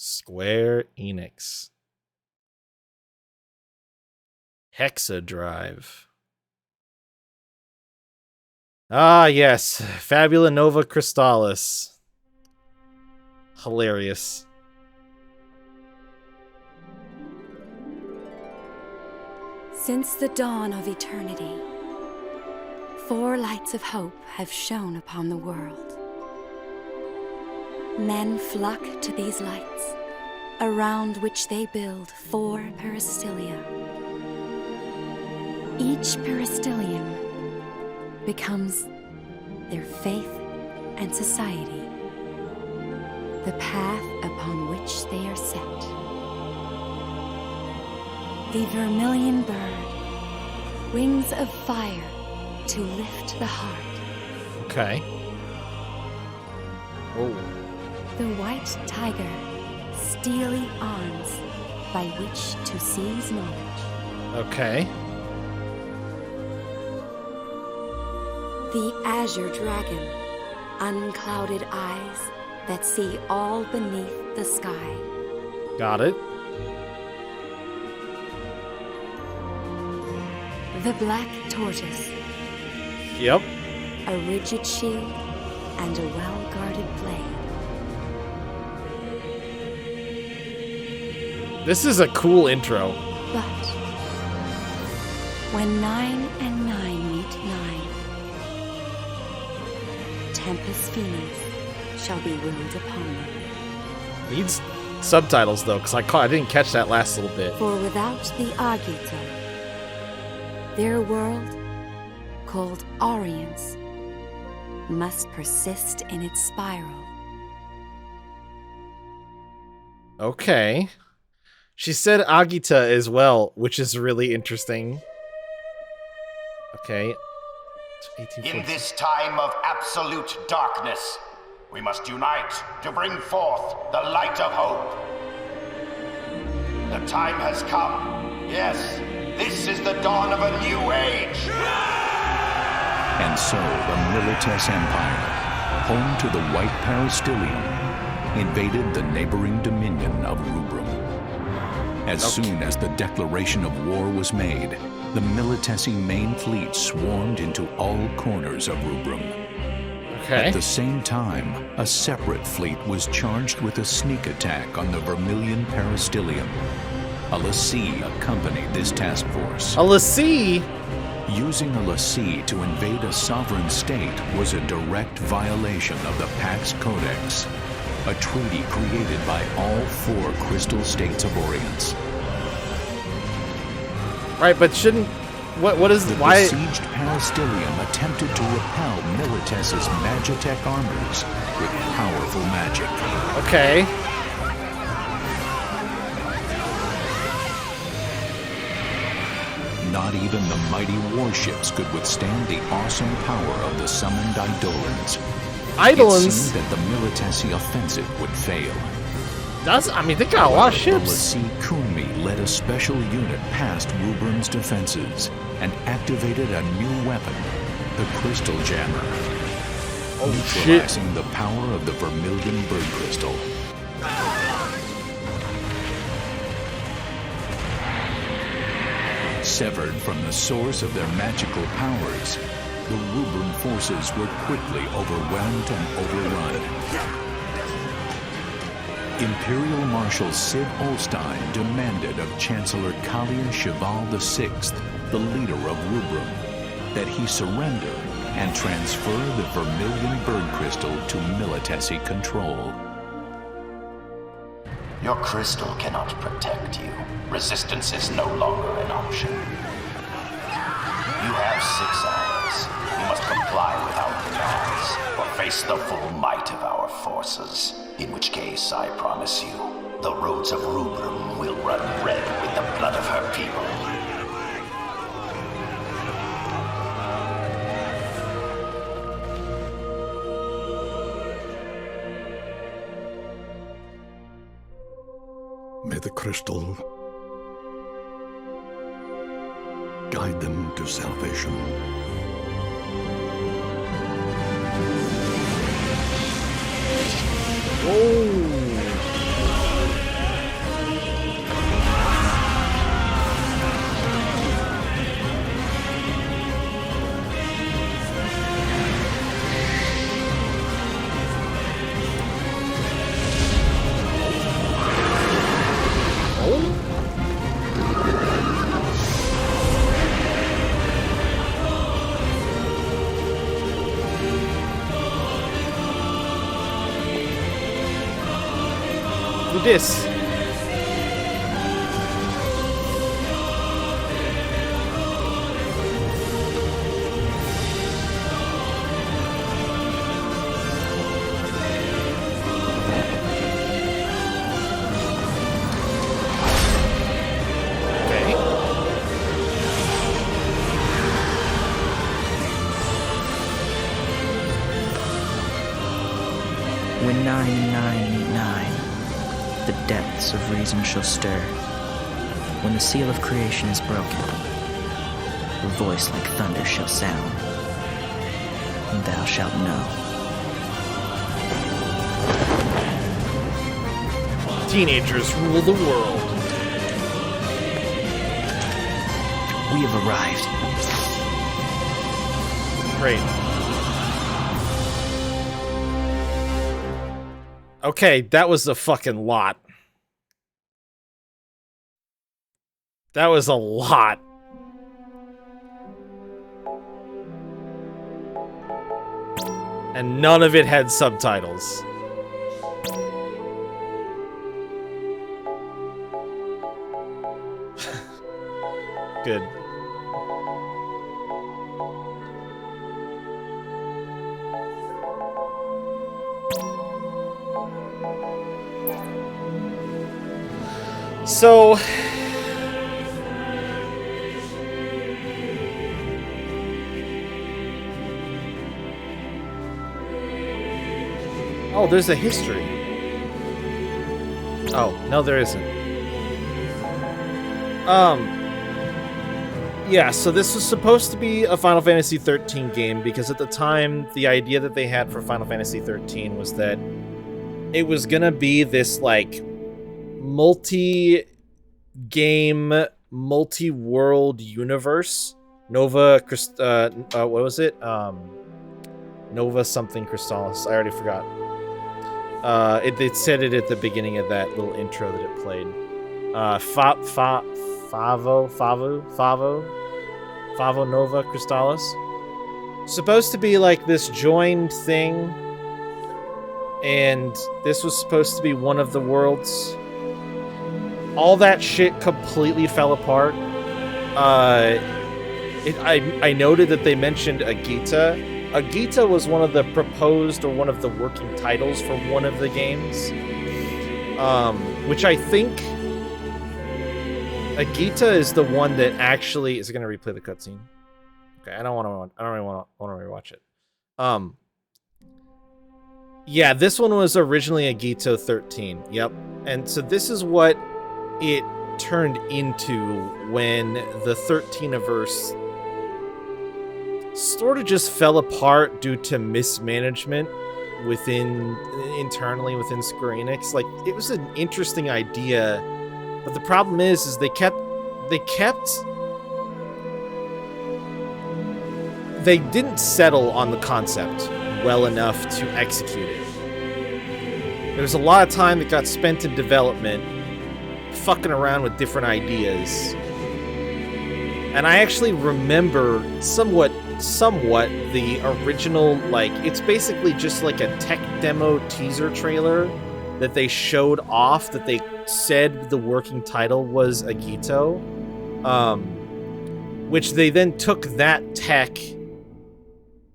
Square Enix. Hexadrive. Ah, yes. Fabula Nova Crystallis. Hilarious. Since the dawn of eternity, 4 lights of hope have shone upon the world. Men flock to these lights, around which they build 4 peristylia. Each peristylium becomes their faith and society, the path upon which they are set. The vermilion bird, wings of fire to lift the heart. Okay. Oh. The white tiger, steely arms by which to seize knowledge. Okay. The azure dragon, unclouded eyes that see all beneath the sky. Got it. The black tortoise. Yep. A rigid shield and a well-guarded blade. This is a cool intro. But when 9 and 9 meet 9, Tempest Phoenix shall be willed upon them. Needs subtitles though, because I didn't catch that last little bit. For without the Agita, their world, called Orience, must persist in its spiral. Okay. She said Agita as well, which is really interesting. Okay. In this time of absolute darkness, we must unite to bring forth the light of hope. The time has come. Yes, this is the dawn of a new age. And so the Milites Empire, home to the White Peristylium, invaded the neighboring dominion of Rubrum. As soon as the declaration of war was made, the Militesi main fleet swarmed into all corners of Rubrum. Okay. At the same time, a separate fleet was charged with a sneak attack on the Vermilion Peristylium. A Lassie accompanied this task force. A Lassie? Using a Lassie to invade a sovereign state was a direct violation of the Pax Codex, a treaty created by all 4 crystal states of Orience. Right, but shouldn't... What is... The why... besieged Peristylium attempted to repel Milites's Magitech armors with powerful magic. Okay. Not even the mighty warships could withstand the awesome power of the summoned Eidolons. Eidolons? It seemed that the Militesi offensive would fail. They got a lot of ships. The Lassie Kunmi led a special unit past Rubrum's defenses and activated a new weapon, the Crystal Jammer, neutralizing the power of the Vermilion Bird Crystal. Severed from the source of their magical powers, the Rubrum forces were quickly overwhelmed and overrun. Imperial Marshal Sid Olstein demanded of Chancellor Kalir Cheval VI, the leader of Rubrum, that he surrender and transfer the Vermilion Bird Crystal to Militesi control. Your crystal cannot protect you. Resistance is no longer an option. You have 6 hours. You must comply with our demands, or face the full might of our forces. In which case, I promise you, the roads of Rubrum will run red with the blood of her people. May the crystal guide them to salvation. Oh. Who dis? When 999 meet 9, the depths of reason shall stir. When the seal of creation is broken, a voice like thunder shall sound, and thou shalt know. Teenagers rule the world. We have arrived. Great. Okay, that was a fucking lot. That was a lot. And none of it had subtitles. Good. So oh, there's a history. Oh, no there isn't. Yeah, so this was supposed to be a Final Fantasy 13 game because at the time the idea that they had for Final Fantasy 13 was that it was gonna be this like multi-game, multi-world universe. Nova what was it? Nova something Crystallis. I already forgot. It said it at the beginning of that little intro that it played. Favo Nova Crystallis. Supposed to be like this joined thing, and this was supposed to be one of the worlds. All that shit completely fell apart. I noted that they mentioned Agita. Agita was one of the proposed or one of the working titles for one of the games, which I think Agita is the one that actually is going to replay the cutscene. Okay, I don't really want to rewatch it. Yeah, this one was originally Agito 13. Yep, and so this is what it turned into when the 13-averse sort of just fell apart due to mismanagement internally within Square Enix. Like, it was an interesting idea, but the problem is they didn't settle on the concept well enough to execute it. There was a lot of time that got spent in development fucking around with different ideas. And I actually remember somewhat the original, like, it's basically just like a tech demo teaser trailer that they showed off that they said the working title was Agito, which they then took that tech,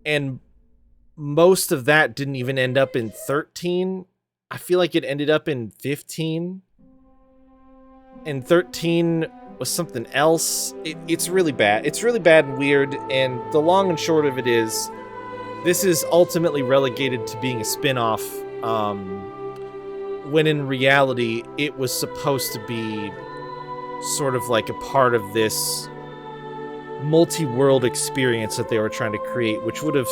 and most of that didn't even end up in 13. I feel like it ended up in 15. And 13 was something else. It's really bad. It's really bad and weird, and the long and short of it is, this is ultimately relegated to being a spin-off, when in reality, it was supposed to be sort of like a part of this multi-world experience that they were trying to create, which would have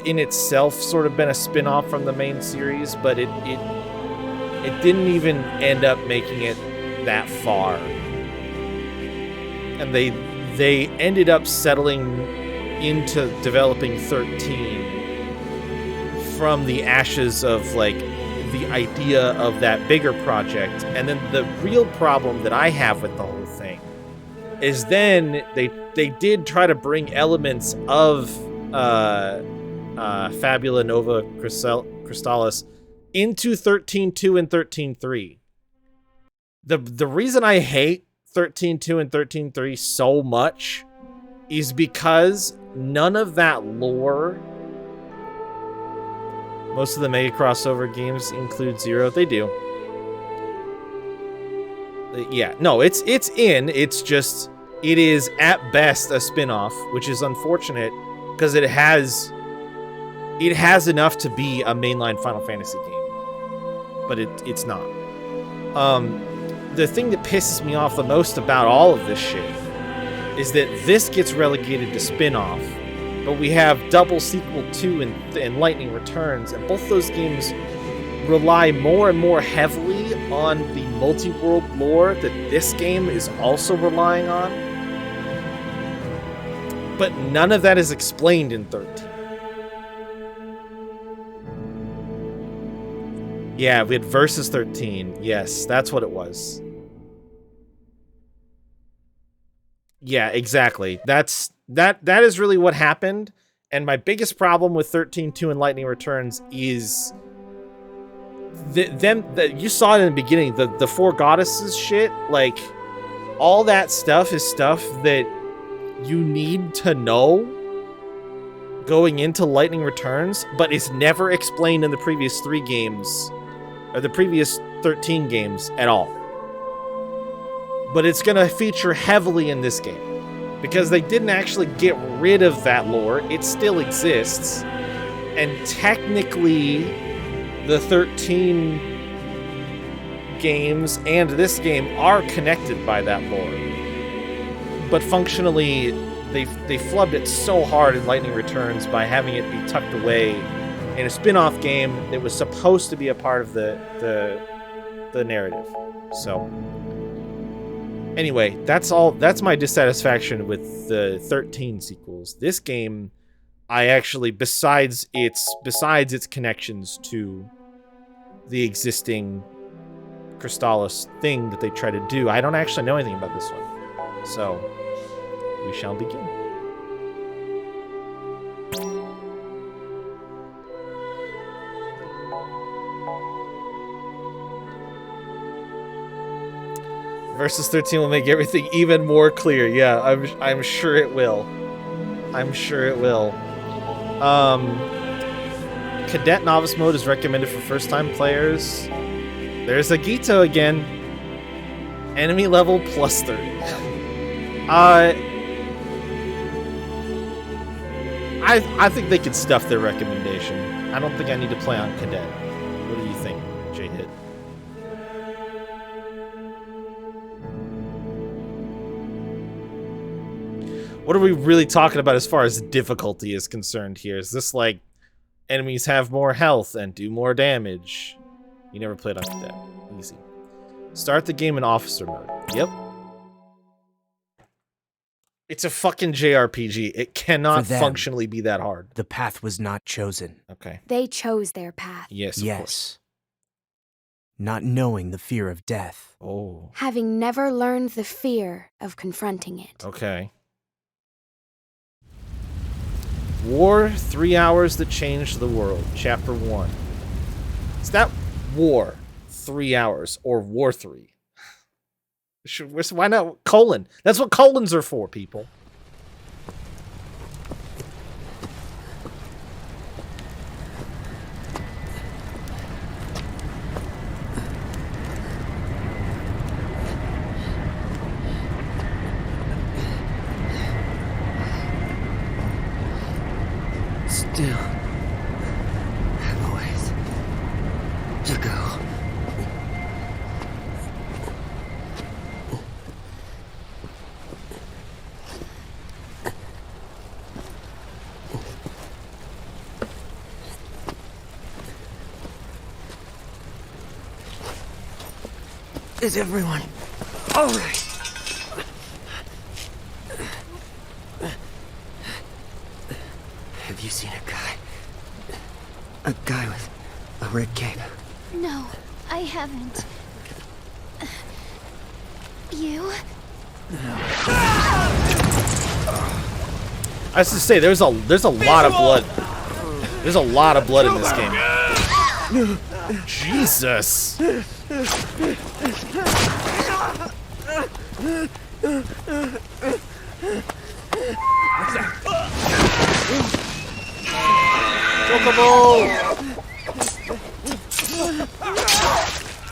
in itself sort of been a spin-off from the main series, but it didn't even end up making it that far. And they ended up settling into developing 13 from the ashes of like the idea of that bigger project. And then the real problem that I have with the whole thing is then they did try to bring elements of Fabula Nova Crystallis into 13.2 and 13.3. The reason I hate 13.2 and 13.3 so much is because none of that lore. Most of the mega crossover games include Zero. They do. Yeah, no, it's in. It's just, it is at best a spin-off, which is unfortunate because it has enough to be a mainline Final Fantasy game, but it's not. The thing that pisses me off the most about all of this shit is that this gets relegated to spin-off, but we have Double Sequel 2 and Lightning Returns, and both those games rely more and more heavily on the multi-world lore that this game is also relying on. But none of that is explained in 13. Yeah, we had Versus 13. Yes, that's what it was. Yeah, exactly. That is really what happened. And my biggest problem with 13.2 and Lightning Returns is you saw it in the beginning, the Four Goddesses shit, like all that stuff is stuff that you need to know going into Lightning Returns, but it's never explained in the previous 3 games or the previous 13 games at all. But it's going to feature heavily in this game because they didn't actually get rid of that lore. It still exists, and technically the 13 games and this game are connected by that lore. But functionally, they flubbed it so hard in Lightning Returns by having it be tucked away in a spin-off game that was supposed to be a part of the narrative. So anyway, that's my dissatisfaction with the 13 sequels. This game, I actually, besides its connections to the existing Crystallis thing that they try to do, I don't actually know anything about this one. So we shall begin. Versus 13 will make everything even more clear. Yeah, I'm sure it will. I'm sure it will. Cadet Novice Mode is recommended for first-time players. There's a Gito again. Enemy level plus 30. I think they could stuff their recommendation. I don't think I need to play on Cadet. What do you think, J-Hit? What are we really talking about as far as difficulty is concerned here? Is this like enemies have more health and do more damage? You never played on Cadet. Easy. Start the game in officer mode. Yep. It's a fucking JRPG. It cannot functionally be that hard. The path was not chosen. Okay. They chose their path. Yes, of course. Not knowing the fear of death. Oh. Having never learned the fear of confronting it. Okay. War, 3 hours that changed the world. Chapter 1. Is that War, 3 hours, or War 3? Why not colon? That's what colons are for, people. Still have a ways to go. Is everyone all right? Have you seen a guy? A guy with a red cape? No, I haven't. You? I was to say, there's a lot of blood. There's a lot of blood in this game. Jesus. Chocobo!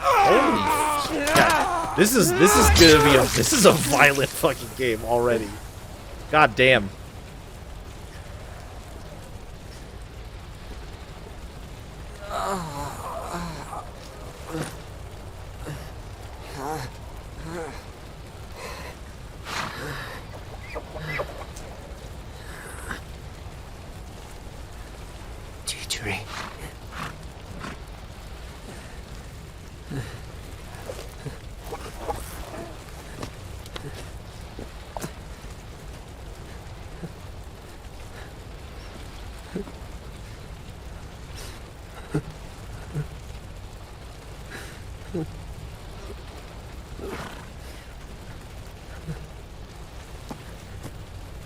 Holy God. This is gonna be a violent fucking game already. God damn. Teachery.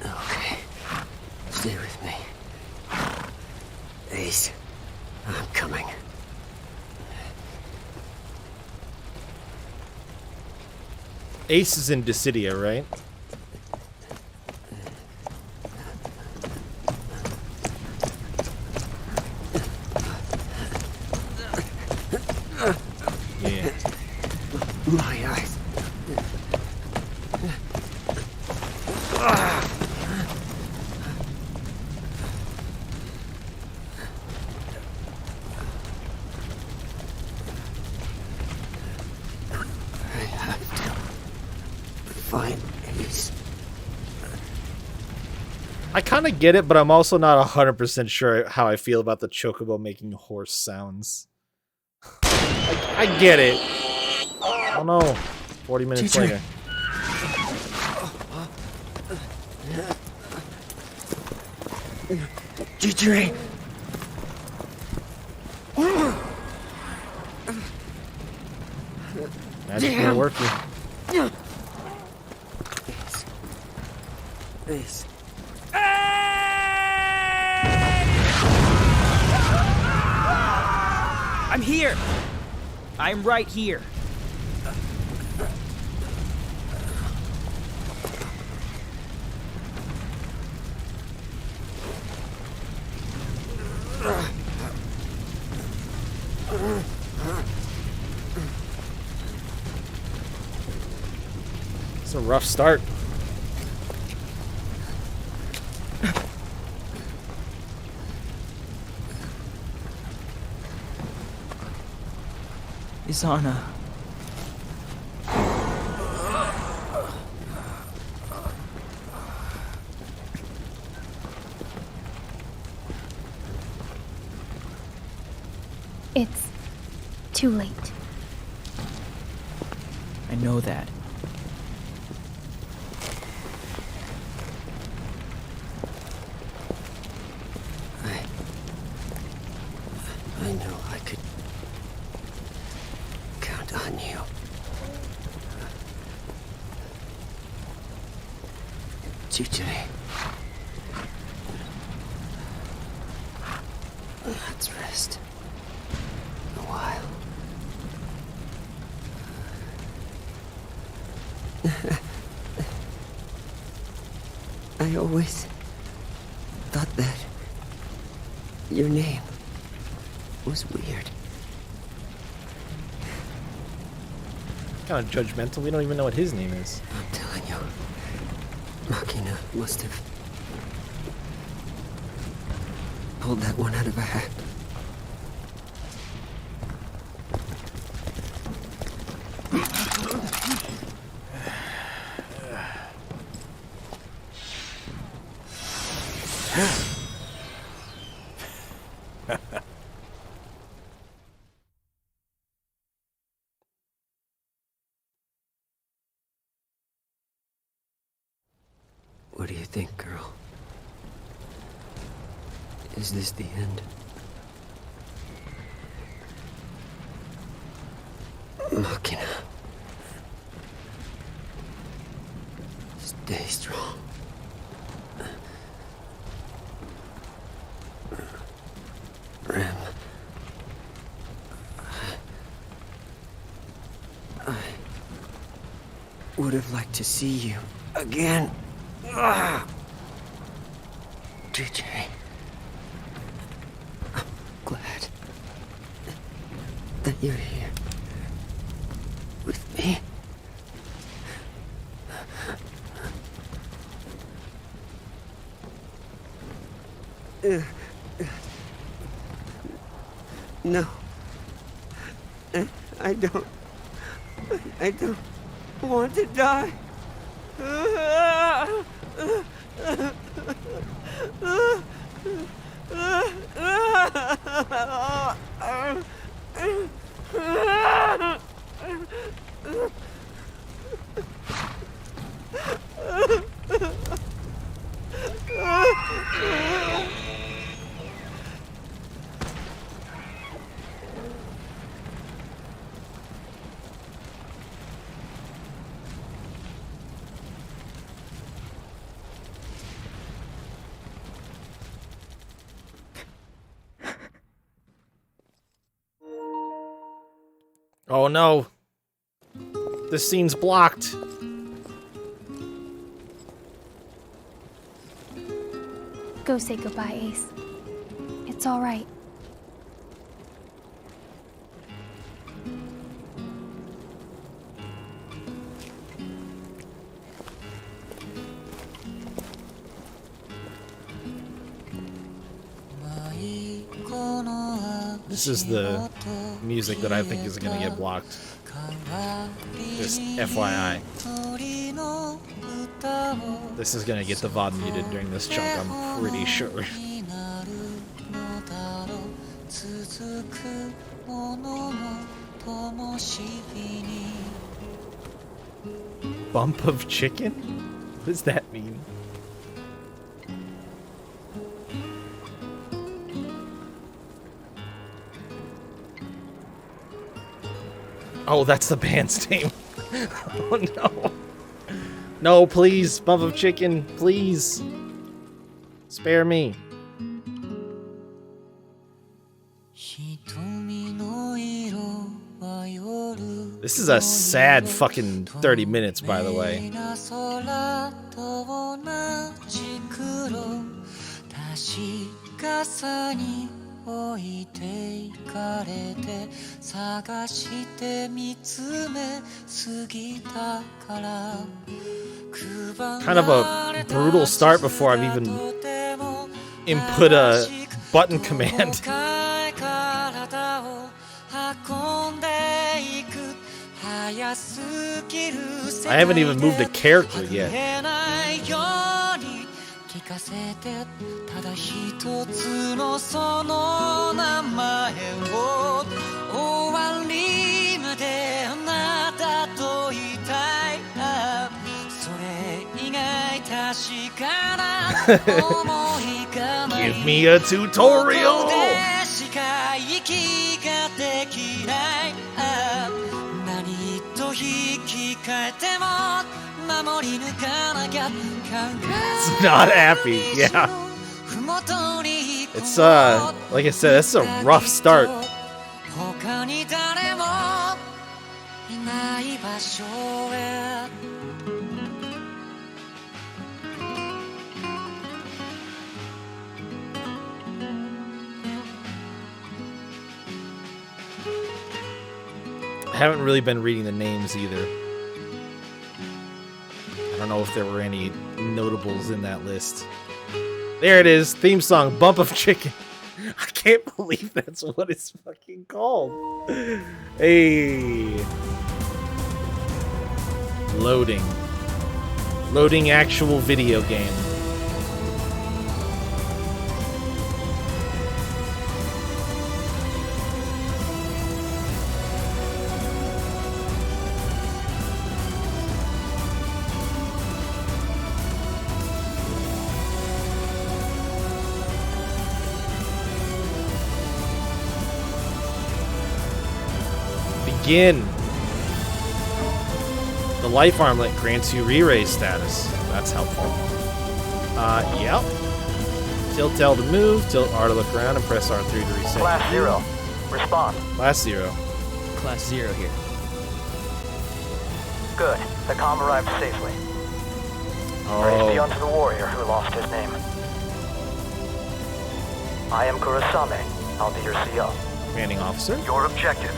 Okay. Stay with me. Ace, I'm coming. Ace is in Dissidia, right? Yeah. My eyes. I have to find Ace. I kind of get it, but I'm also not 100% sure how I feel about the chocobo making horse sounds. I get it. Oh no. 40 minutes Teacher. later. Teacher. Magic not working. Ace. I'm here! I'm right here. It's a rough start. Isana. It's too late. I know that. I know I could count on you. Teacher. Let's rest. A while. I always thought that your name was weird. Kind of judgmental. We don't even know what his name is. I'm telling you, Machina must have pulled that one out of her hat. What do you think, girl? Is this the end? Machina. Stay strong. Rem. would have liked to see you again. Ah. DJ. I'm glad that you're here with me. No. I don't want to die. Oh no. This scene's blocked. Go say goodbye, Ace. It's all right. This is the music that I think is gonna get blocked. Just FYI. This is gonna get the VOD muted during this chunk, I'm pretty sure. Bump of chicken? What does that mean? Oh, that's the band's name. Oh no. No, please, Bump of Chicken, please. Spare me. This is a sad fucking 30 minutes, by the way. Kind of a brutal start before I've even input a button command. I haven't even moved a character yet. Give me a tutorial. It's not happy, yeah. It's like I said, this is a rough start. I haven't really been reading the names either. I don't know if there were any notables in that list. There it is, theme song, Bump of Chicken. I can't believe that's what it's fucking called. Hey. Loading. Loading actual video game. Begin. The life armlet grants you re-raise status. That's helpful. Yep. Tilt L to move, tilt R to look around, and press R3 to reset. Class 0. Respond. Class 0. Class 0 here. Good. The comm arrived safely. Praise be unto the warrior who lost his name. I am Kurasame. I'll be your CO. Commanding officer. Your objective.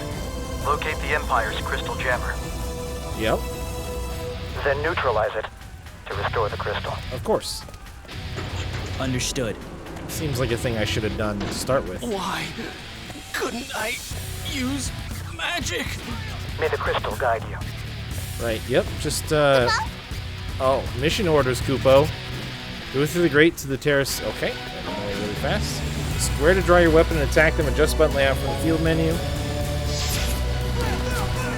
Locate the Empire's crystal jammer. Yep. Then neutralize it to restore the crystal. Of course. Understood. Seems like a thing I should have done to start with. Why couldn't I use magic? May the crystal guide you. Right, yep, just, oh, mission orders, Kupo. Go through the grate to the terrace. Okay, really fast. Square to draw your weapon and attack them. Adjust button layout from the field menu.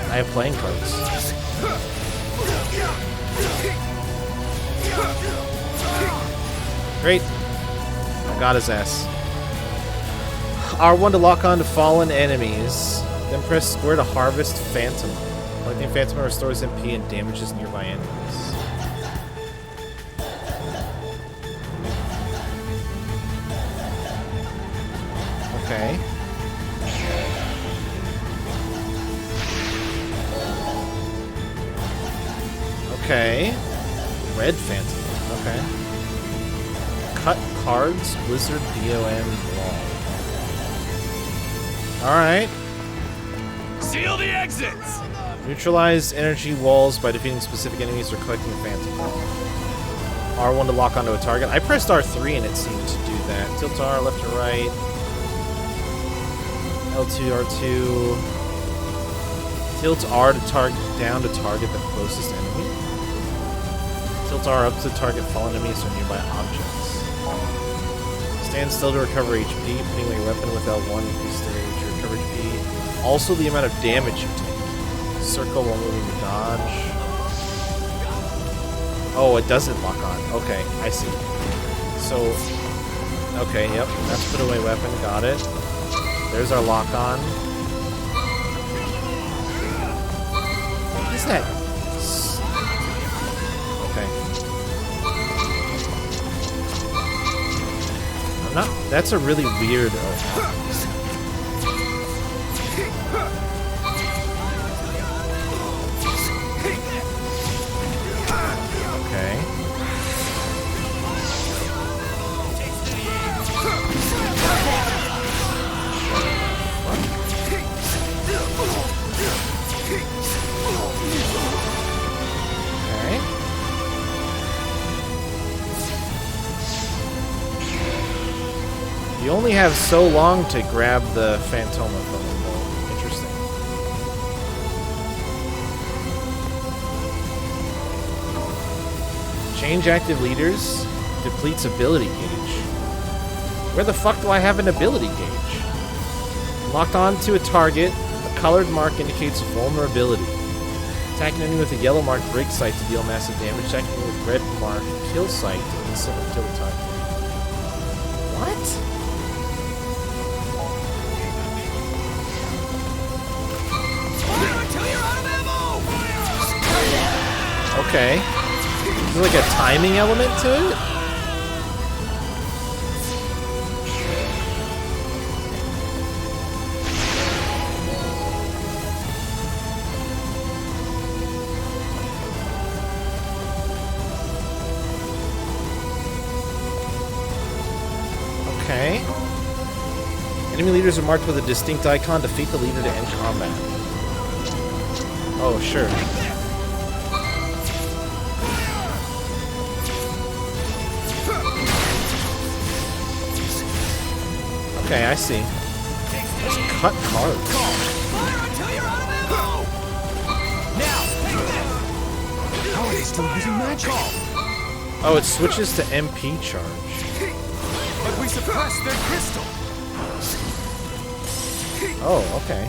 I have playing cards. Great. I got his ass. R1 to lock on to fallen enemies. Then press square to harvest Phantom. Collecting Phantom restores MP and damages nearby enemies. Okay. Okay. Red Phantom. Okay. Cut cards, Blizzard, BOM, Wall. Alright. Seal the exits! Neutralize energy walls by defeating specific enemies or collecting Phantom. R1 to lock onto a target. I pressed R3 and it seemed to do that. Tilt R, left to right. L2, R2. Tilt R to target down to target the closest enemy. Tilt R up to target fallen enemies or nearby objects. Stand still to recover HP. Putting away your weapon with L1 increases the rate to recover HP. Also the amount of damage you take. Circle while moving to dodge. Oh, it doesn't lock on. Okay, I see. So, okay, yep. That's put away weapon. Got it. There's our lock on. What is that? Okay. I'm not. That's a really weird. You only have so long to grab the Phantoma from him, though. Interesting. Change active leaders depletes ability gauge. Where the fuck do I have an ability gauge? Locked onto a target, a colored mark indicates vulnerability. Attacking enemy with a yellow mark break sight to deal massive damage. Attacking with red mark kill sight to instantly kill the target. What? Okay. Is there like a timing element to it? Okay. Enemy leaders are marked with a distinct icon. Defeat the leader to end combat. Oh, sure. Okay, I see. Let's cut cards. How are they still using magic? Oh, it switches to MP charge. But we suppressed their crystal. Oh, okay.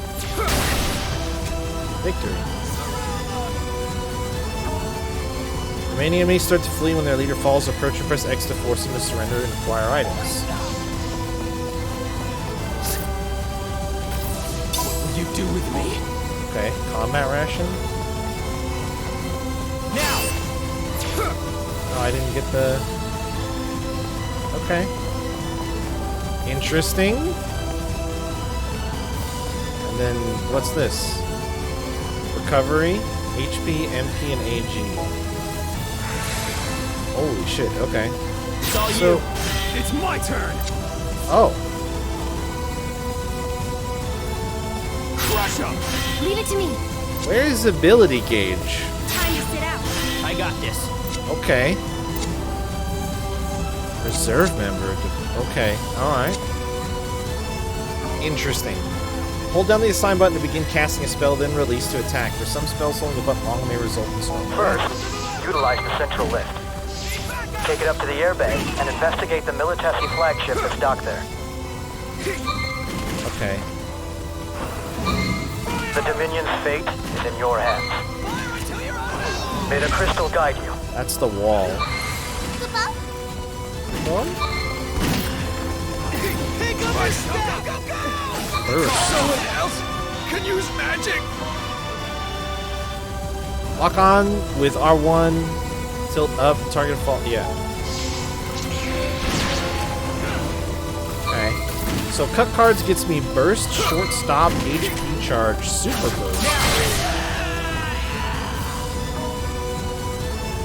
Victory. Remaining enemies start to flee when their leader falls. Approach and press X to force them to surrender and acquire items. You do with me. Okay, combat ration. Now. Oh, I didn't get the. Okay. Interesting. And then what's this? Recovery. HP, MP, and AG. Holy shit, okay. It's all So- you. It's my turn. Oh, Crush him. Leave it to me. where is ability gauge? Time to sit out. I got this. Okay. Reserve member. Okay, alright. Interesting. Hold down the assign button to begin casting a spell, then release to attack. For some spells, holding the button long may result in storm. First, utilize the central lift. Take it up to the airbay and investigate the Militesi flagship that's docked there. Okay. The Dominion's fate is in your hands. May the crystal guide you. That's the wall. What? Someone else can use magic. Lock on with R1. Tilt up. Target fall. Yeah. Okay. So cut cards gets me burst, short stop, HP charge, super burst.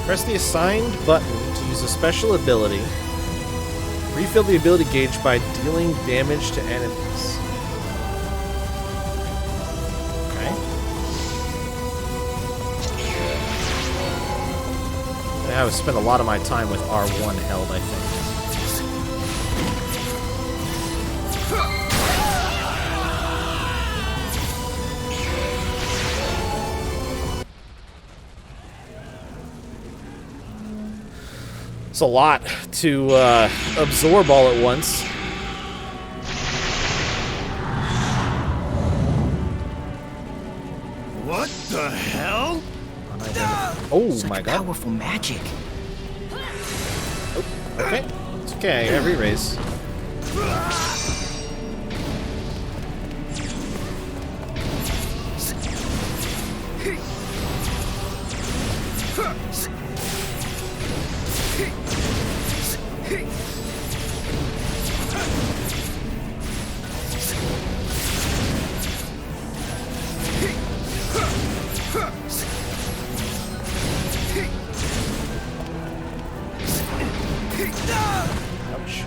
Press the assigned button to use a special ability. Refill the ability gauge by dealing damage to enemies. Okay. I have spent a lot of my time with R1 held, I think. It's a lot to absorb all at once. What the hell? Oh Such my god. powerful magic. Okay. It's okay. I have re-raise. Ouch.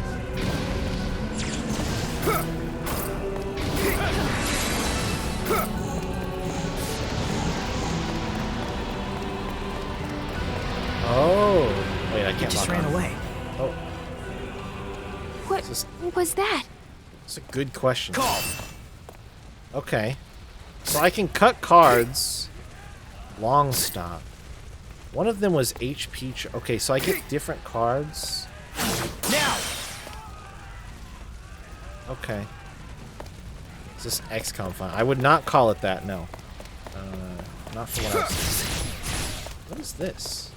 Oh. Wait, I can't Just lock ran on. away. Oh, What This was that? that's a good question. Call. Okay. So I can cut cards. Long stop. One of them was HP. Okay, so I get different cards. Now. Okay. Is this XCOM fun? I would not call it that, no. Not for what I've seen. What is this?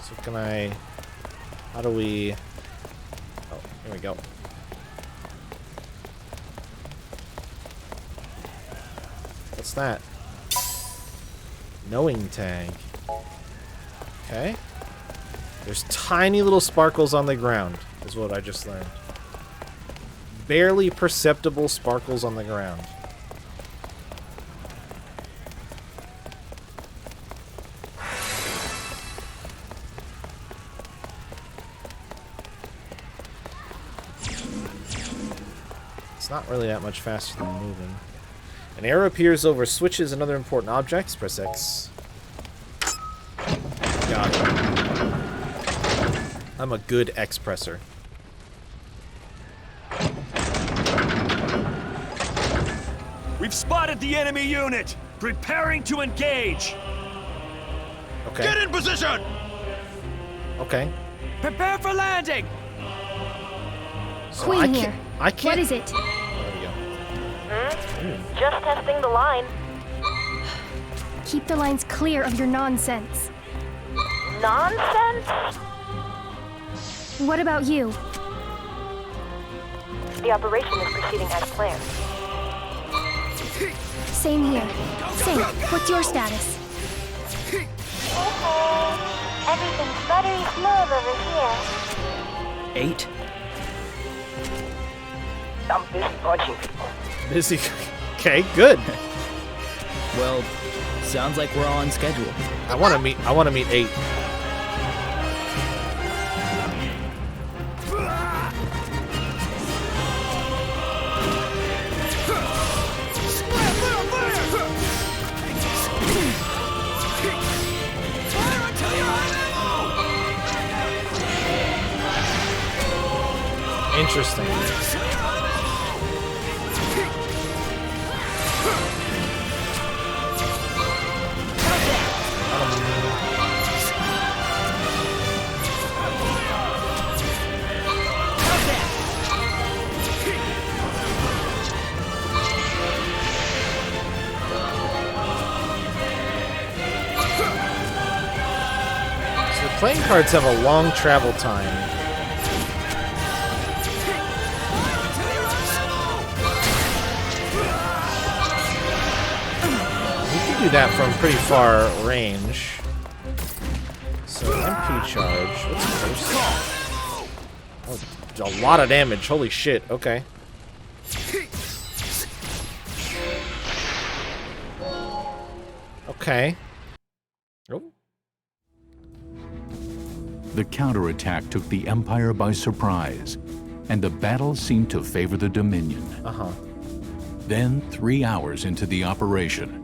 So can I... How do we... Oh, here we go. What's that? Knowing tag. Okay. There's tiny little sparkles on the ground, is what I just learned. Barely perceptible sparkles on the ground. It's not really that much faster than moving. An arrow appears over switches and other important objects. Press X. Got it. I'm a good X-presser. We've spotted the enemy unit. Preparing to engage. Okay. Get in position. Okay. Prepare for landing. So Queen here. I can't. What is it? There we go. Just testing the line. Keep the lines clear of your nonsense. Nonsense? What about you? The operation is proceeding as planned. Same here. Same. What's your status? Everything's buttery smooth over here. 8. I'm busy punching people. Busy. Okay, good. Well, sounds like we're all on schedule. I want to meet 8. Interesting. So the playing cards have a long travel time. Do that from pretty far range. So MP charge. What's first? Oh, a lot of damage. Holy shit. Okay. Okay. Oh. The counterattack took the Empire by surprise, and the battle seemed to favor the Dominion. Then, 3 hours into the operation,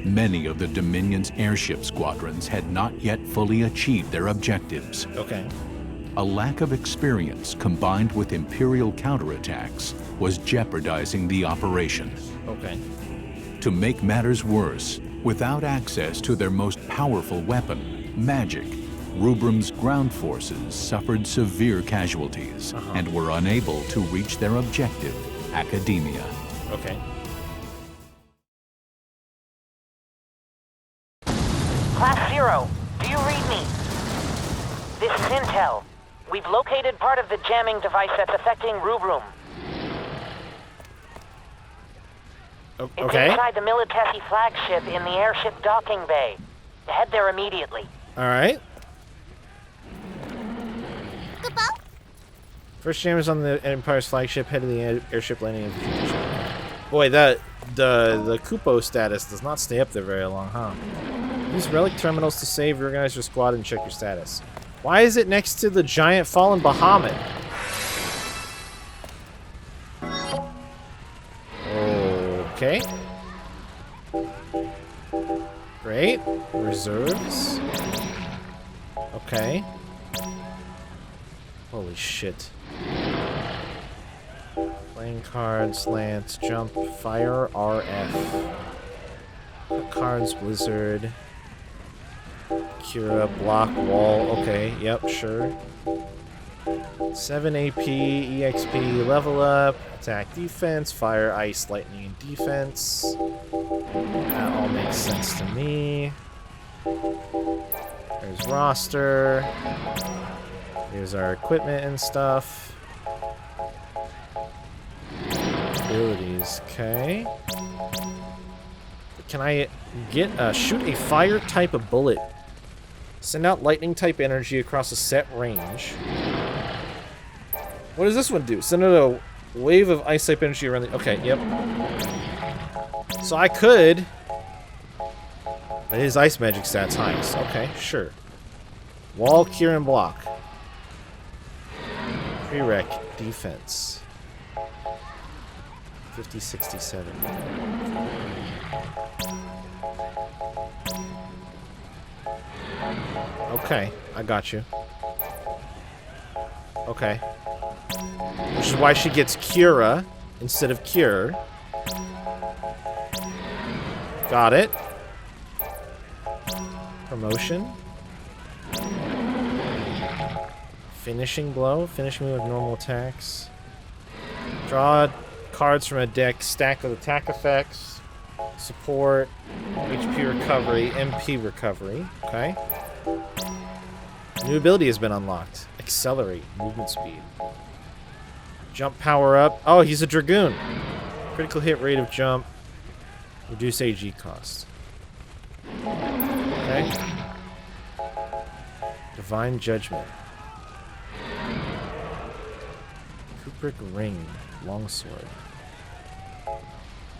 many of the Dominion's airship squadrons had not yet fully achieved their objectives. Okay. A lack of experience combined with Imperial counterattacks was jeopardizing the operation. Okay. To make matters worse, without access to their most powerful weapon, magic, Rubrum's ground forces suffered severe casualties and were unable to reach their objective, Academia. Okay. Class 0, do you read me? This is Intel. We've located part of the jamming device that's affecting Rubrum. It's inside the Militesi flagship in the airship docking bay. Head there immediately. Alright. First jammers on the Empire's flagship, head to the airship landing. Boy, the Kupo status does not stay up there very long, huh? Use relic terminals to save, reorganize your squad, and check your status. Why is it next to the giant fallen Bahamut? Okay. Great. Reserves. Okay. Holy shit. Playing cards, lance, jump, fire, RF. Cards, blizzard. Cura, block, wall. Okay, yep, sure. 7 AP, EXP, level up, attack, defense, fire, ice, lightning, and defense. That all makes sense to me. There's roster. Here's our equipment and stuff. Abilities, okay. Can I get shoot a fire type of bullet? Send out lightning type energy across a set range. What does this one do? Send out a wave of ice type energy around the... Okay, yep. So I could... But his ice magic stats highest. Okay, sure. Wall, cure, and block. Prereq, defense. 50, 67. Okay, I got you. Okay. Which is why she gets Cura instead of Cure. Got it. Promotion. Finishing blow. Finish me with normal attacks. Draw cards from a deck. Stack with attack effects. Support. HP recovery. MP recovery. Okay. New ability has been unlocked. Accelerate. Movement speed. Jump power up. Oh, he's a Dragoon. Critical hit rate of jump. Reduce AG cost. Okay. Divine Judgment. Kubrick ring. Longsword.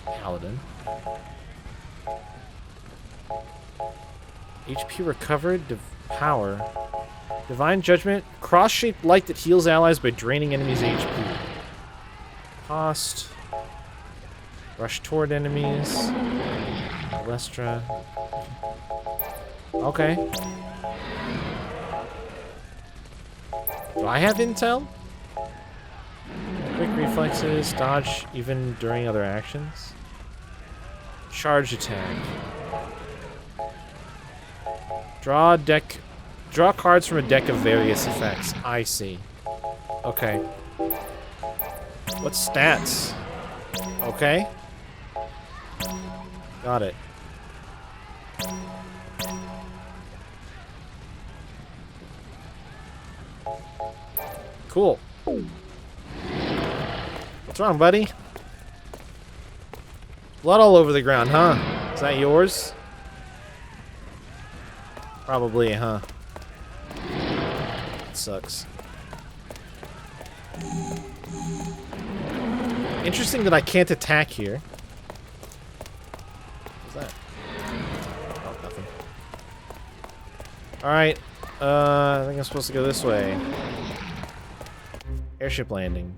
Paladin. HP recovered. Power. Divine Judgment. Cross-shaped light that heals allies by draining enemies' HP. Cost. Rush toward enemies. Lestra. Okay. Do I have intel? Quick reflexes, dodge even during other actions. Charge attack. Draw cards from a deck of various effects. I see. Okay. What stats? Okay. Got it. Cool. What's wrong, buddy? Blood all over the ground, huh? Is that yours? Probably, huh? It sucks. Interesting that I can't attack here. What's that? Oh, nothing. Alright. I think I'm supposed to go this way. Airship landing.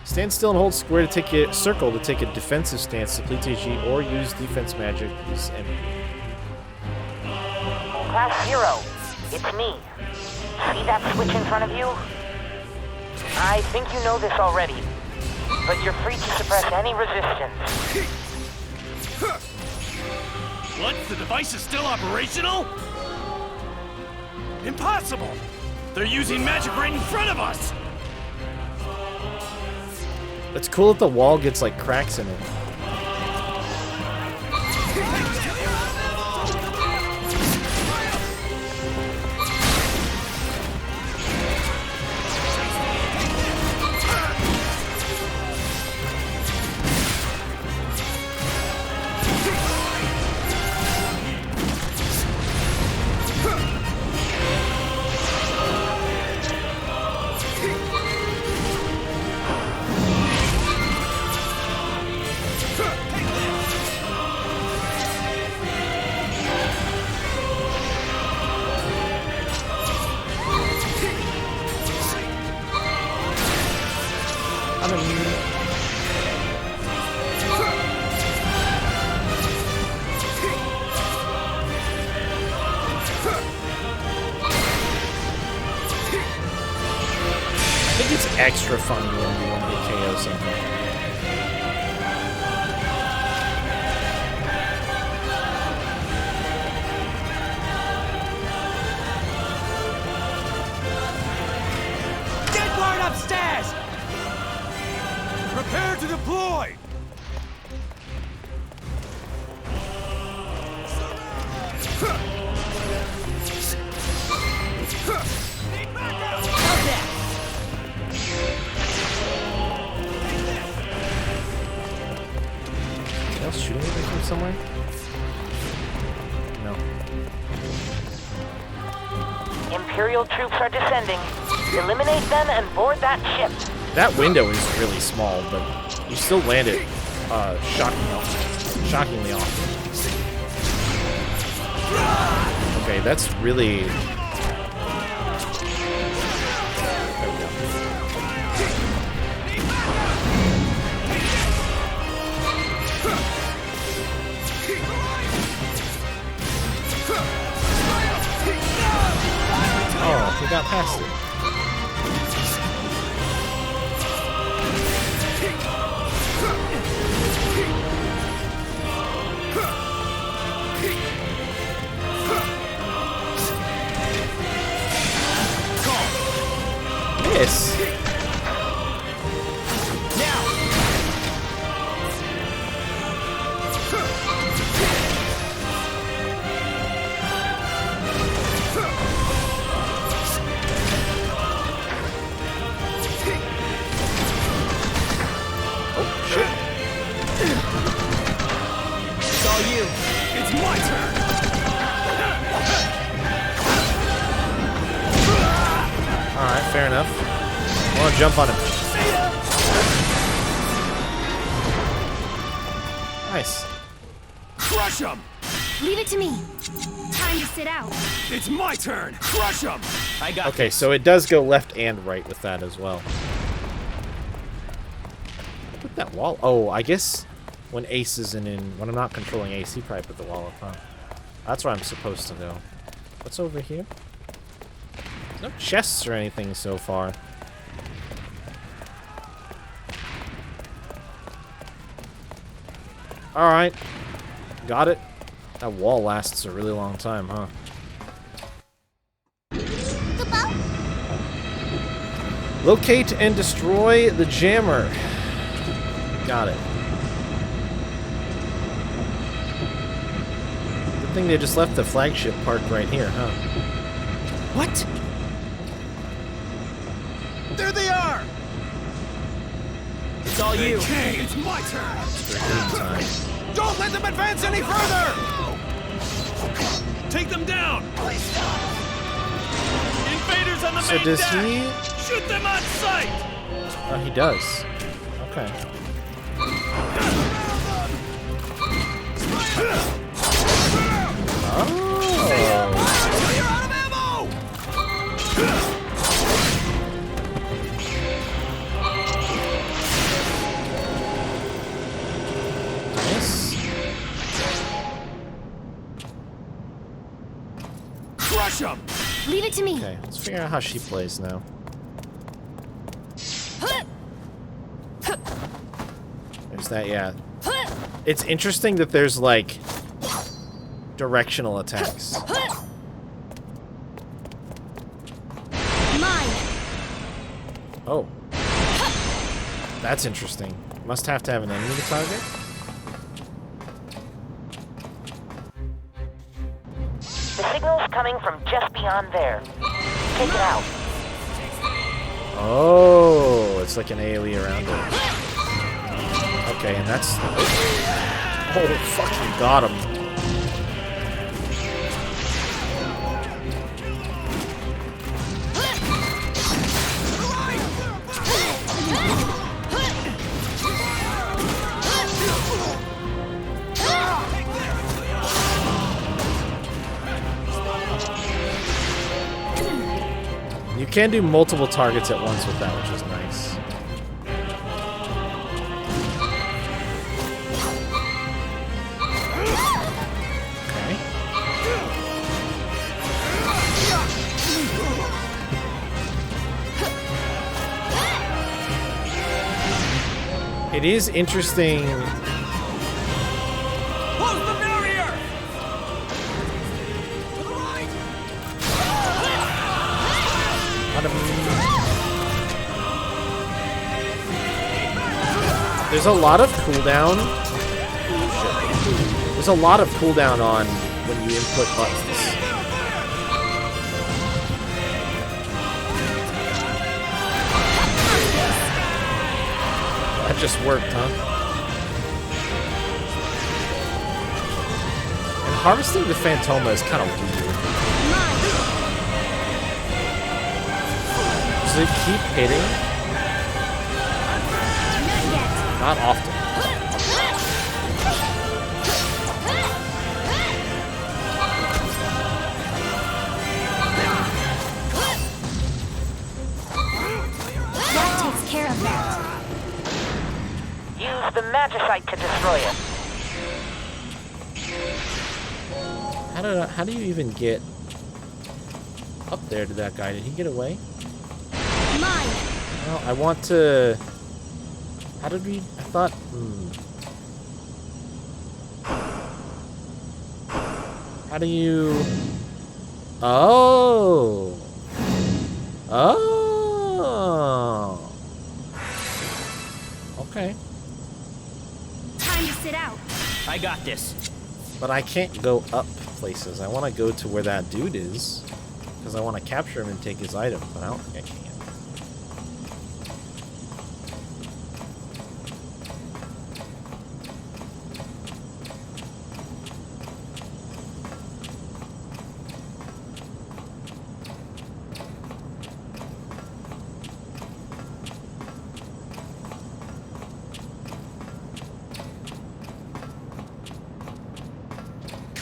Stand still and hold square to take a circle to take a defensive stance, deplete AG, or use defense magic. Use MP. Class 0, it's me. See that switch in front of you? I think you know this already, but you're free to suppress any resistance. What? The device is still operational? Impossible! They're using magic right in front of us! It's cool that the wall gets like cracks in it. Extra funny when you want to KO something. Get guard upstairs! Prepare to deploy! Shooting anything from somewhere? No. Imperial troops are descending. Eliminate them and board that ship. That window is really small, but you still land it shockingly often. Okay, that's really... There we go. Oh, we got past it. Miss. It's my turn! Alright, fair enough. I want to jump on him. Nice. Crush him! Leave it to me. Time to sit out. It's my turn! Crush him! I got Okay, so it does go left and right with that as well. Put that wall. Oh, I guess when Ace isn't in, when I'm not controlling Ace, he probably put the wall up, huh? That's where I'm supposed to go. What's over here? There's no chests or anything so far. Alright. Got it. That wall lasts a really long time, huh? Locate and destroy the jammer. Got it. Good thing they just left the flagship parked right here, huh? What? There they are! It's all you. Okay, it's my turn! Time. Don't let them advance any further! Take them down! Invaders on the So main does deck! he? Shoot them on sight! Oh, he does. Okay. Oh. You're out of ammo! Nice. Crush them! Leave it to me. Okay, let's figure out how she plays now. There's that, yeah. It's interesting that there's, like, directional attacks. Mine. Oh. That's interesting. Must have to have an enemy to target? The signal's coming from just beyond there. Take it out. Oh, it's like an AoE around it. Okay, and that's... Oh, fuck, you got him. You can do multiple targets at once with that, which is nice. Okay. It is interesting. Close the barrier! To the right! There's a lot of cooldown. There's a lot of cooldown on when you input buttons. That just worked, huh? And harvesting the Phantoma is kind of weird. Does it keep hitting? Not often. That takes care of that. Use the magicite to destroy it. How do you even get up there to that guy? Did he get away? Mine. Well, I want to... How did we... I thought... How do you... Oh! Oh! Okay. Time to sit out. I got this. But I can't go up places. I want to go to where that dude is. Because I want to capture him and take his item, but I don't think I can.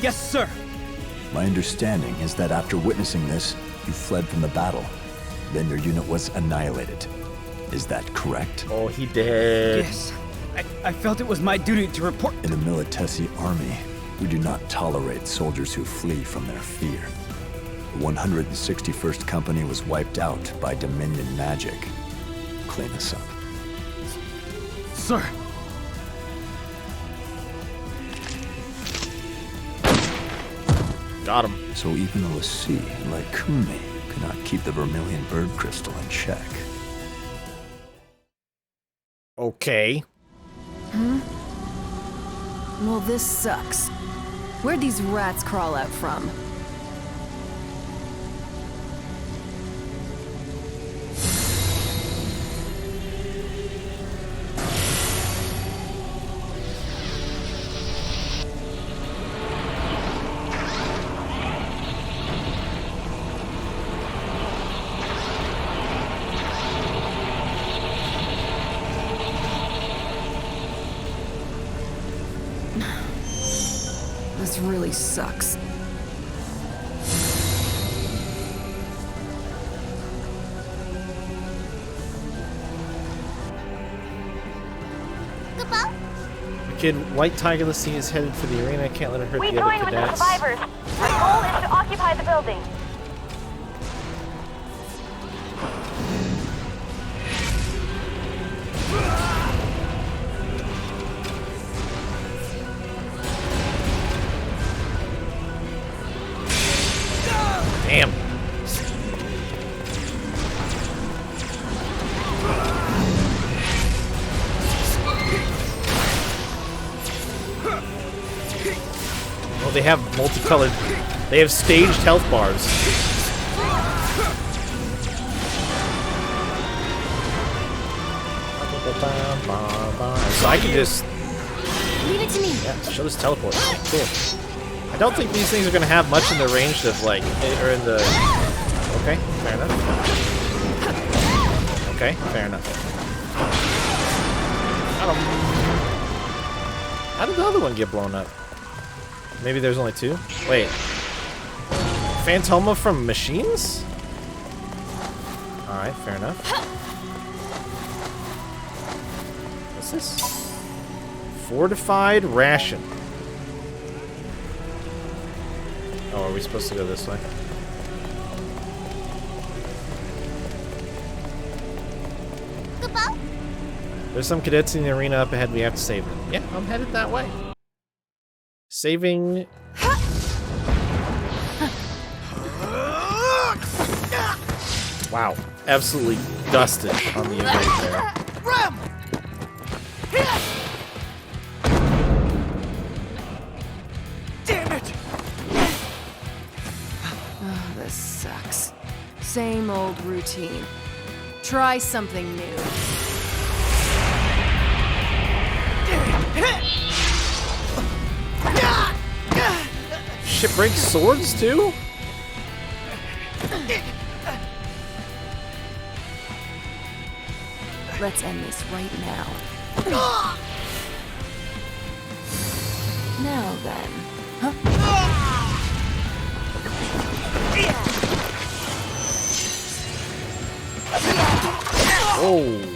Yes, sir. My understanding is that after witnessing this, you fled from the battle. Then your unit was annihilated. Is that correct? Oh, he did. Yes. I felt it was my duty to report. In the Militesi army, we do not tolerate soldiers who flee from their fear. The 161st Company was wiped out by Dominion magic. Clean us up. Sir. Got him. So even a Lassie like Kumi could not keep the Vermilion Bird Crystal in check. Okay. Well, this sucks. Where'd these rats crawl out from? This really sucks. Kid, White Tiger Lassie is headed for the arena. I can't let her hurt We the join other with the cadets. survivors. Our goal is to occupy the building. Damn. Oh, they have multicolored. They have staged health bars. So I can just. Leave it to me. Yeah, show this teleport. Cool. I don't think these things are gonna have much in the range of like, or in the. Okay, fair enough. Okay, fair enough. How did the other one get blown up? Maybe there's only two? Wait. Phantoma from machines? Alright, fair enough. What's this? Fortified ration. Oh, are we supposed to go this way? There's some cadets in the arena up ahead. We have to save them. Yeah, I'm headed that way. Saving. Wow, absolutely dusted on the evade there. Damn it! Oh, this sucks. Same old routine. Try something new. Shit breaks swords too? Let's end this right now. Now then. Oh.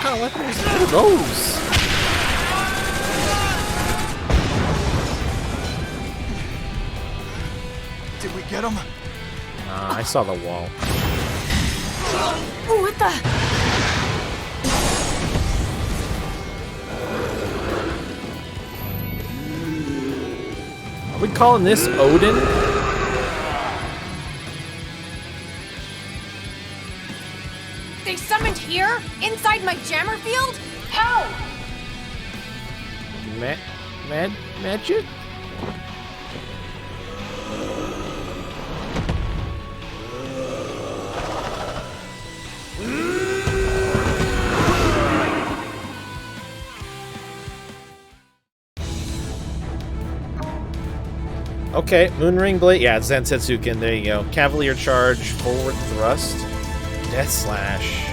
What weapons are those? Did we get him? Nah, I saw the wall. What the? Are we calling this Odin? They summoned here? Inside my jammer field? How? Magic? Okay, Moonring Blade. Yeah, it's Zensetsuken. There you go. Cavalier Charge, Forward Thrust, Death Slash.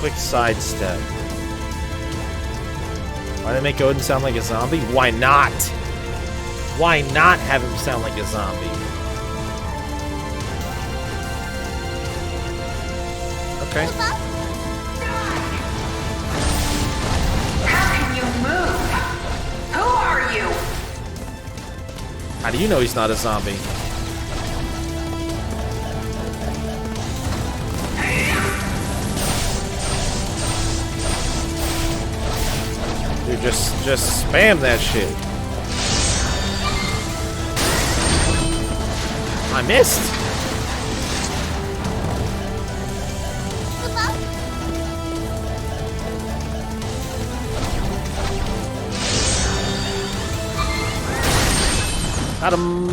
Quick sidestep. Why did they make Odin sound like a zombie? Why not? Why not have him sound like a zombie? Okay. How can you move? Who are you? How do you know he's not a zombie? Dude, just spam that shit. I missed. Got him.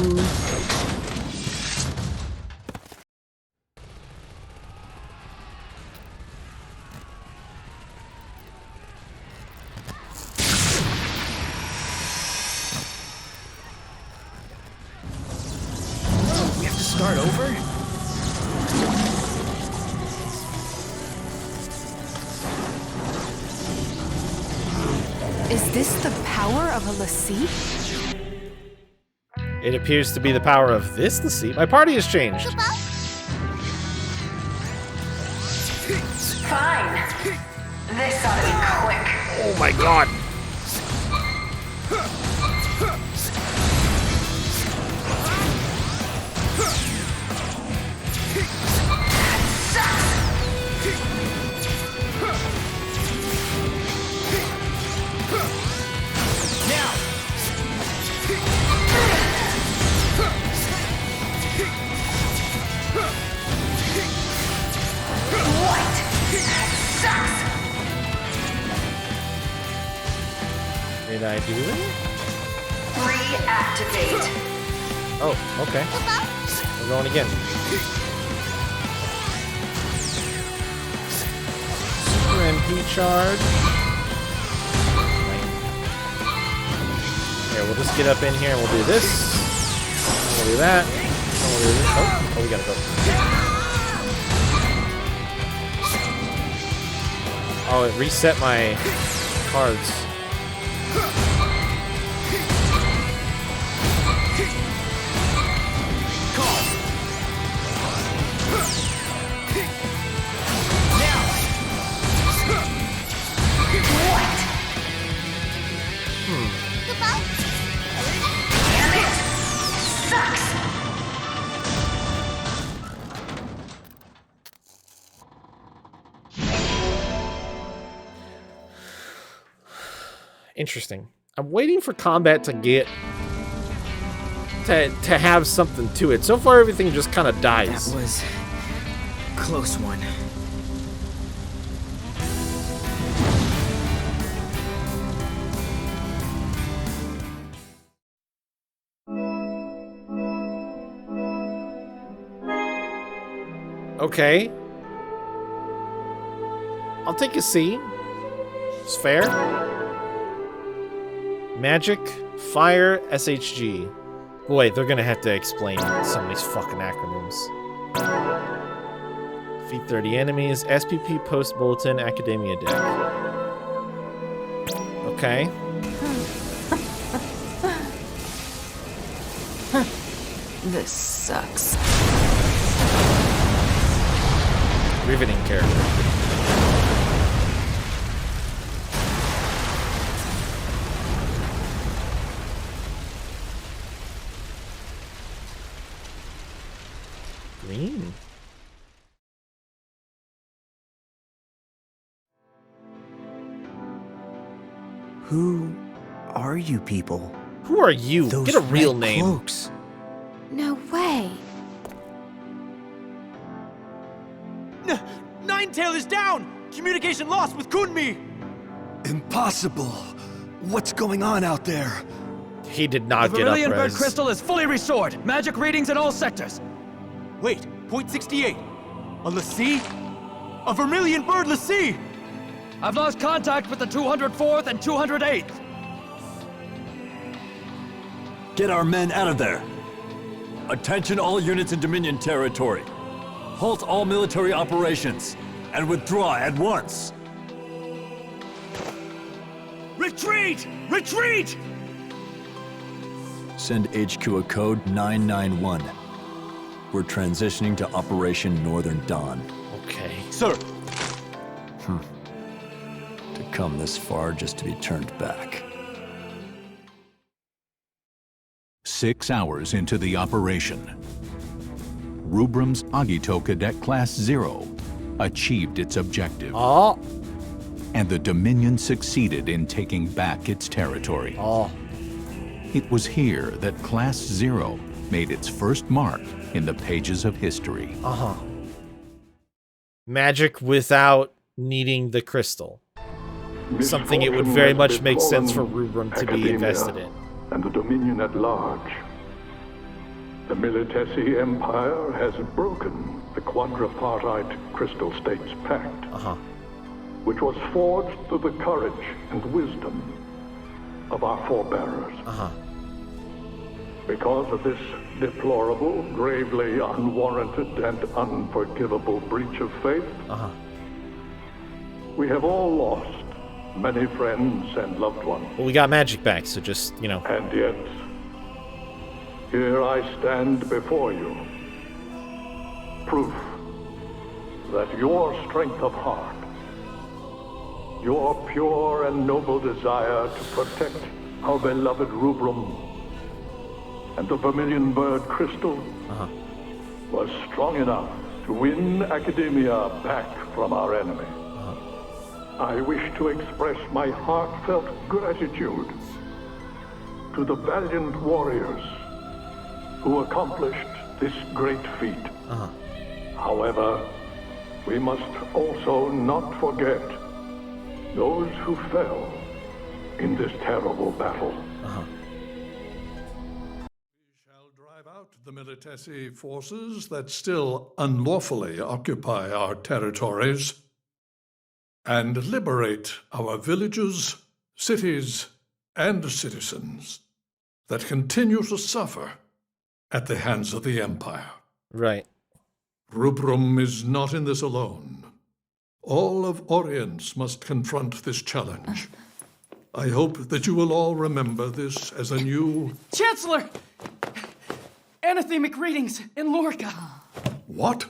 We have to start over? Is this the power of a lassie? It appears to be the power of this lassie. My party has changed. Fine. This ought to be quick. Oh my god. Did I do it? Reactivate. Oh, okay. We're going again. Super MP charge. Here, we'll just get up in here and we'll do this. And we'll do that. And we'll do this. Oh, we gotta go. Oh, it reset my cards. Interesting. I'm waiting for combat to get to have something to it. So far, everything just kind of dies. That was a close one. Okay. I'll take a C. It's fair. Magic, fire, SHG. Boy, they're gonna have to explain some of these fucking acronyms. Defeat 30 enemies, SPP post bulletin, academia deck. Okay. This sucks. Riveting character. Green. Who are you people? Who are you? Those Get a real red name. Cloaks. No way. Ninetail is down! Communication lost with Kunmi! Impossible! What's going on out there? He did not The get up Vermilion Bird res. Crystal is fully restored. Magic readings in all sectors. Wait, point 68. A lassie? A Vermilion Bird lassie! I've lost contact with the 204th and 208th. Get our men out of there! Attention all units in Dominion territory. Halt all military operations. and withdraw at once. Retreat! Retreat! Send HQ a code 991. We're transitioning to Operation Northern Dawn. Okay. Sir! To come this far just to be turned back. 6 hours into the operation, Rubrum's Agito Cadet Class 0 achieved its objective. Oh. And the Dominion succeeded in taking back its territory. Oh. It was here that Class 0 made its first mark in the pages of history. Uh-huh. Magic without needing the crystal. Something it would very much make sense for Rubrum to be invested in. And the Dominion at large. The Militesi Empire has broken the quadripartite Crystal States Pact, which was forged through the courage and wisdom of our forebearers. Because of this deplorable, gravely unwarranted, and unforgivable breach of faith, we have all lost many friends and loved ones. Well, we got magic back, so just, you know. And yet, here I stand before you. Proof that your strength of heart, your pure and noble desire to protect our beloved Rubrum and the Vermilion Bird Crystal was strong enough to win Academia back from our enemy. I wish to express my heartfelt gratitude to the valiant warriors who accomplished this great feat. However, we must also not forget those who fell in this terrible battle. The Militesi forces that still unlawfully occupy our territories and liberate our villages, cities, and citizens that continue to suffer at the hands of the Empire. Right. Rubrum is not in this alone. All of Orience must confront this challenge. I hope that you will all remember this as a new... Chancellor! Anathemic readings in Lorca. What?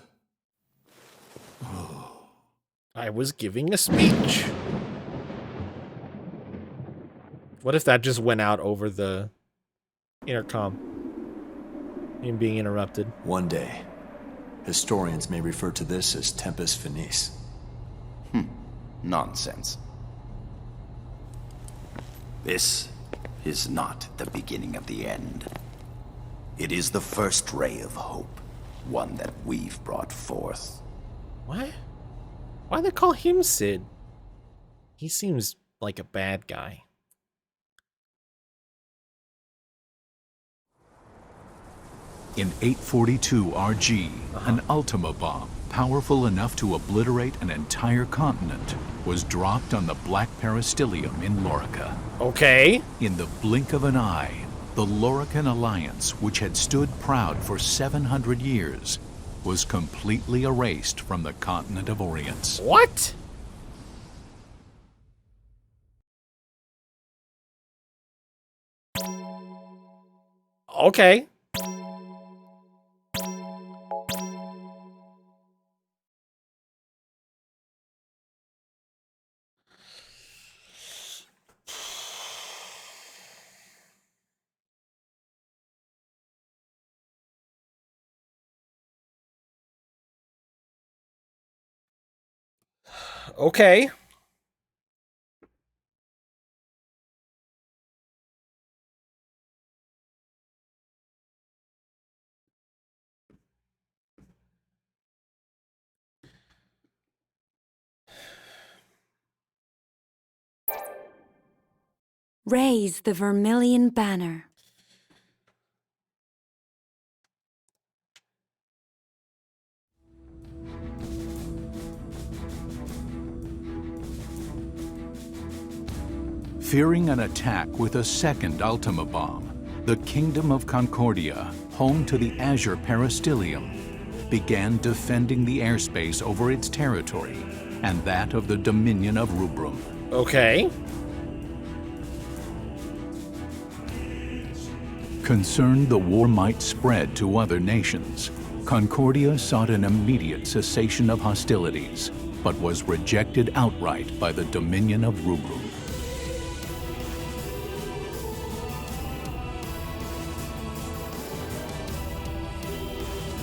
I was giving a speech. What if that just went out over the intercom? In being interrupted. One day, historians may refer to this as Tempus Finis. Nonsense. This is not the beginning of the end. It is the first ray of hope, one that we've brought forth. What? Why they call him Sid? He seems like a bad guy. In 842 RG, an Ultima bomb, powerful enough to obliterate an entire continent, was dropped on the Black Peristilium in Lorica. Okay. In the blink of an eye, the Lorican Alliance, which had stood proud for 700 years, was completely erased from the continent of Orience. What? Okay. Okay. Raise the Vermilion Banner. Fearing an attack with a second Ultima bomb, the Kingdom of Concordia, home to the Azure Peristilium, began defending the airspace over its territory and that of the Dominion of Rubrum. Okay. Concerned the war might spread to other nations, Concordia sought an immediate cessation of hostilities, but was rejected outright by the Dominion of Rubrum.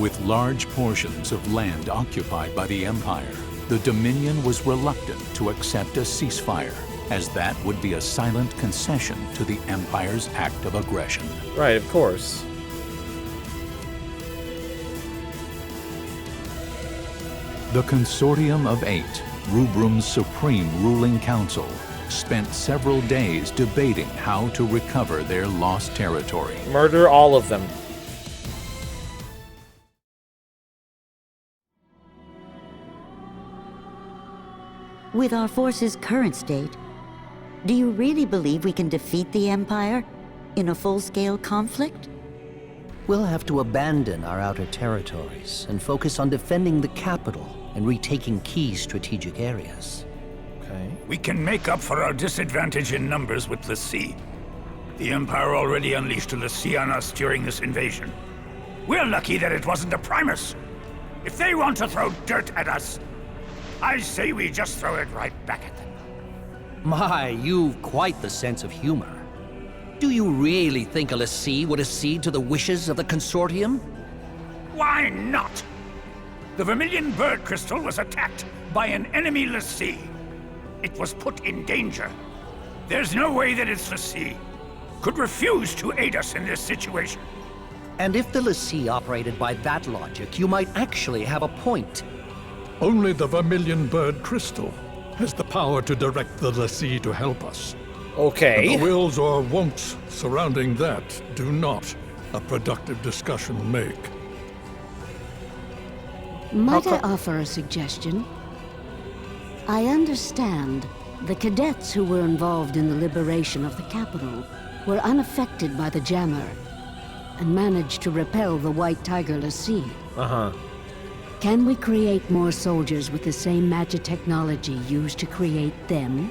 With large portions of land occupied by the Empire, the Dominion was reluctant to accept a ceasefire, as that would be a silent concession to the Empire's act of aggression. Right, of course. The Consortium of Eight, Rubrum's supreme ruling council, spent several days debating how to recover their lost territory. Murder all of them. With our force's current state, do you really believe we can defeat the Empire in a full-scale conflict? We'll have to abandon our outer territories and focus on defending the capital and retaking key strategic areas. Okay. We can make up for our disadvantage in numbers with l'Cie. The Empire already unleashed a l'Cie on us during this invasion. We're lucky that it wasn't a Primus. If they want to throw dirt at us, I say we just throw it right back at them. My, you've quite the sense of humor. Do you really think a l'Cie would accede to the wishes of the Consortium? Why not? The Vermilion Bird Crystal was attacked by an enemy l'Cie. It was put in danger. There's no way that its l'Cie could refuse to aid us in this situation. And if the l'Cie operated by that logic, you might actually have a point. Only the Vermilion Bird Crystal has the power to direct the l'Cie to help us. Okay. And the wills or won'ts surrounding that do not a productive discussion make. Might I offer a suggestion? I understand the cadets who were involved in the liberation of the capital were unaffected by the jammer and managed to repel the White Tiger l'Cie. Uh-huh. Can we create more soldiers with the same magic technology used to create them?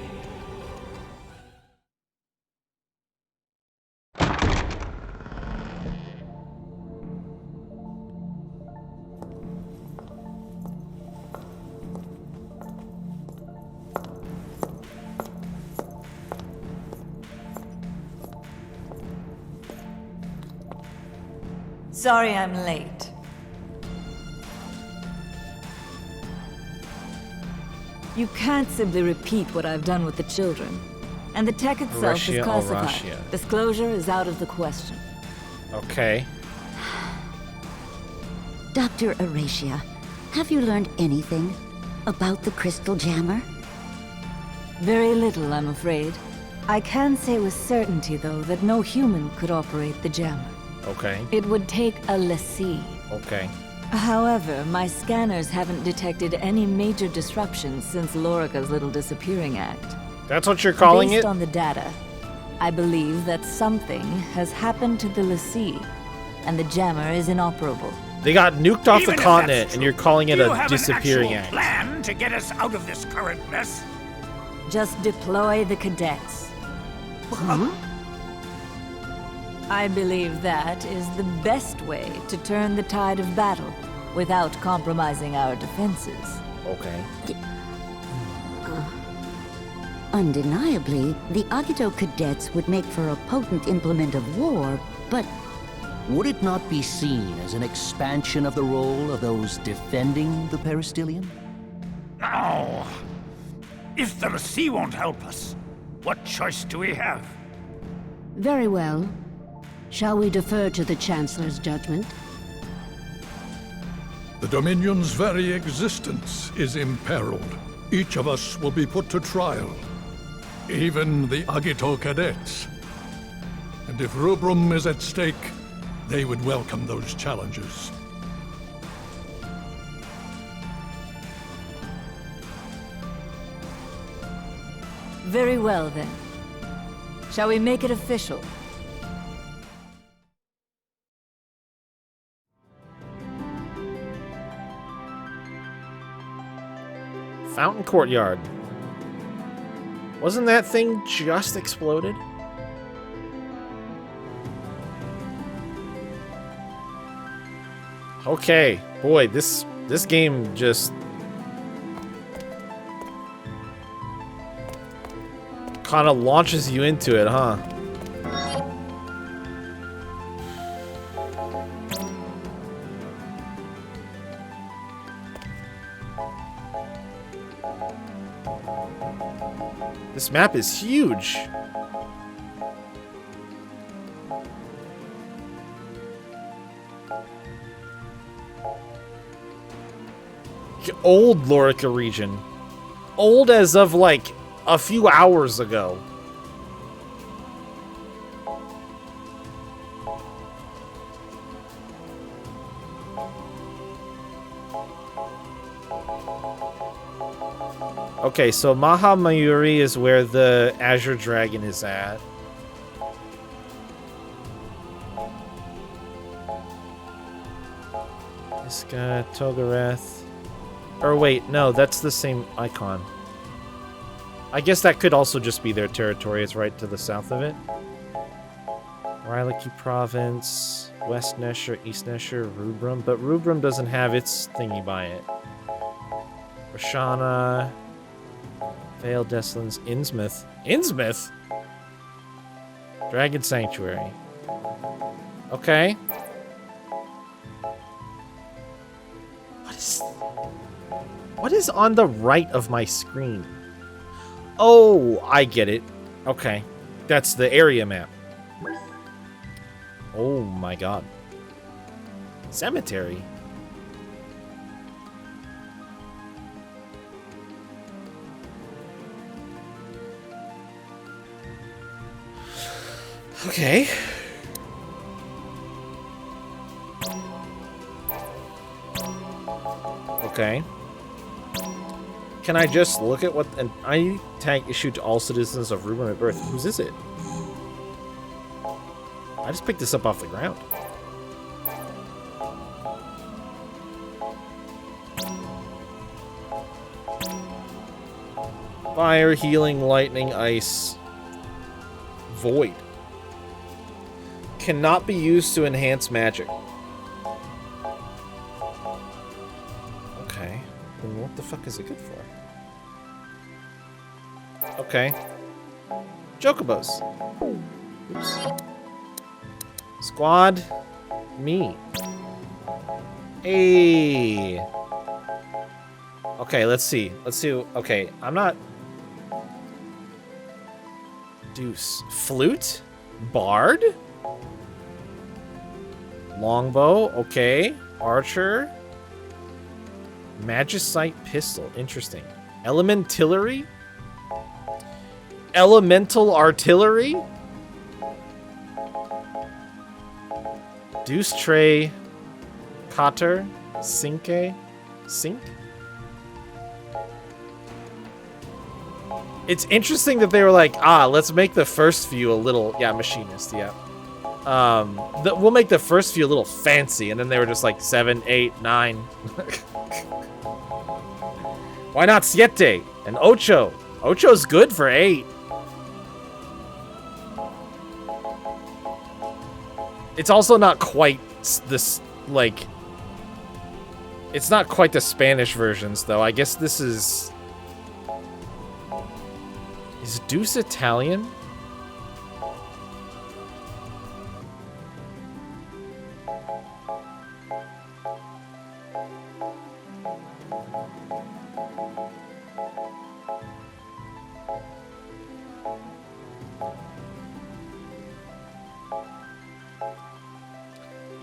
Sorry I'm late. You can't simply repeat what I've done with the children. And the tech itself is classified. Disclosure is out of the question. Okay. Dr. Aracia, have you learned anything about the crystal jammer? Very little, I'm afraid. I can say with certainty, though, that no human could operate the jammer. Okay. It would take a l'Cie. Okay. However, my scanners haven't detected any major disruptions since Lorica's little disappearing act. That's what you're calling it? Based on the data, I believe that something has happened to the l'Cie, and the jammer is inoperable. They got nuked off Even the if continent, that's and true, you're calling it do you a have disappearing an act. actual plan to get us out of this current mess? Just deploy the cadets. Huh? I believe that is the best way to turn the tide of battle without compromising our defenses. Okay. Undeniably, the Agito cadets would make for a potent implement of war, but... Would it not be seen as an expansion of the role of those defending the peristyllium? No. If the l'Cie won't help us, what choice do we have? Very well. Shall we defer to the Chancellor's judgment? The Dominion's very existence is imperiled. Each of us will be put to trial. Even the Agito cadets. And if Rubrum is at stake, they would welcome those challenges. Very well, then. Shall we make it official? Fountain Courtyard. Wasn't that thing just exploded? Okay, boy, this game just kind of launches you into it, huh? This map is huge. Old Lorica region. Old as of like a few hours ago. Okay, so Maha Mayuri is where the Azure Dragon is at. Iska, Togareth. Or wait, no, that's the same icon. I guess that could also just be their territory. It's right to the south of it. Rylaki Province, West Nesher, East Nesher, Rubrum. But Rubrum doesn't have its thingy by it. Rashana, Vale, Deslands, Innsmouth. Innsmouth? Dragon Sanctuary. Okay. What is on the right of my screen? Oh, I get it. Okay. That's the area map. Oh my god. Cemetery. Okay. Okay. Can I just look at what an ID tag issued to all citizens of Rubrum at birth? Whose is it? I just picked this up off the ground. Fire, healing, lightning, ice, void. Cannot be used to enhance magic. Okay. Then what the fuck is it good for? Okay. Chocobos. Oops. Squad. Me. Hey. Okay, let's see. Let's see. Okay, I'm not... Deuce. Flute? Bard? Longbow. Okay. Archer. Magicite pistol. Interesting. Elementillary? Elemental artillery? Deuce tray. Cotter. Sinke. Sink? It's interesting that they were like, let's make the first few a little... Yeah, machinist, yeah. We'll make the first few a little fancy, and then they were just like 7, 8, 9. Why not siete and ocho? Ocho's good for 8. It's also not quite this, like... It's not quite the Spanish versions, though. I guess this is... Is Deuce Italian?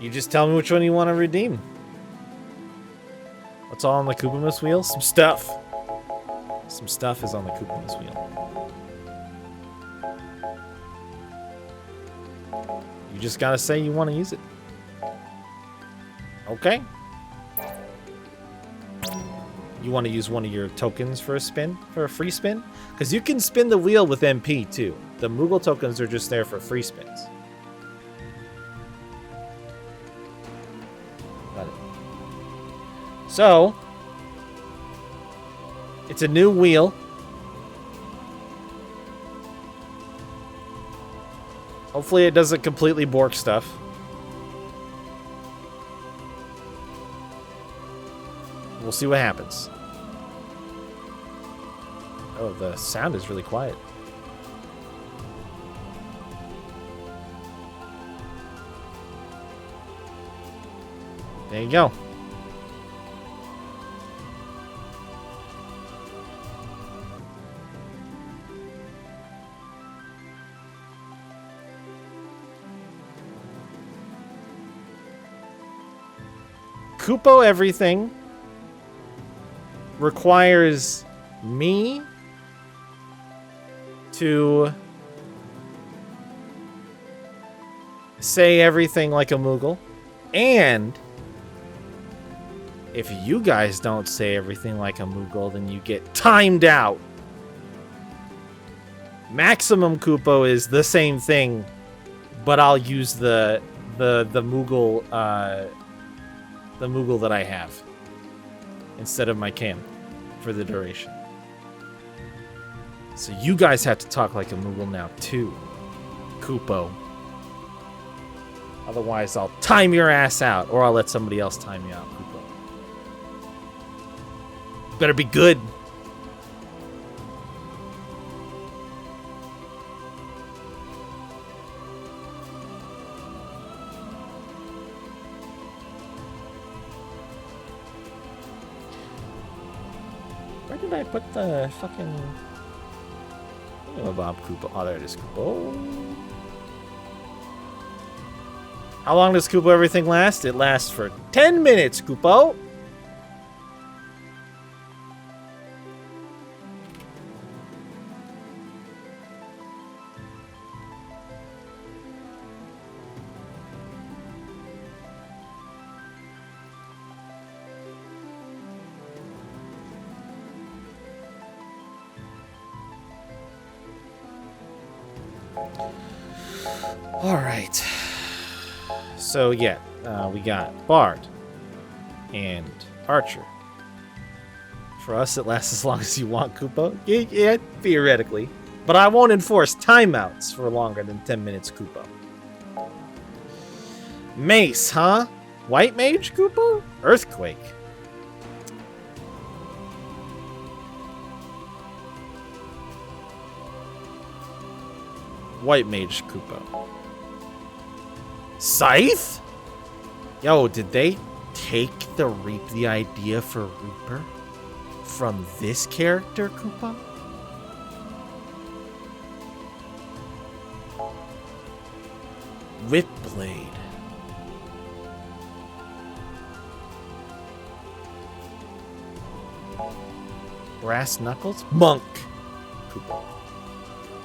You just tell me which one you want to redeem. What's all on the Kupamus wheel? Some stuff. Some stuff is on the Kupamus wheel. You just gotta say you want to use it. Okay. You want to use one of your tokens for a spin? For a free spin? Because you can spin the wheel with MP too. The Moogle tokens are just there for free spins. Got it. So, It's a new wheel. Hopefully it doesn't completely bork stuff. We'll see what happens. Oh, the sound is really quiet. There you go. Kupo everything requires me to say everything like a Moogle, and if you guys don't say everything like a Moogle, then you get timed out. Maximum Kupo is the same thing, but I'll use the Moogle that I have instead of my cam for the duration. So you guys have to talk like a Moogle now too, Kupo. Otherwise, I'll time your ass out, or I'll let somebody else time you out, Kupo. Better be good. Where did I put the fucking... Oh, Bob Kupo. Oh, there it is, Kupo. How long does Kupo everything last? It lasts for 10 minutes, Kupo. All right. So yeah, we got Bard and Archer. For us, it lasts as long as you want, Kupo. Yeah, theoretically. But I won't enforce timeouts for longer than 10 minutes, Kupo. Mace, huh? White Mage, Kupo? Earthquake. White Mage, Kupo. Scythe? Yo, did they take the Reap the idea for Reaper from this character, Kupo? Whipblade. Brass Knuckles? Monk. Kupo.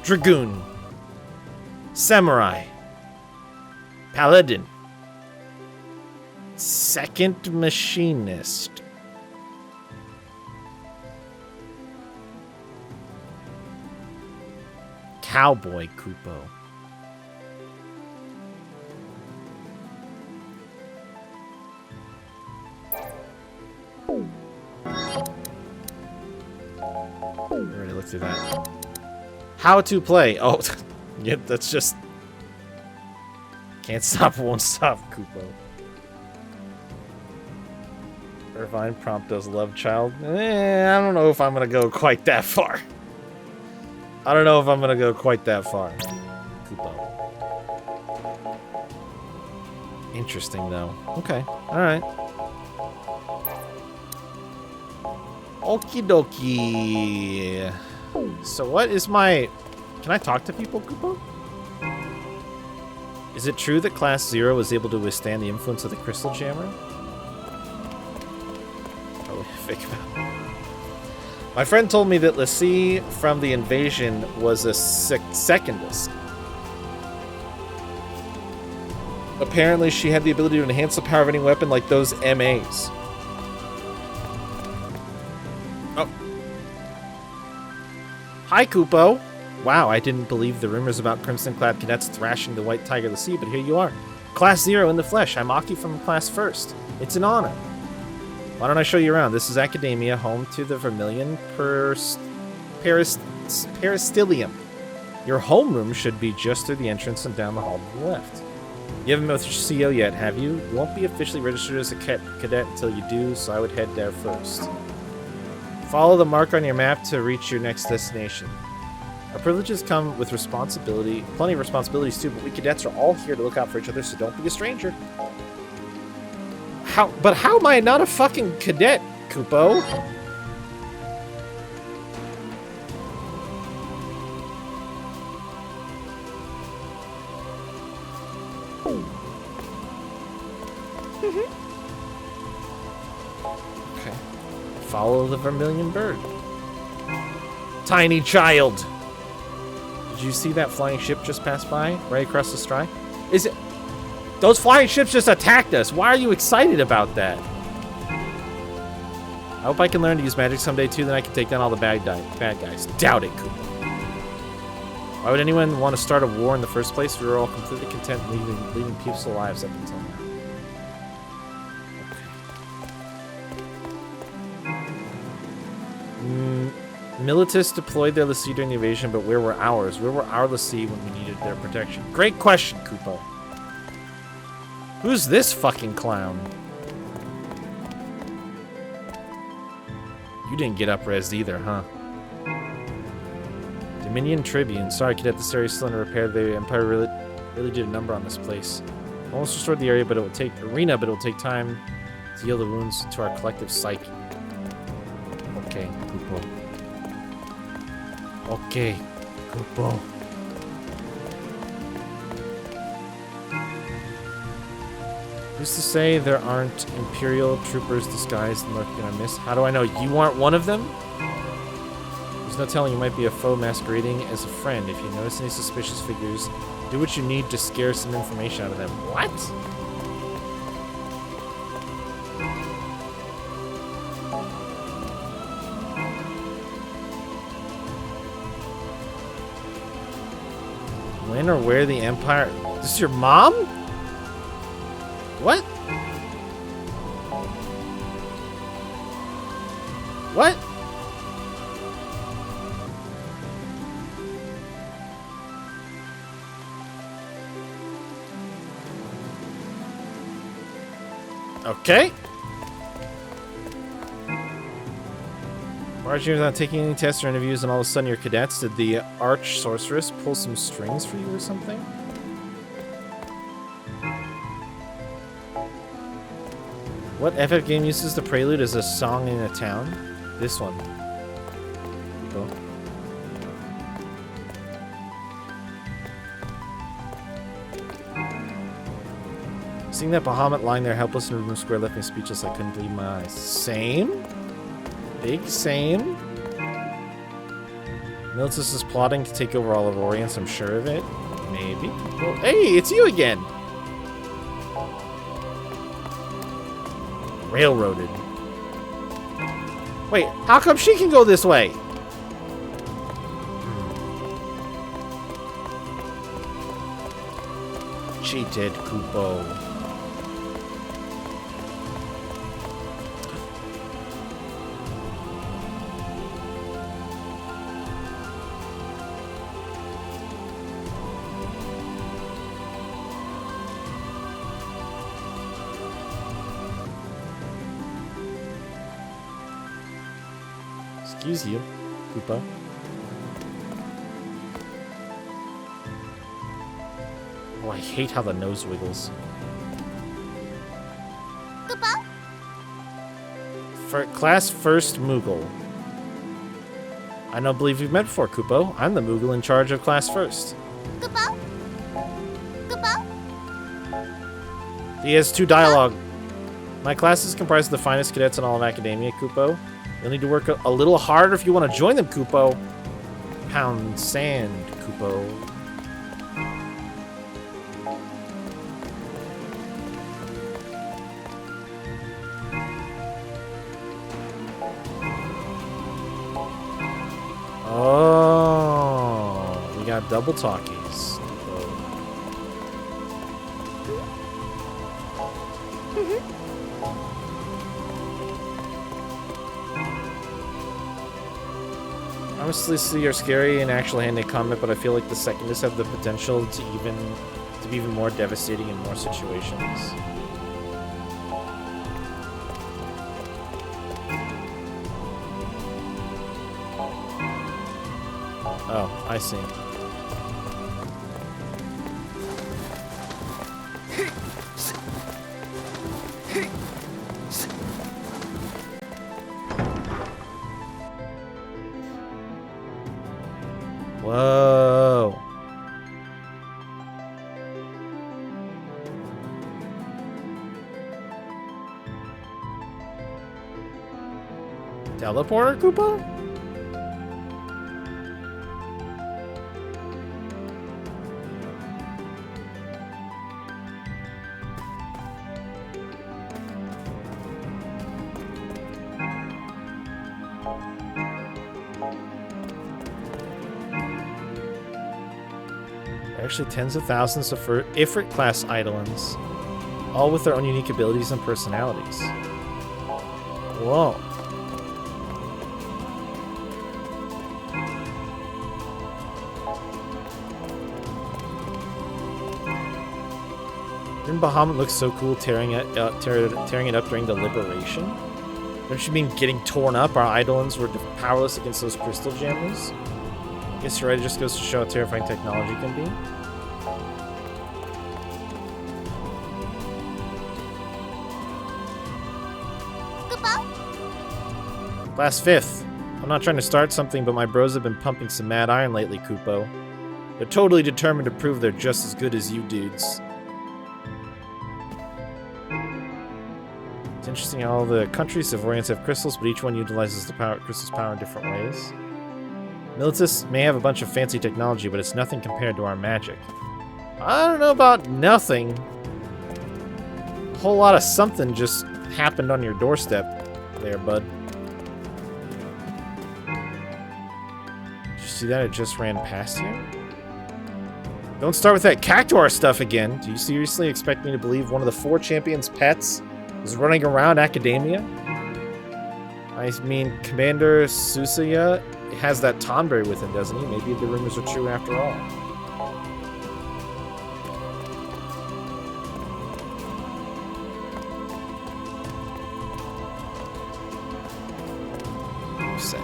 Dragoon. Samurai. Paladin. Second Machinist. Cowboy Kupo. We already looked through that. How to play. Oh, yeah, that's just... Can't stop, won't stop, Kupo. Irvine prompt does love child. I don't know if I'm gonna go quite that far. I don't know if I'm gonna go quite that far, Kupo. Interesting, though. Okay, alright. Okie dokie. So what is my... Can I talk to people, Kupo? Is it true that Class 0 was able to withstand the influence of the Crystal Jammer? Probably fake about it. My friend told me that Lassie from the invasion was a secondist. Apparently she had the ability to enhance the power of any weapon like those MAs. Oh. Hi, Kupo. Wow, I didn't believe the rumors about Crimson-clad cadets thrashing the White Tiger of the Sea, but here you are. Class 0 in the flesh. I'm Aki from Class 1st. It's an honor. Why don't I show you around? This is Academia, home to the Vermilion Peristilium. Your homeroom should be just through the entrance and down the hall to the left. You haven't met with your CO yet, have you? You won't be officially registered as a cadet until you do, so I would head there first. Follow the mark on your map to reach your next destination. Our privileges come with responsibility, plenty of responsibilities too, but we cadets are all here to look out for each other, so don't be a stranger. How am I not a fucking cadet, Kupo? Okay. Follow the Vermilion bird. Tiny child! Did you see that flying ship just pass by? Right across the sky? Is it... Those flying ships just attacked us! Why are you excited about that? I hope I can learn to use magic someday too, then I can take down all the bad guys. Doubt it, Cooper. Why would anyone want to start a war in the first place? We were all completely content leaving peaceful lives up until now. Militus deployed their Lassie during the invasion, but where were ours? Where were our Lassie when we needed their protection? Great question, Kupo. Who's this fucking clown? You didn't get up-resed either, huh? Dominion Tribune. Sorry, Cadet, this area is still under repair. The Empire really did a number on this place. Almost restored the area, but it will take time to heal the wounds to our collective psyche. Okay, Kupo. Okay, Kupo. Who's to say there aren't Imperial troopers disguised and lurking on miss? How do I know you aren't one of them? There's no telling, you might be a foe masquerading as a friend. If you notice any suspicious figures, do what you need to scare some information out of them. What? When or where the Empire... This is your mom? What? What? Okay. Why aren't you not taking any tests or interviews and all of a sudden you're cadets? Did the Arch Sorceress pull some strings for you or something? What FF game uses the prelude as a song in a town? This one. Cool. Seeing that Bahamut lying there helpless in a room square left me speechless. I couldn't believe my eyes. Same? Big same? Militus is plotting to take over all of Orient, I'm sure of it. Maybe. Well, hey, it's you again! Railroaded. Wait, how come she can go this way? Cheated, Kupo. Excuse you, Koopa. Oh, I hate how the nose wiggles. Koopa? For class first Moogle. I don't believe we've met before, Kupo. I'm the Moogle in charge of class first. Koopa? Koopa? He has two dialogue. My class is comprised of the finest cadets in all of Academia, Kupo. You'll need to work a little harder if you want to join them, Kupo. Pound sand, Kupo. Oh, we got double talkies. Honestly, are scary in actual hand-to-hand combat, but I feel like the Secondists have the potential to be even more devastating in more situations. Oh, I see. Whoa. Teleporter, Koopa? Actually tens of thousands of Ifrit class Eidolons, all with their own unique abilities and personalities. Whoa. Didn't Bahamut look so cool tearing it up during the liberation? Don't you mean getting torn up? Our Eidolons were powerless against those crystal jammers? Guess you're right, it just goes to show how terrifying technology can be. Class 5th. I'm not trying to start something, but my bros have been pumping some mad iron lately, Kupo. They're totally determined to prove they're just as good as you dudes. It's interesting how all the countries of Orients have crystals, but each one utilizes the crystal's power in different ways. Militus may have a bunch of fancy technology, but it's nothing compared to our magic. I don't know about nothing. A whole lot of something just happened on your doorstep there, bud. Did you see that? It just ran past you? Don't start with that Cactuar stuff again. Do you seriously expect me to believe one of the 4 champions' pets is running around Academia? I mean, Commander Susuya has that Tonberry with him, doesn't he? Maybe the rumors are true after all. You say.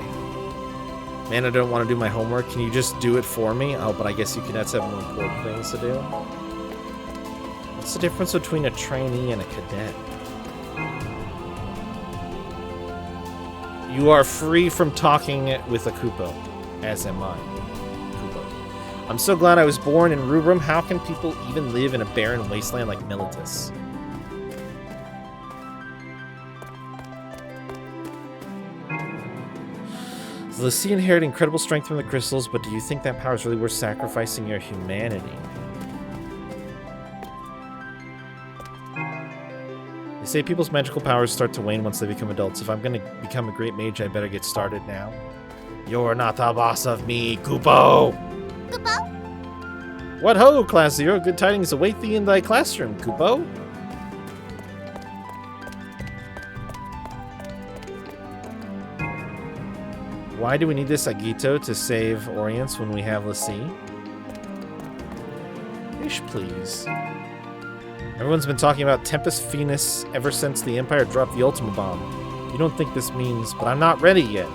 Man, I don't want to do my homework. Can you just do it for me? Oh, but I guess you cadets have more important things to do. What's the difference between a trainee and a cadet? You are free from talking with a Kupo, as am I. Kupo. I'm so glad I was born in Rubrum. How can people even live in a barren wasteland like Militus? The Lassie inherit incredible strength from the crystals, but do you think that power is really worth sacrificing your humanity? They say people's magical powers start to wane once they become adults. If I'm going to become a great mage, I better get started now. You're not the boss of me, Kupo! Kupo? What ho, Class 0? Good tidings await thee in thy classroom, Kupo. Why do we need this Agito to save Orients when we have Lassie? Ish, please. Everyone's been talking about Tempest Venus ever since the Empire dropped the Ultima Bomb. You don't think this means, but I'm not ready yet.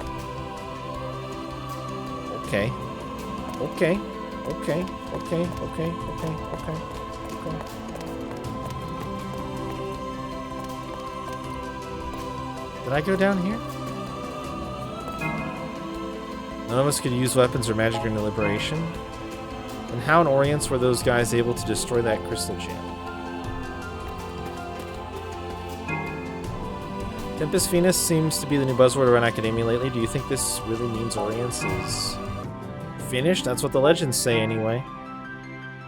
Okay. Okay. Okay. Okay. Okay. Okay. Okay. Okay. Did I go down here? None of us could use weapons or magic during the liberation. And how in Orients were those guys able to destroy that crystal gem? Tempest Venus seems to be the new buzzword around Academia lately. Do you think this really means Orients is finished? That's what the legends say anyway.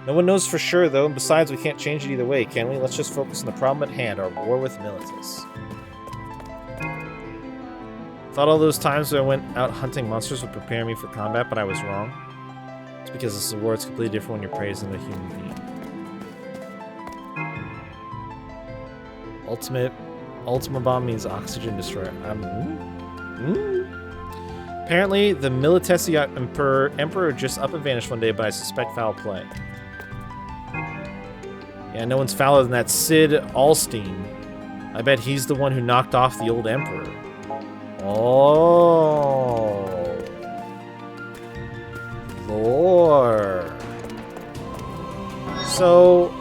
No one knows for sure though, and besides we can't change it either way, can we? Let's just focus on the problem at hand, our war with Militus. Thought all those times when I went out hunting monsters would prepare me for combat, but I was wrong. It's because this is a war, it's completely different when you're praising a human being. Ultima Bomb means oxygen destroyer. Apparently, the Militesi Emperor just up and vanished one day, but I suspect foul play. Yeah, no one's fouler than that Sid Alstein. I bet he's the one who knocked off the old Emperor. Oh. Lore. So...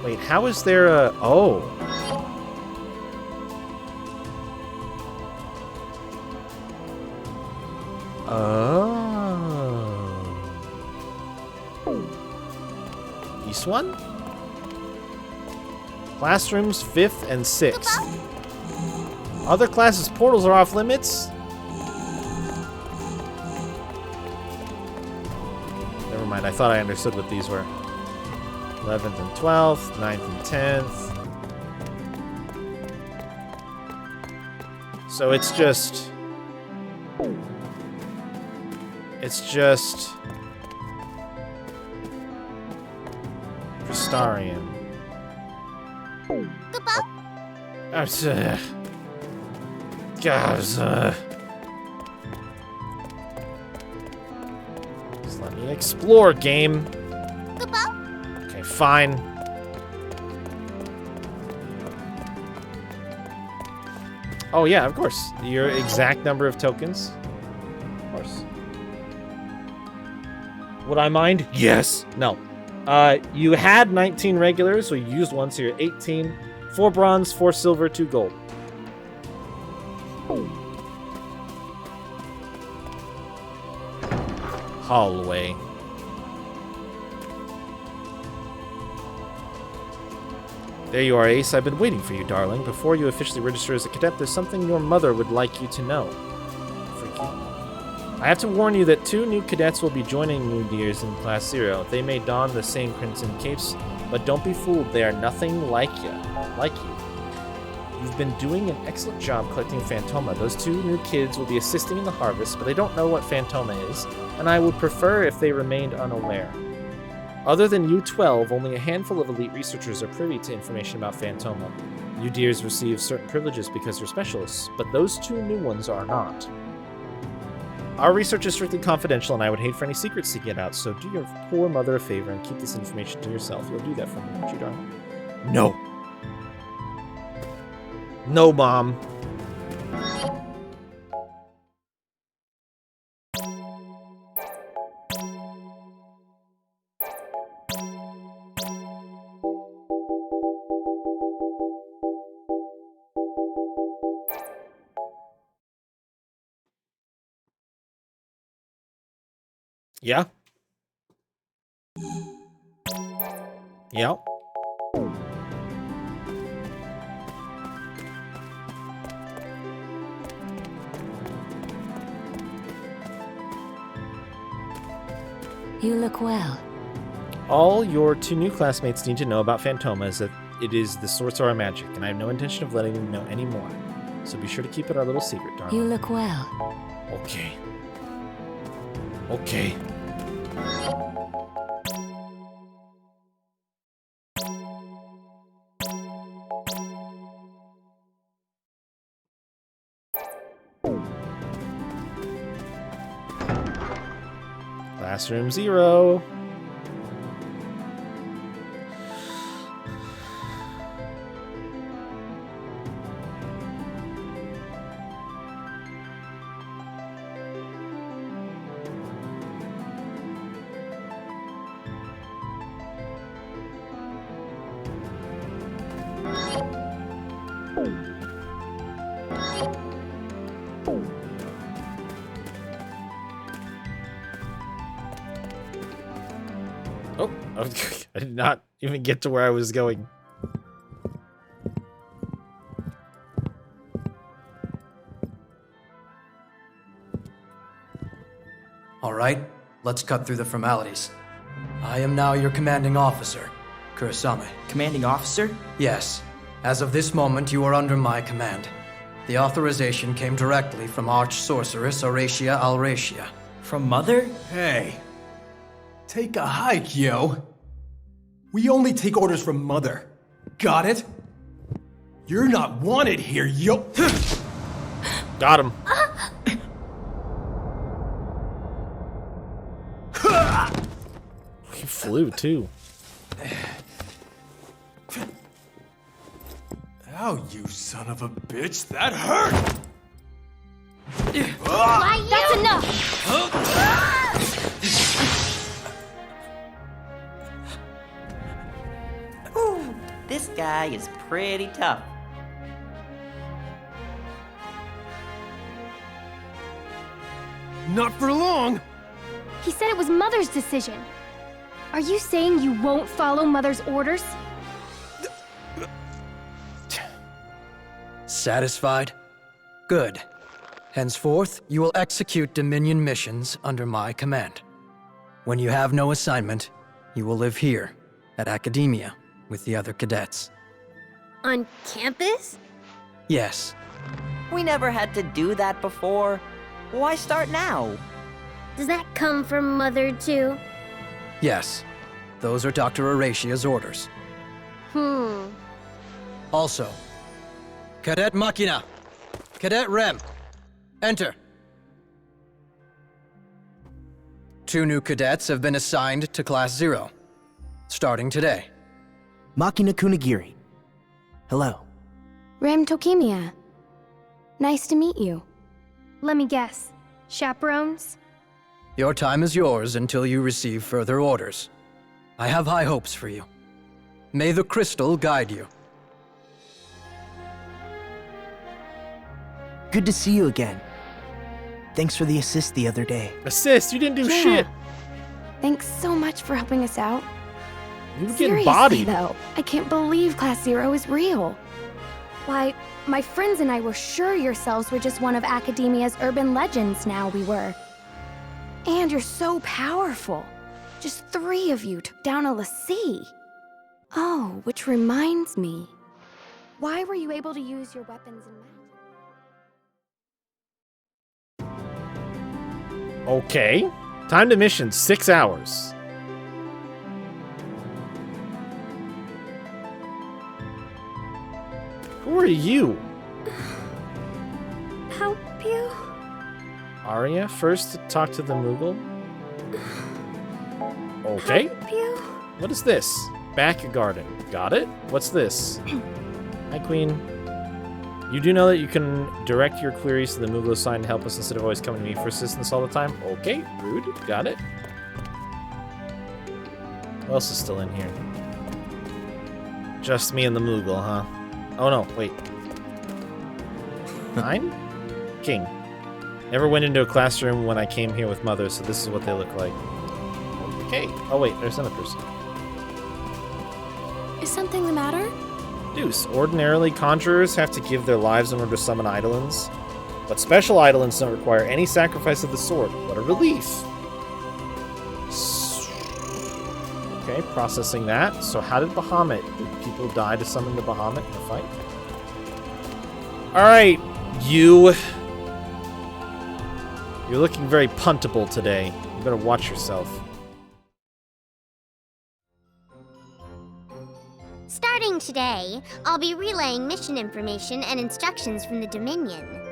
Wait, how is there a... Oh. Oh. East one? Classrooms 5th and 6th. Other classes' portals are off limits? Never mind, I thought I understood what these were. 11th and 12th, 9th and 10th. So it's just... Prestarian. Just let me explore, game. Okay, fine. Oh yeah, of course. Your exact number of tokens. Of course. Would I mind? Yes. No. You had 19 regulars, so you used one, so you're 18. 4 bronze, 4 silver, 2 gold. Hallway. There you are, Ace. I've been waiting for you, darling. Before you officially register as a cadet, there's something your mother would like you to know. Freaky. I have to warn you that 2 new cadets will be joining you dears in Class 0. They may don the same crimson capes, but don't be fooled. They are nothing like you. You've been doing an excellent job collecting Phantoma. Those 2 new kids will be assisting in the harvest, but they don't know what Phantoma is, and I would prefer if they remained unaware. Other than you 12, only a handful of elite researchers are privy to information about Phantoma. You dears receive certain privileges because you're specialists, but those 2 new ones are not. Our research is strictly confidential, and I would hate for any secrets to get out, so do your poor mother a favor and keep this information to yourself. You'll do that for me, won't you, darling? No. No, Mom. Yeah? Yeah? You look well. All your 2 new classmates need to know about Phantoma is that it is the source of our magic, and I have no intention of letting them know any more. So be sure to keep it our little secret, darling. You look well. Okay. Okay. Classroom 0. Oh, I did not even get to where I was going. All right, let's cut through the formalities. I am now your commanding officer, Kurasame. Commanding officer? Yes. As of this moment, you are under my command. The authorization came directly from Arch-Sorceress Auracia Alracia. From Mother? Hey. Take a hike, yo. We only take orders from Mother. Got it? You're not wanted here, yo. Got him. He flew too. Ow, you son of a bitch! That hurt! That's enough! Ooh, this guy is pretty tough. Not for long! He said it was Mother's decision. Are you saying you won't follow Mother's orders? Satisfied? Good. Henceforth, you will execute Dominion missions under my command. When you have no assignment, you will live here, at Academia, with the other cadets. On campus? Yes. We never had to do that before. Why start now? Does that come from Mother, too? Yes. Those are Dr. Horatia's orders. Also, Cadet Machina, Cadet Rem, enter. 2 new cadets have been assigned to Class 0, starting today. Machina Kunigiri. Hello. Rem Tokimia. Nice to meet you. Let me guess. Chaperones? Your time is yours until you receive further orders. I have high hopes for you. May the crystal guide you. Good to see you again. Thanks for the assist the other day. Assist? You didn't do shit. Thanks so much for helping us out. You were getting Seriously, bodied. though, I can't believe Class 0 is real. Why, my friends and I were sure yourselves were just one of Academia's urban legends now we were. And you're so powerful. Just 3 of you took down a l'Cie. Oh, which reminds me. Why were you able to use your weapons and magic? Okay. Time to mission, 6 hours. Who are you? Help you? Arya, first to talk to the Moogle. Okay. Help you? What is this? Back garden. Got it? What's this? Hi, Queen. You do know that you can direct your queries to the Moogle assigned to help us instead of always coming to me for assistance all the time? Okay, rude. Got it. What else is still in here? Just me and the Moogle, huh? Oh no, wait. 9? King. Never went into a classroom when I came here with Mother, so this is what they look like. Okay. Oh wait, there's another person. Is something the matter? Deuce. Ordinarily, conjurers have to give their lives in order to summon eidolons, but special eidolons don't require any sacrifice of the sword. What a relief! Okay, processing that. So how did Bahamut? Did people die to summon the Bahamut in the fight? Alright, you're looking very puntable today. You better watch yourself. Starting today, I'll be relaying mission information and instructions from the Dominion.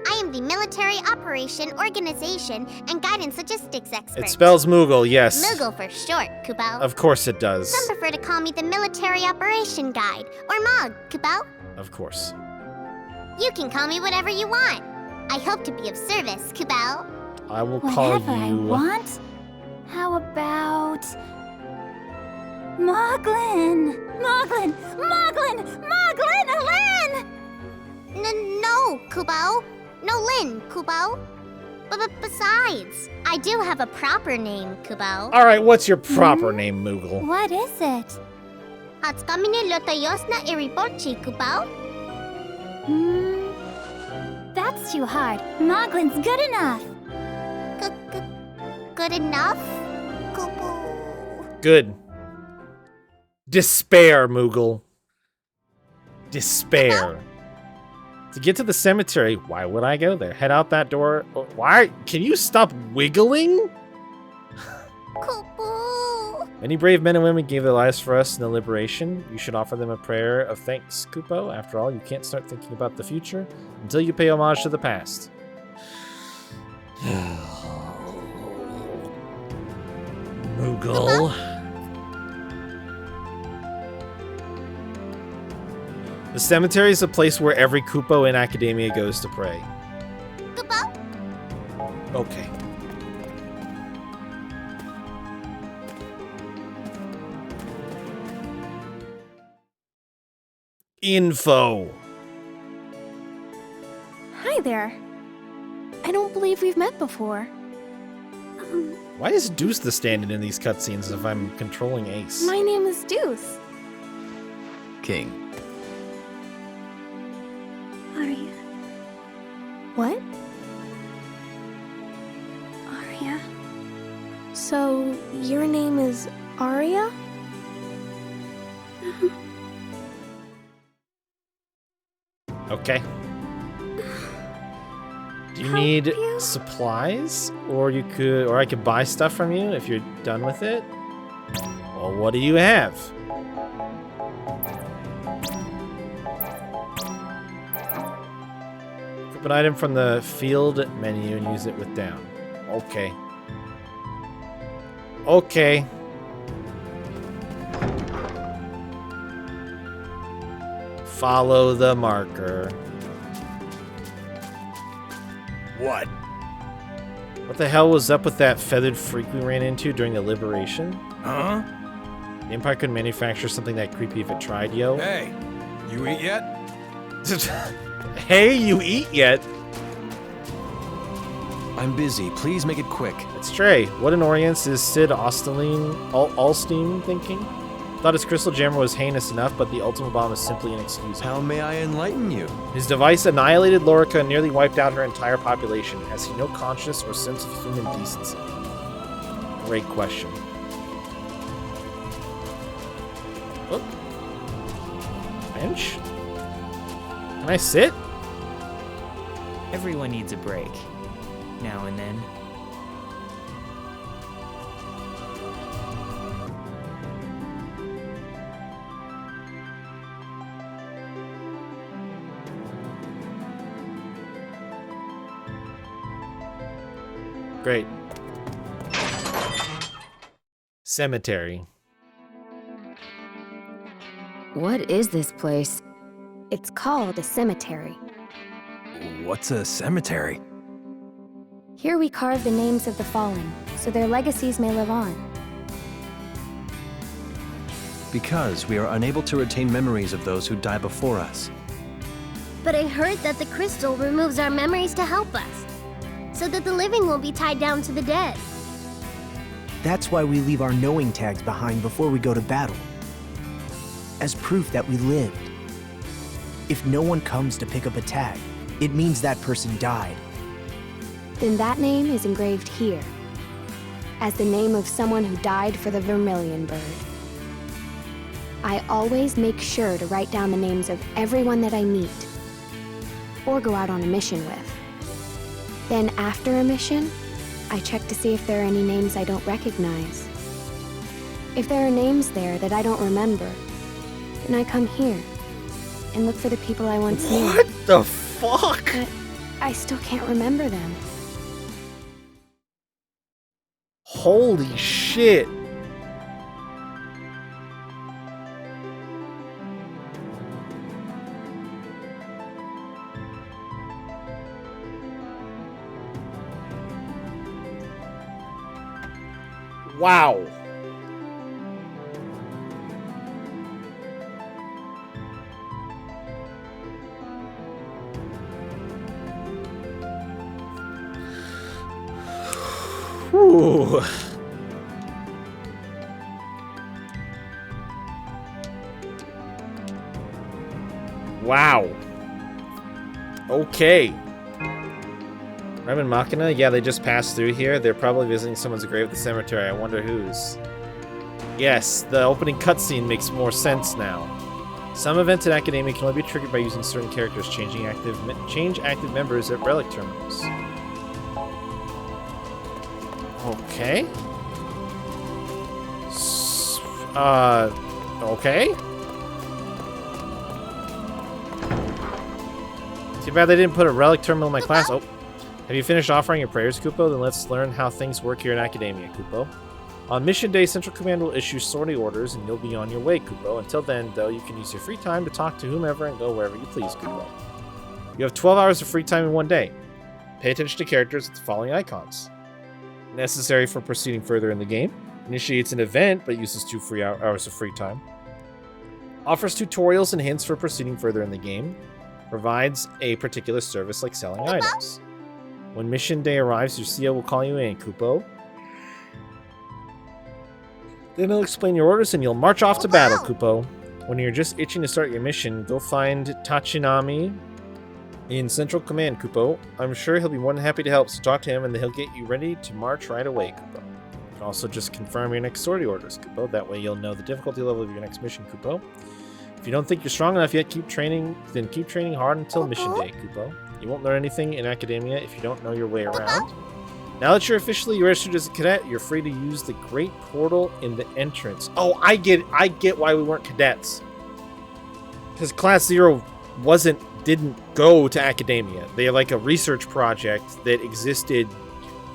I am the Military Operation Organization and Guidance Logistics Expert. It spells Moogle, yes. Moogle for short, Kubo. Of course it does. Some prefer to call me the Military Operation Guide, or MOG, Kubo. Of course. You can call me whatever you want. I hope to be of service, Kubo. I will call Whatever I you... want? How about... Moglin! Moglin! Moglin! Moglin! Lin! No, Kubo. No Lin, Kubo. But besides, I do have a proper name, Kubo. Alright, what's your proper name, Moogle? What is it? Hatskamine Lotayosna Iribolchi, Kubo. That's too hard. Moglin's good enough. Good enough? Kubo. Good. Despair, Moogle. Despair. To get to the cemetery, why would I go there? Head out that door. Why? Can you stop wiggling? Kubo. Many brave men and women gave their lives for us in the liberation. You should offer them a prayer of thanks, Kupo. After all, you can't start thinking about the future until you pay homage to the past. Moogle. The cemetery is a place where every Kupo in Academia goes to pray. Kupo? Okay. Info. Hi there. I don't believe we've met before. Why is Deuce the stand-in in these cutscenes if I'm controlling Ace? My name is Deuce. King. Arya. What? Arya? So, your name is Arya? Okay. Do you need supplies? Or I could buy stuff from you if you're done with it? Well, what do you have? Equip an item from the field menu and use it with down. Okay. Okay. Follow the marker. What? What the hell was up with that feathered freak we ran into during the liberation? Huh? The Empire could manufacture something that creepy if it tried, yo. Hey, you eat yet? Hey, you eat yet? I'm busy. Please make it quick. It's Trey. What in Orience is Sid Alstein thinking? Thought his crystal jammer was heinous enough, but the ultimate bomb is simply inexcusable. How may I enlighten you? His device annihilated Lorica and nearly wiped out her entire population. Has he no conscience or sense of human decency? Great question. Oh. Bench? Can I sit? Everyone needs a break. Now and then. Great. Cemetery. What is this place? It's called a cemetery. What's a cemetery? Here we carve the names of the fallen, so their legacies may live on. Because we are unable to retain memories of those who die before us. But I heard that the crystal removes our memories to help us, so that the living won't be tied down to the dead. That's why we leave our knowing tags behind before we go to battle. As proof that we lived. If no one comes to pick up a tag, it means that person died. Then that name is engraved here, as the name of someone who died for the Vermilion Bird. I always make sure to write down the names of everyone that I meet, or go out on a mission with. Then after a mission, I check to see if there are any names I don't recognize. If there are names there that I don't remember, then I come here and look for the people I once knew. What the fuck? But I still can't remember them. Holy shit. Wow. Whew. Wow. Okay. Remen Machina? Yeah, they just passed through here. They're probably visiting someone's grave at the cemetery. I wonder whose. Yes, the opening cutscene makes more sense now. Some events in Academia can only be triggered by using certain characters, change active members at relic terminals. Okay. Okay. Too bad they didn't put a relic terminal in my class. Oh. Have you finished offering your prayers, Kupo? Then let's learn how things work here in Academia, Kupo. On mission day, Central Command will issue sortie orders, and you'll be on your way, Kupo. Until then, though, you can use your free time to talk to whomever and go wherever you please, Kupo. You have 12 hours of free time in one day. Pay attention to characters with the following icons. Necessary for proceeding further in the game. Initiates an event, but uses 2 free hours of free time. Offers tutorials and hints for proceeding further in the game. Provides a particular service like selling items. When mission day arrives, your CEO will call you in, Kupo. Then he'll explain your orders and you'll march off to battle, Kupo. When you're just itching to start your mission, go find Tachinami in Central Command, Kupo. I'm sure he'll be more than happy to help, so talk to him and then he'll get you ready to march right away, Kupo. You can also just confirm your next sortie orders, Kupo. That way you'll know the difficulty level of your next mission, Kupo. If you don't think you're strong enough yet, keep training hard until mission day, Kupo. You won't learn anything in Academia if you don't know your way around. Now that you're officially registered as a cadet, you're free to use the Great Portal in the entrance. Oh, I get why we weren't cadets. Because Class 0 didn't go to Academia. They had like a research project that existed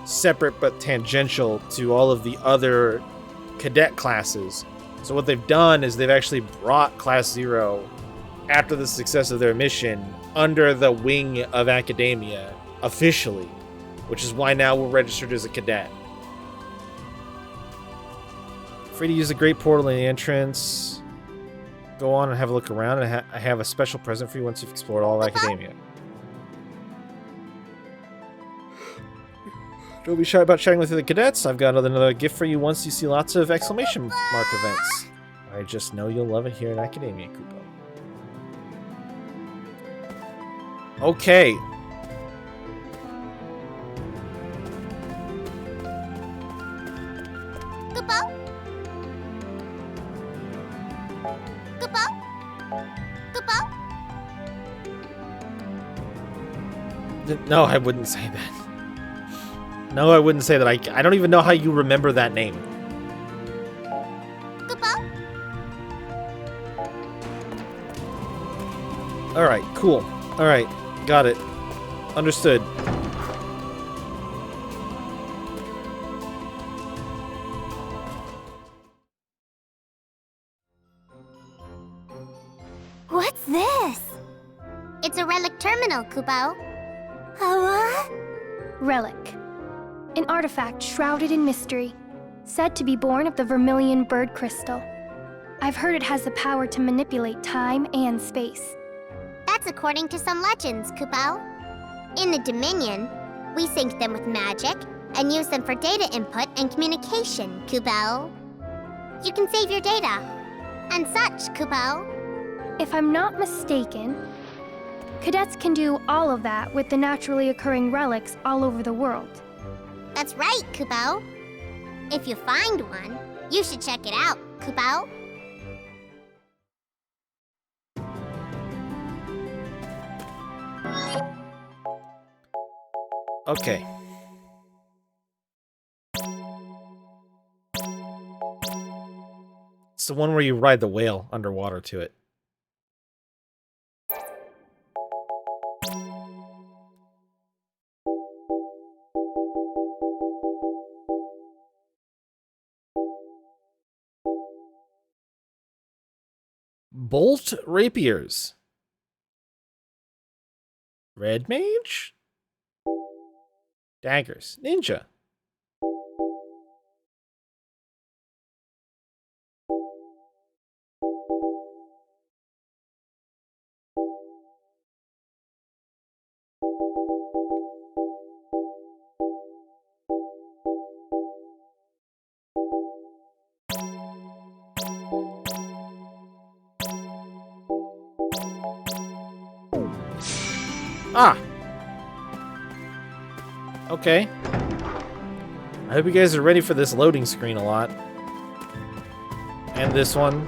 separate but tangential to all of the other cadet classes. So what they've done is they've actually brought Class 0 after the success of their mission under the wing of Academia officially, which is why now we're registered as a cadet. Free to use the Great Portal in the entrance. Go on and have a look around, and I have a special present for you once you've explored all of Academia. Don't be shy about chatting with the cadets. I've got another gift for you once you see lots of exclamation mark events. I just know you'll love it here in Academia, Kupo. Okay. Kupo? Kupo? Kupo? No, I wouldn't say that. No, I wouldn't say that. I don't even know how you remember that name. Kupo? Alright, cool. Alright, got it. Understood. What's this? It's a relic terminal, Kupo. A what? Relic. An artifact shrouded in mystery, said to be born of the Vermilion Bird Crystal. I've heard it has the power to manipulate time and space. That's according to some legends, Kupo. In the Dominion, we sync them with magic and use them for data input and communication, Kupo. You can save your data and such, Kupo. If I'm not mistaken, cadets can do all of that with the naturally occurring relics all over the world. That's right, Kupo. If you find one, you should check it out, Kupo. Okay. It's the one where you ride the whale underwater to it. Bolt rapiers. Red mage? Daggers. Ninja. Ah! Okay. I hope you guys are ready for this loading screen a lot. And this one.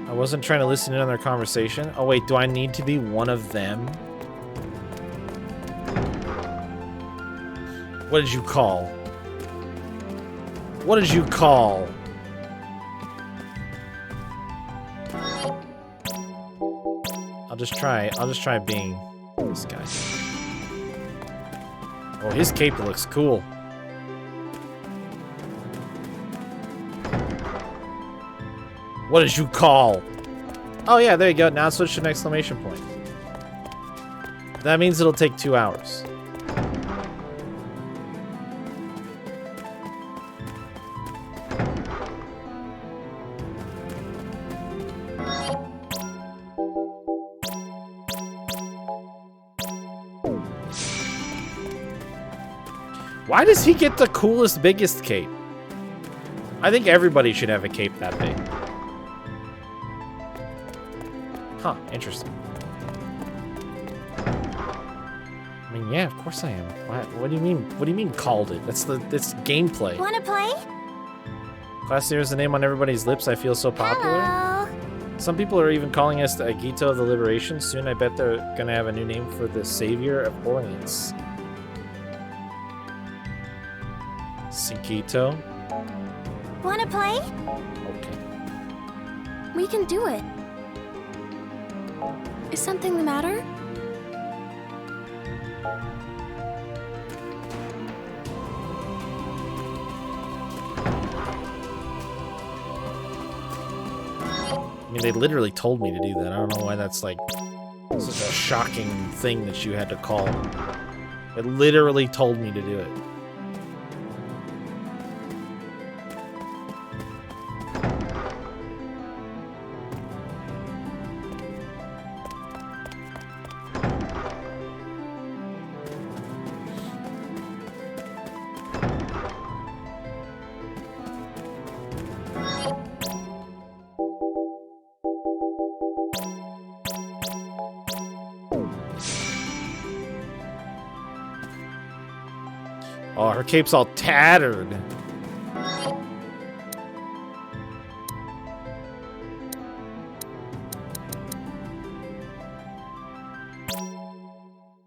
I wasn't trying to listen in on their conversation. Oh wait, do I need to be one of them? What did you call? What did you call? I'll just try being this guy. Oh, his cape looks cool. What did you call? Oh yeah, there you go. Now switch to an exclamation point. That means it'll take 2 hours. Why does he get the coolest, biggest cape? I think everybody should have a cape that big. Huh, interesting. I mean, yeah, of course I am. What do you mean? What do you mean called it? That's gameplay. Wanna play? Class Zero is the name on everybody's lips. I feel so popular. Hello. Some people are even calling us the Agito of the Liberation. Soon I bet they're gonna have a new name for the Savior of Orients. Sikito? Wanna play? Okay. We can do it. Is something the matter? I mean, they literally told me to do that. I don't know why that's like such a shocking thing that you had to call. It literally told me to do it. Oh, her cape's all tattered.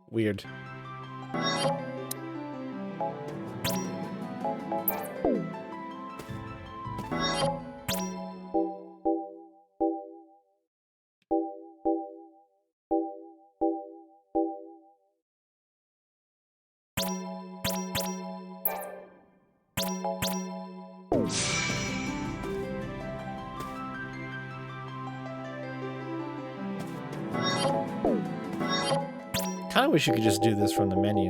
Weird. Kinda wish you could just do this from the menu.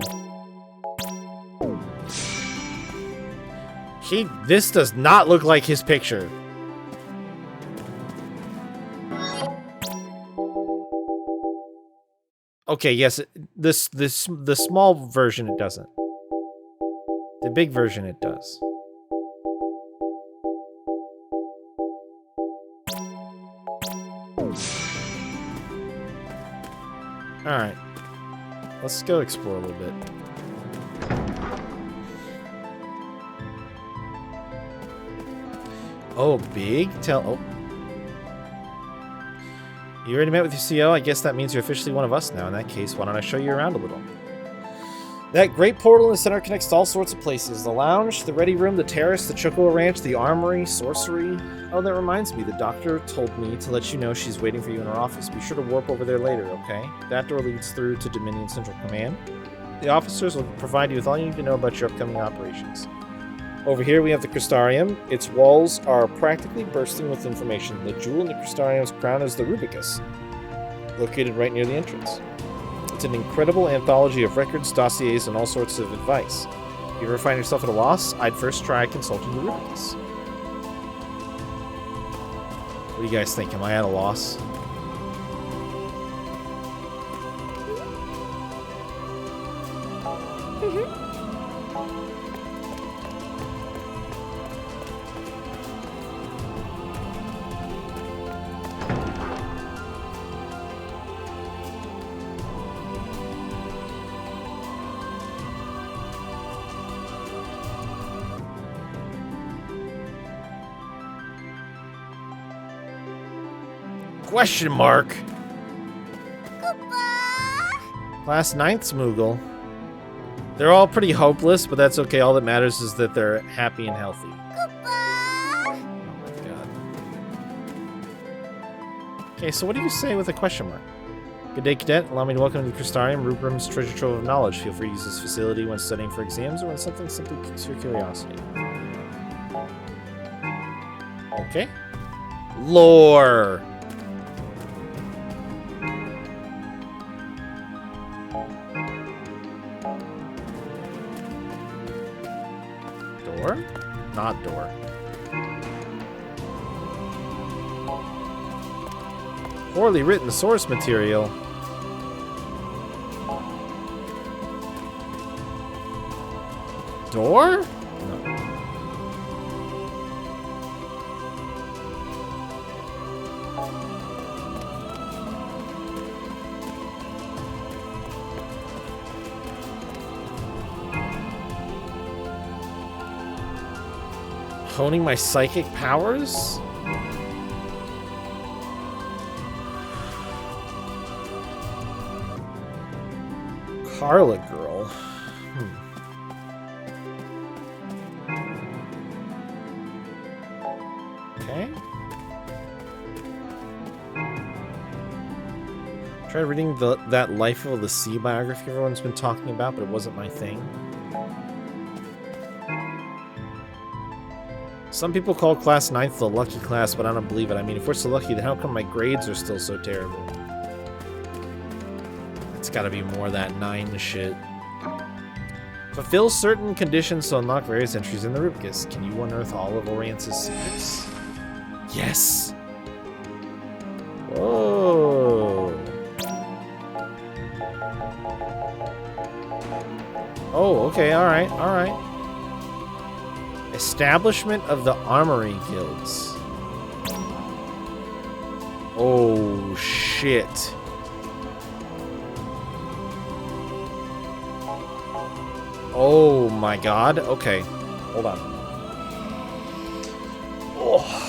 This does not look like his picture. Okay, yes, the small version it doesn't. The big version it does. Alright. Let's go explore a little bit. Oh, big? Oh. You already met with your CO? I guess that means you're officially one of us now. In that case, why don't I show you around a little? That great portal in the center connects to all sorts of places. The lounge, the ready room, the terrace, the Chocobo Ranch, the armory, sorcery. Oh, that reminds me. The doctor told me to let you know she's waiting for you in her office. Be sure to warp over there later, okay? That door leads through to Dominion Central Command. The officers will provide you with all you need to know about your upcoming operations. Over here we have the Crystarium. Its walls are practically bursting with information. The jewel in the Crystarium's crown is the Rubicus, located right near the entrance. It's an incredible anthology of records, dossiers, and all sorts of advice. If you ever find yourself at a loss, I'd first try consulting the Rubicus. What do you guys think? Am I at a loss? Question mark. Class 9th Smoogle. They're all pretty hopeless, but that's okay. All that matters is that they're happy and healthy. Oh my god. Okay, so what do you say with a question mark? Good day, Cadet. Allow me to welcome you to the Crystarium, Rubrum's treasure trove of knowledge. Feel free to use this facility when studying for exams or when something simply piques your curiosity. Okay. Lore. Door? Not door. Poorly written source material. Door? No. Honing my psychic powers? Carla girl. Okay. Tried reading that Life of the Sea biography everyone's been talking about, but it wasn't my thing. Some people call class 9th the lucky class, but I don't believe it. I mean, if we're so lucky, then how come my grades are still so terrible? It's gotta be more that 9 shit. Fulfill certain conditions to unlock various entries in the Rubicus. Can you unearth all of Orient's secrets? Yes! Whoa! Oh, okay, alright, alright. Establishment of the Armory Guilds. Oh, shit. Oh my god. Okay. Hold on. Oh.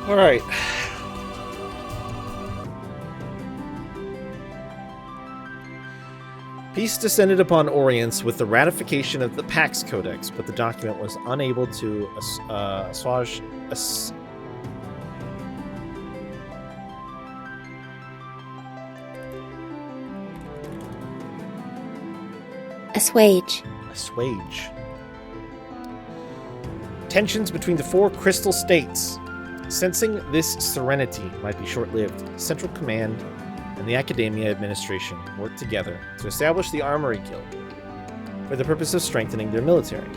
All right. Peace descended upon Orience with the ratification of the Pax Codex, but the document was unable to assuage tensions between the 4 crystal states. Sensing this serenity might be short-lived, Central Command and the Academia Administration worked together to establish the Armory Guild for the purpose of strengthening their military.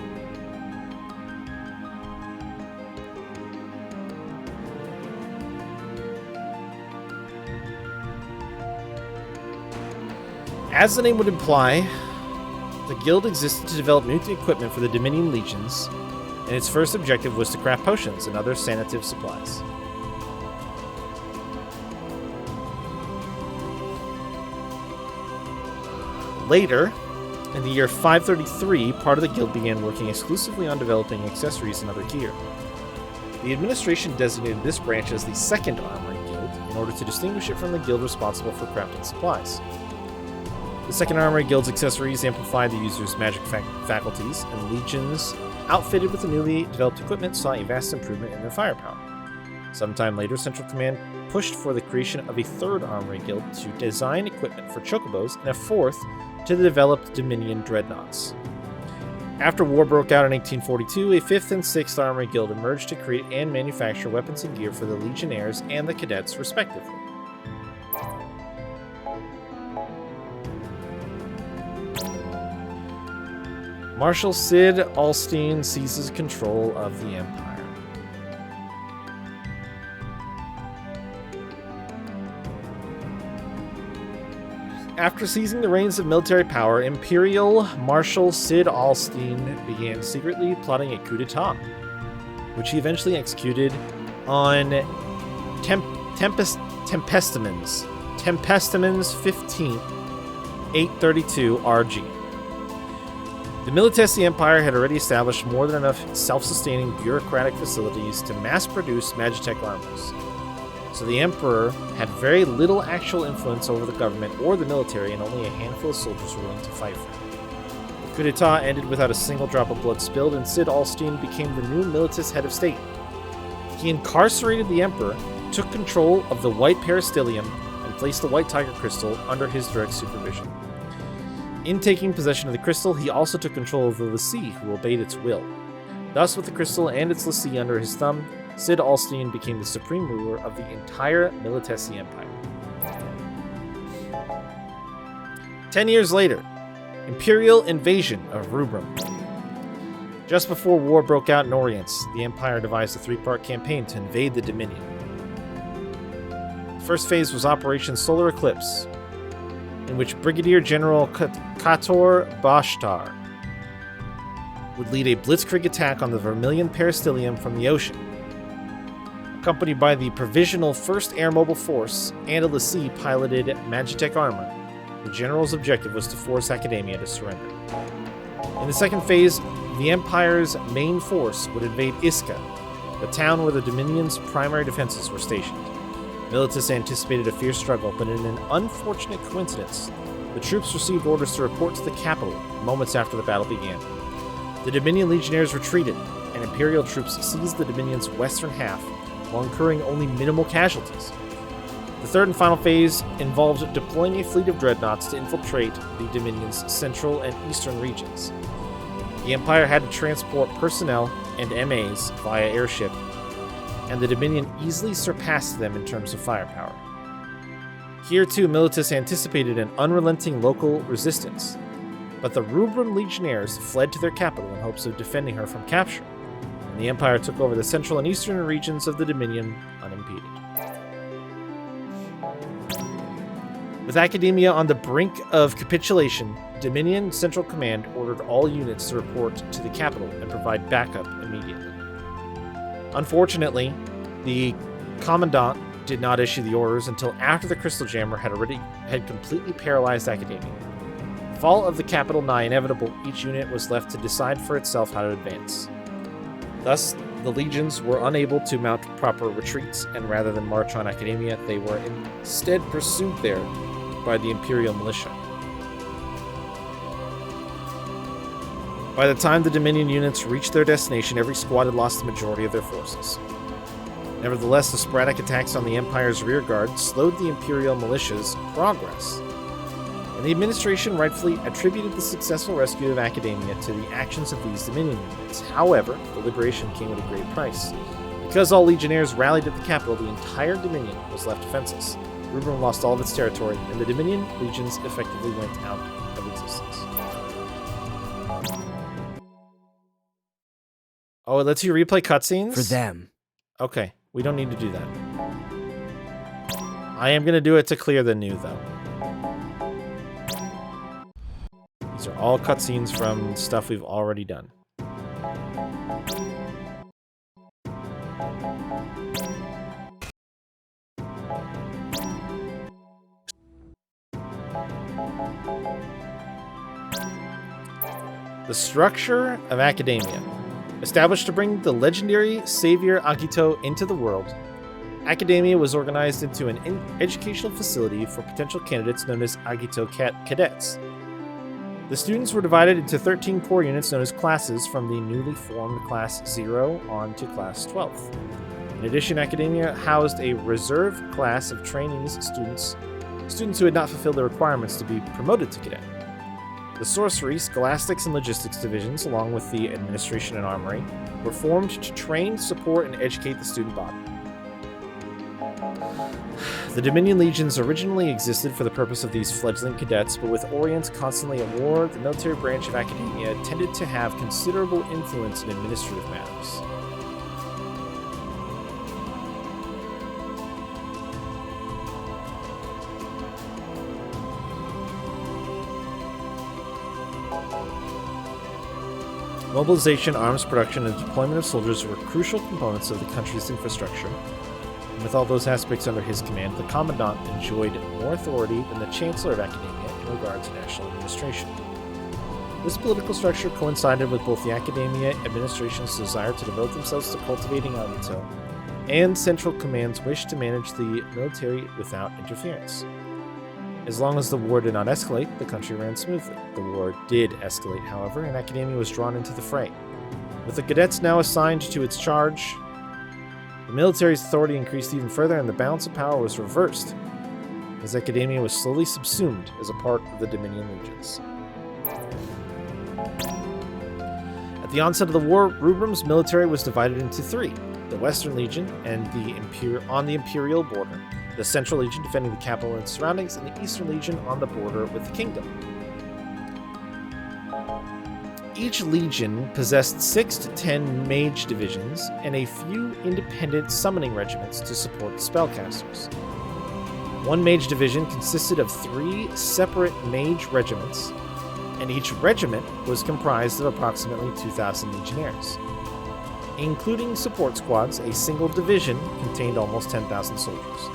As the name would imply, the guild existed to develop new equipment for the Dominion legions, and its first objective was to craft potions and other sanative supplies. Later, in the year 533, part of the guild began working exclusively on developing accessories and other gear. The administration designated this branch as the Second Armory Guild in order to distinguish it from the guild responsible for crafting supplies. The Second Armory Guild's accessories amplified the user's magic faculties, and legions outfitted with the newly developed equipment saw a vast improvement in their firepower. Sometime later, Central Command pushed for the creation of a Third Armory Guild to design equipment for chocobos, and a fourth to the developed Dominion dreadnoughts. After war broke out in 1842, a 5th and 6th Armory Guild emerged to create and manufacture weapons and gear for the Legionnaires and the Cadets, respectively. Marshal Sid Alstein seizes control of the Empire. After seizing the reins of military power, Imperial Marshal Sid Alstein began secretly plotting a coup d'etat, which he eventually executed on Tempestamens 15th, 832 RG. The Militesi Empire had already established more than enough self-sustaining bureaucratic facilities to mass-produce Magitech armors. So the Emperor had very little actual influence over the government or the military, and only a handful of soldiers were willing to fight for him. The coup d'etat ended without a single drop of blood spilled, and Sid Alstein became the new Militis head of state. He incarcerated the Emperor, took control of the White Peristyllium, and placed the White Tiger Crystal under his direct supervision. In taking possession of the crystal, he also took control of the l'Cie, who obeyed its will. Thus, with the crystal and its l'Cie under his thumb, Sid Alstein became the supreme ruler of the entire Militesi Empire. 10 years later, Imperial invasion of Rubrum. Just before war broke out in Orient, the Empire devised a three-part campaign to invade the Dominion. The first phase was Operation Solar Eclipse, in which Brigadier General Kator Bashtar would lead a blitzkrieg attack on the Vermilion Peristyllium from the ocean. Accompanied by the Provisional 1st Air Mobile Force and a l'Cie piloted Magitech armor, the general's objective was to force Academia to surrender. In the second phase, the Empire's main force would invade Iska, the town where the Dominion's primary defenses were stationed. Militis anticipated a fierce struggle, but in an unfortunate coincidence, the troops received orders to report to the capital moments after the battle began. The Dominion legionnaires retreated, and Imperial troops seized the Dominion's western half, while incurring only minimal casualties. The third and final phase involved deploying a fleet of dreadnoughts to infiltrate the Dominion's central and eastern regions. The Empire had to transport personnel and MAs via airship, and the Dominion easily surpassed them in terms of firepower. Here too, Militis anticipated an unrelenting local resistance, but the Rubrum legionnaires fled to their capital in hopes of defending her from capture, and the Empire took over the central and eastern regions of the Dominion unimpeded. With Academia on the brink of capitulation, Dominion Central Command ordered all units to report to the capital and provide backup immediately. Unfortunately, the Commandant did not issue the orders until after the Crystal Jammer had completely paralyzed Academia. Fall of the capital nigh inevitable, each unit was left to decide for itself how to advance. Thus, the legions were unable to mount proper retreats, and rather than march on Academia, they were instead pursued there by the Imperial militia. By the time the Dominion units reached their destination, every squad had lost the majority of their forces. Nevertheless, the sporadic attacks on the Empire's rearguard slowed the Imperial militia's progress, and the administration rightfully attributed the successful rescue of Academia to the actions of these Dominion units. However, the liberation came at a great price. Because all legionnaires rallied at the capital, the entire Dominion was left defenseless. Rubrum lost all of its territory, and the Dominion legions effectively went out of existence. Oh, it lets you replay cutscenes? For them. Okay, we don't need to do that. I am going to do it to clear the new, though. These are all cutscenes from stuff we've already done. The structure of Academia. Established to bring the legendary savior Agito into the world, Academia was organized into an educational facility for potential candidates known as Agito Cadets. The students were divided into 13 core units known as classes from the newly formed Class 0 on to Class 12. In addition, Academia housed a reserve class of trainees students who had not fulfilled the requirements to be promoted to cadet. The Sorcery, Scholastics, and Logistics divisions, along with the Administration and Armory, were formed to train, support, and educate the student body. The Dominion Legions originally existed for the purpose of these fledgling cadets, but with Orient constantly at war, the military branch of Academia tended to have considerable influence in administrative matters. Mobilization, arms production, and deployment of soldiers were crucial components of the country's infrastructure. And with all those aspects under his command, the Commandant enjoyed more authority than the Chancellor of Academia in regard to national administration. This political structure coincided with both the academia administration's desire to devote themselves to cultivating Agito and Central Command's wish to manage the military without interference. As long as the war did not escalate, the country ran smoothly. The war did escalate, however, and academia was drawn into the fray. With the cadets now assigned to its charge, the military's authority increased even further and the balance of power was reversed, as academia was slowly subsumed as a part of the Dominion legions. At the onset of the war, Rubrum's military was divided into three: the Western Legion and on the Imperial border, the Central Legion defending the capital and its surroundings, and the Eastern Legion on the border with the kingdom. Each legion possessed 6 to 10 mage divisions and a few independent summoning regiments to support the spellcasters. One mage division consisted of 3 separate mage regiments, and each regiment was comprised of approximately 2,000 legionnaires. Including support squads, a single division contained almost 10,000 soldiers.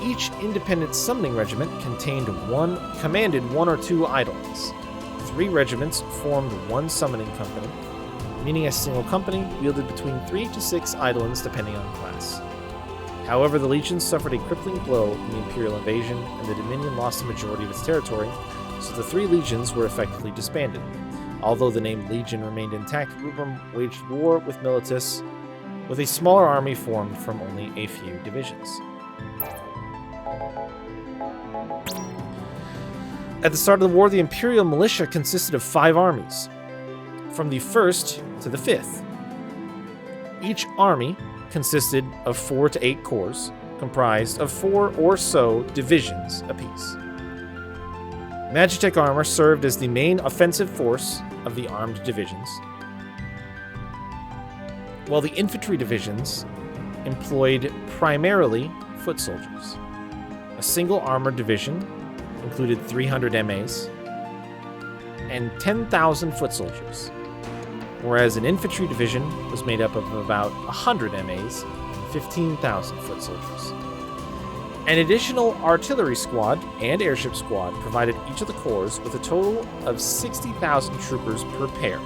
Each independent summoning regiment commanded 1 or 2 eidolons. 3 regiments formed one summoning company, meaning a single company wielded between 3 to 6 eidolons depending on class. However, the legions suffered a crippling blow in the Imperial invasion, and the Dominion lost a majority of its territory, so the 3 legions were effectively disbanded. Although the name Legion remained intact, Rubrum waged war with Militus, with a smaller army formed from only a few divisions. At the start of the war, the Imperial militia consisted of 5 armies, from the 1st to the 5th. Each army consisted of 4 to 8 corps, comprised of 4 or so divisions apiece. Magitech armor served as the main offensive force of the armed divisions, while the infantry divisions employed primarily foot soldiers. A single armored division included 300 MAs and 10,000 foot soldiers, whereas an infantry division was made up of about 100 MAs and 15,000 foot soldiers. An additional artillery squad and airship squad provided each of the corps with a total of 60,000 troopers per pair,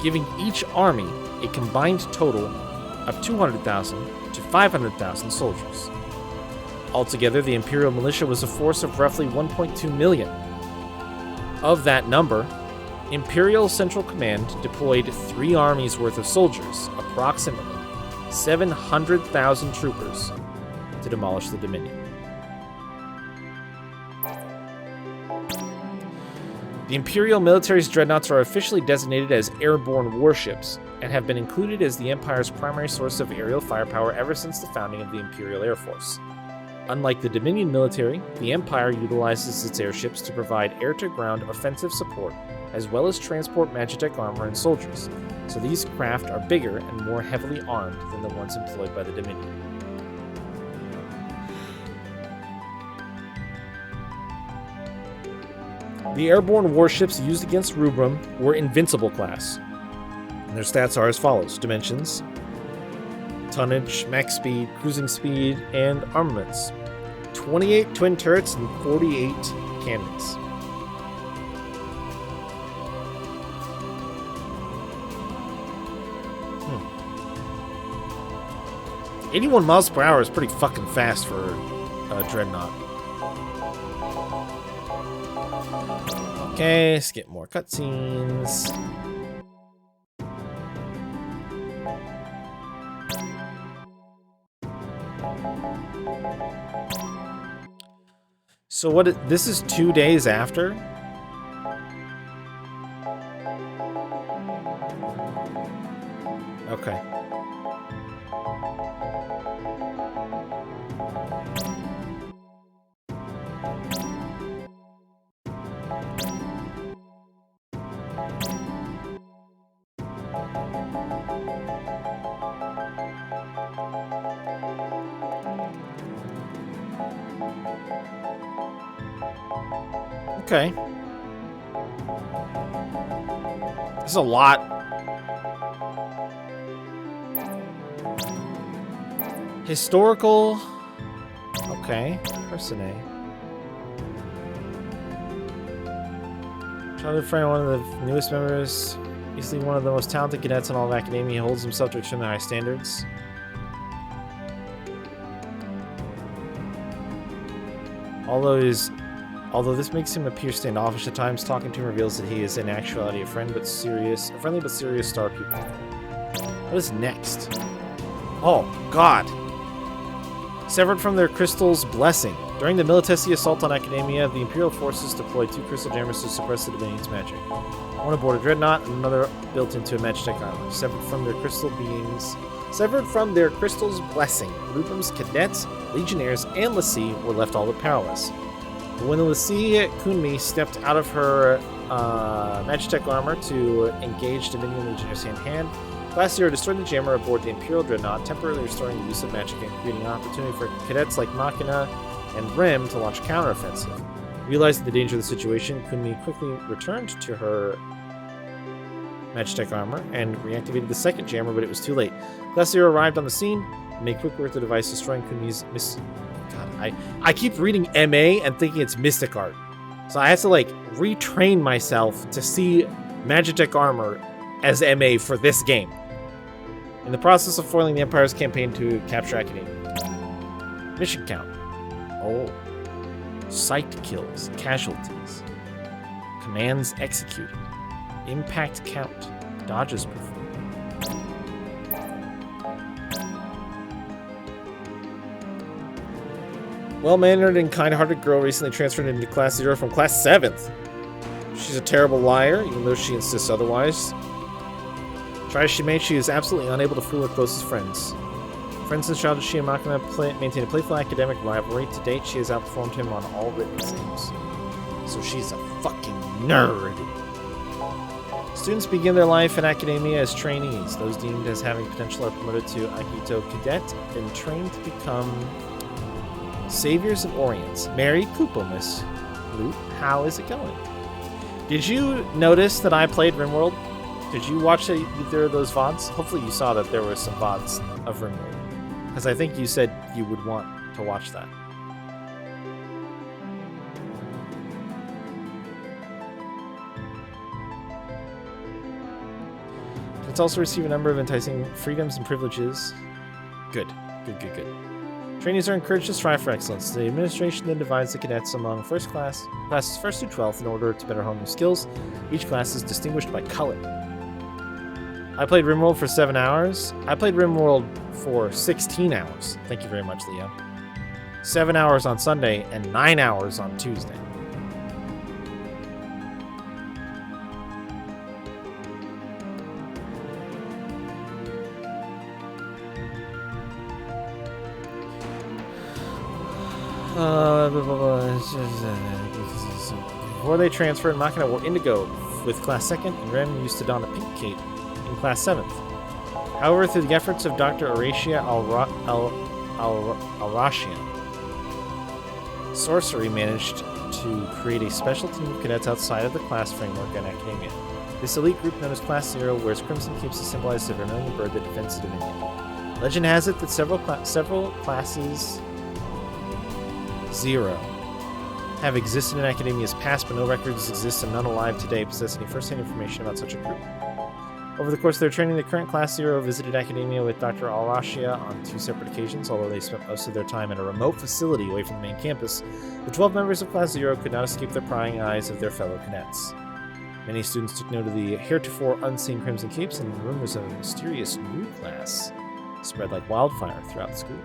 giving each army a combined total of 200,000 to 500,000 soldiers. Altogether, the Imperial militia was a force of roughly 1.2 million. Of that number, Imperial Central Command deployed 3 armies worth of soldiers, approximately 700,000 troopers, to demolish the Dominion. The Imperial military's dreadnoughts are officially designated as airborne warships and have been included as the Empire's primary source of aerial firepower ever since the founding of the Imperial Air Force. Unlike the Dominion military, the Empire utilizes its airships to provide air-to-ground offensive support, as well as transport Magitech armor and soldiers, so these craft are bigger and more heavily armed than the ones employed by the Dominion. The airborne warships used against Rubrum were Invincible class, and their stats are as follows: dimensions, tonnage, max speed, cruising speed, and armaments. 28 twin turrets and 48 cannons. Hmm. 81 miles per hour is pretty fucking fast for a dreadnought. Okay, let's get more cutscenes. So this is 2 days after? Okay. Okay. There's a lot. Historical. Okay. Personae. Childhood friend, one of the newest members, easily one of the most talented cadets in all of Academia. He holds himself to extremely high standards. Although this makes him appear standoffish at times, talking to him reveals that he is in actuality a friendly but serious star pupil. What is next? Oh, God. Severed from their crystal's blessing. During the Militesi assault on Academia, the Imperial forces deployed 2 crystal jammers to suppress the Dominion's magic. One aboard a dreadnought and another built into a Magitech armor. Severed from their crystal's blessing, Rubrum's cadets, legionnaires, and l'Cie were left all but powerless. But when the l'Cie Kunmi stepped out of her Magitech armor to engage Dominion legionnaires hand-to-hand, Class 0 destroyed the jammer aboard the Imperial Dreadnought, temporarily restoring the use of magic and creating an opportunity for cadets like Machina and Rem to launch a counteroffensive. Realizing the danger of the situation, Kunmi quickly returned to her Magitech armor and reactivated the second jammer, but it was too late. Class 0 arrived on the scene and made quick work of the device, destroying Kunmi's God, I keep reading MA and thinking it's Mystic Art. So I have to retrain myself to see Magitech armor as MA for this game. In the process of foiling the Empire's campaign to capture Academia. Mission count. Oh. Site kills, casualties. Commands executed. Impact count. Dodges performed. Well-mannered and kind-hearted girl recently transferred into Class 0 from Class 7th. She's a terrible liar, even though she insists otherwise. Try as she may, she is absolutely unable to fool her closest friends. Friends since childhood, she and Machina maintain a playful academic rivalry. To date, she has outperformed him on all written exams. So she's a fucking nerd. Students begin their life in Academia as trainees. Those deemed as having potential are promoted to Agito Cadet, then trained to become Saviors of Orients. Merry Kupomus. Luke, how is it going? Did you notice that I played RimWorld? Did you watch either of those VODs? Hopefully you saw that there were some VODs of RimWorld. Because I think you said you would want to watch that. It's also received a number of enticing freedoms and privileges. Good. Good. Trainees are encouraged to strive for excellence. The administration then divides the cadets among classes 1st through 12th in order to better hone their skills. Each class is distinguished by color. I played RimWorld for 7 hours. I played RimWorld for 16 hours. Thank you very much, Leo. 7 hours on Sunday and 9 hours on Tuesday. Before they transferred, Machina wore indigo with Class 2nd, and Ren used to don a pink cape in Class 7th. However, through the efforts of Dr. Horatia Al-Rashia, Sorcery managed to create a special team of cadets outside of the class framework in Academia. This elite group, known as Class 0, wears crimson capes to symbolize the vermilion bird that defends the Dominion. Legend has it that several Classes 0 have existed in Academia's past, but no records exist and none alive today possess any first-hand information about such a group. Over the course of their training, the current Class 0 visited Academia with Dr. Al-Rashia on 2 separate occasions, although they spent most of their time in a remote facility away from the main campus. The 12 members of Class 0 could not escape the prying eyes of their fellow cadets. Many students took note of the heretofore unseen crimson capes, and rumors of a mysterious new class spread like wildfire throughout the school.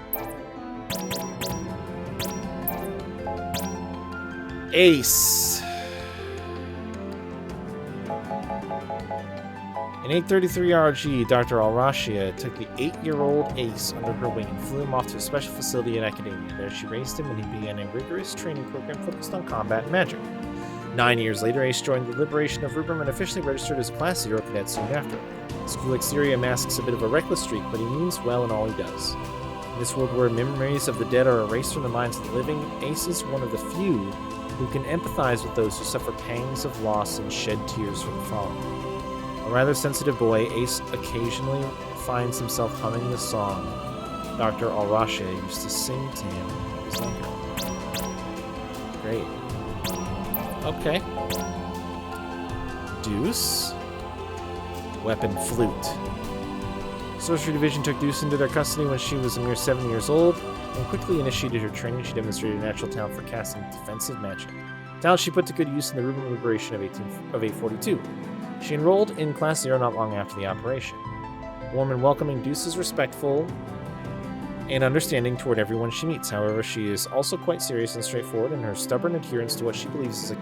Ace. In 833 RG, Dr. Al-Rashia took the 8-year-old Ace under her wing and flew him off to a special facility at Academia. There she raised him and he began a rigorous training program focused on combat and magic. 9 years later, Ace joined the liberation of Rubrum and officially registered as a Class 0 cadet soon after. His cool exterior masks a bit of a reckless streak, but he means well in all he does. In this world where memories of the dead are erased from the minds of the living, Ace is one of the few who can empathize with those who suffer pangs of loss and shed tears for the fallen. A rather sensitive boy, Ace occasionally finds himself humming the song Dr. Al-Rashia used to sing to him when he was younger. Great. Okay. Deuce. Weapon flute. Sorcery Division took Deuce into their custody when she was a mere 7 years old, and quickly initiated her training. She demonstrated a natural talent for casting defensive magic. Talent she put to good use in the Rubrum Liberation of 842. She enrolled in Class 0 not long after the operation. Warm and welcoming, Deuce is respectful and understanding toward everyone she meets. However, she is also quite serious and straightforward, and her stubborn adherence to what she believes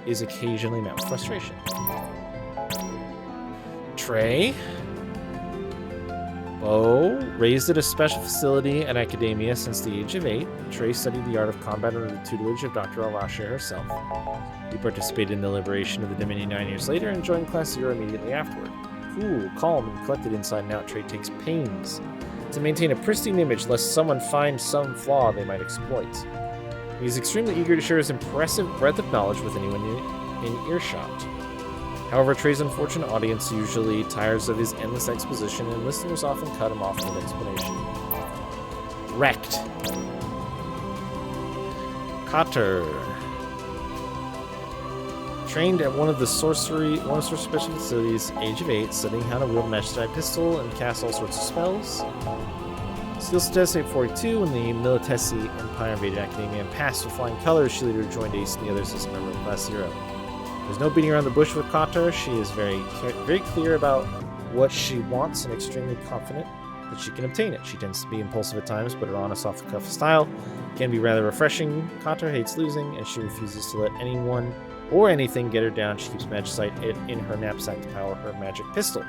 is occasionally met with frustration. Trey. Bo, raised at a special facility at Academia since the age of 8, Trey studied the art of combat under the tutelage of Dr. Al-Rashia herself. He participated in the liberation of the Dominion 9 years later and joined Class 0 immediately afterward. Cool, calm, and collected inside and out, Trey takes pains to maintain a pristine image lest someone find some flaw they might exploit. He is extremely eager to share his impressive breadth of knowledge with anyone in earshot. However, Trey's unfortunate audience usually tires of his endless exposition, and listeners often cut him off with explanation. Wrecked. Cotter. Trained at one of sorcery special facilities, age of 8, studying how to wield a magic pistol and cast all sorts of spells. Skills test 842 when the Militesi Empire invaded Academia and passed with flying colors. She later joined Ace and the others as a member of Class 0. There's no beating around the bush with Cotter. She is very clear about what she wants and extremely confident that she can obtain it. She tends to be impulsive at times, but her honest, off-the-cuff style can be rather refreshing. Cotter hates losing, and she refuses to let anyone or anything get her down. She keeps Magicite in her knapsack to power her magic pistol.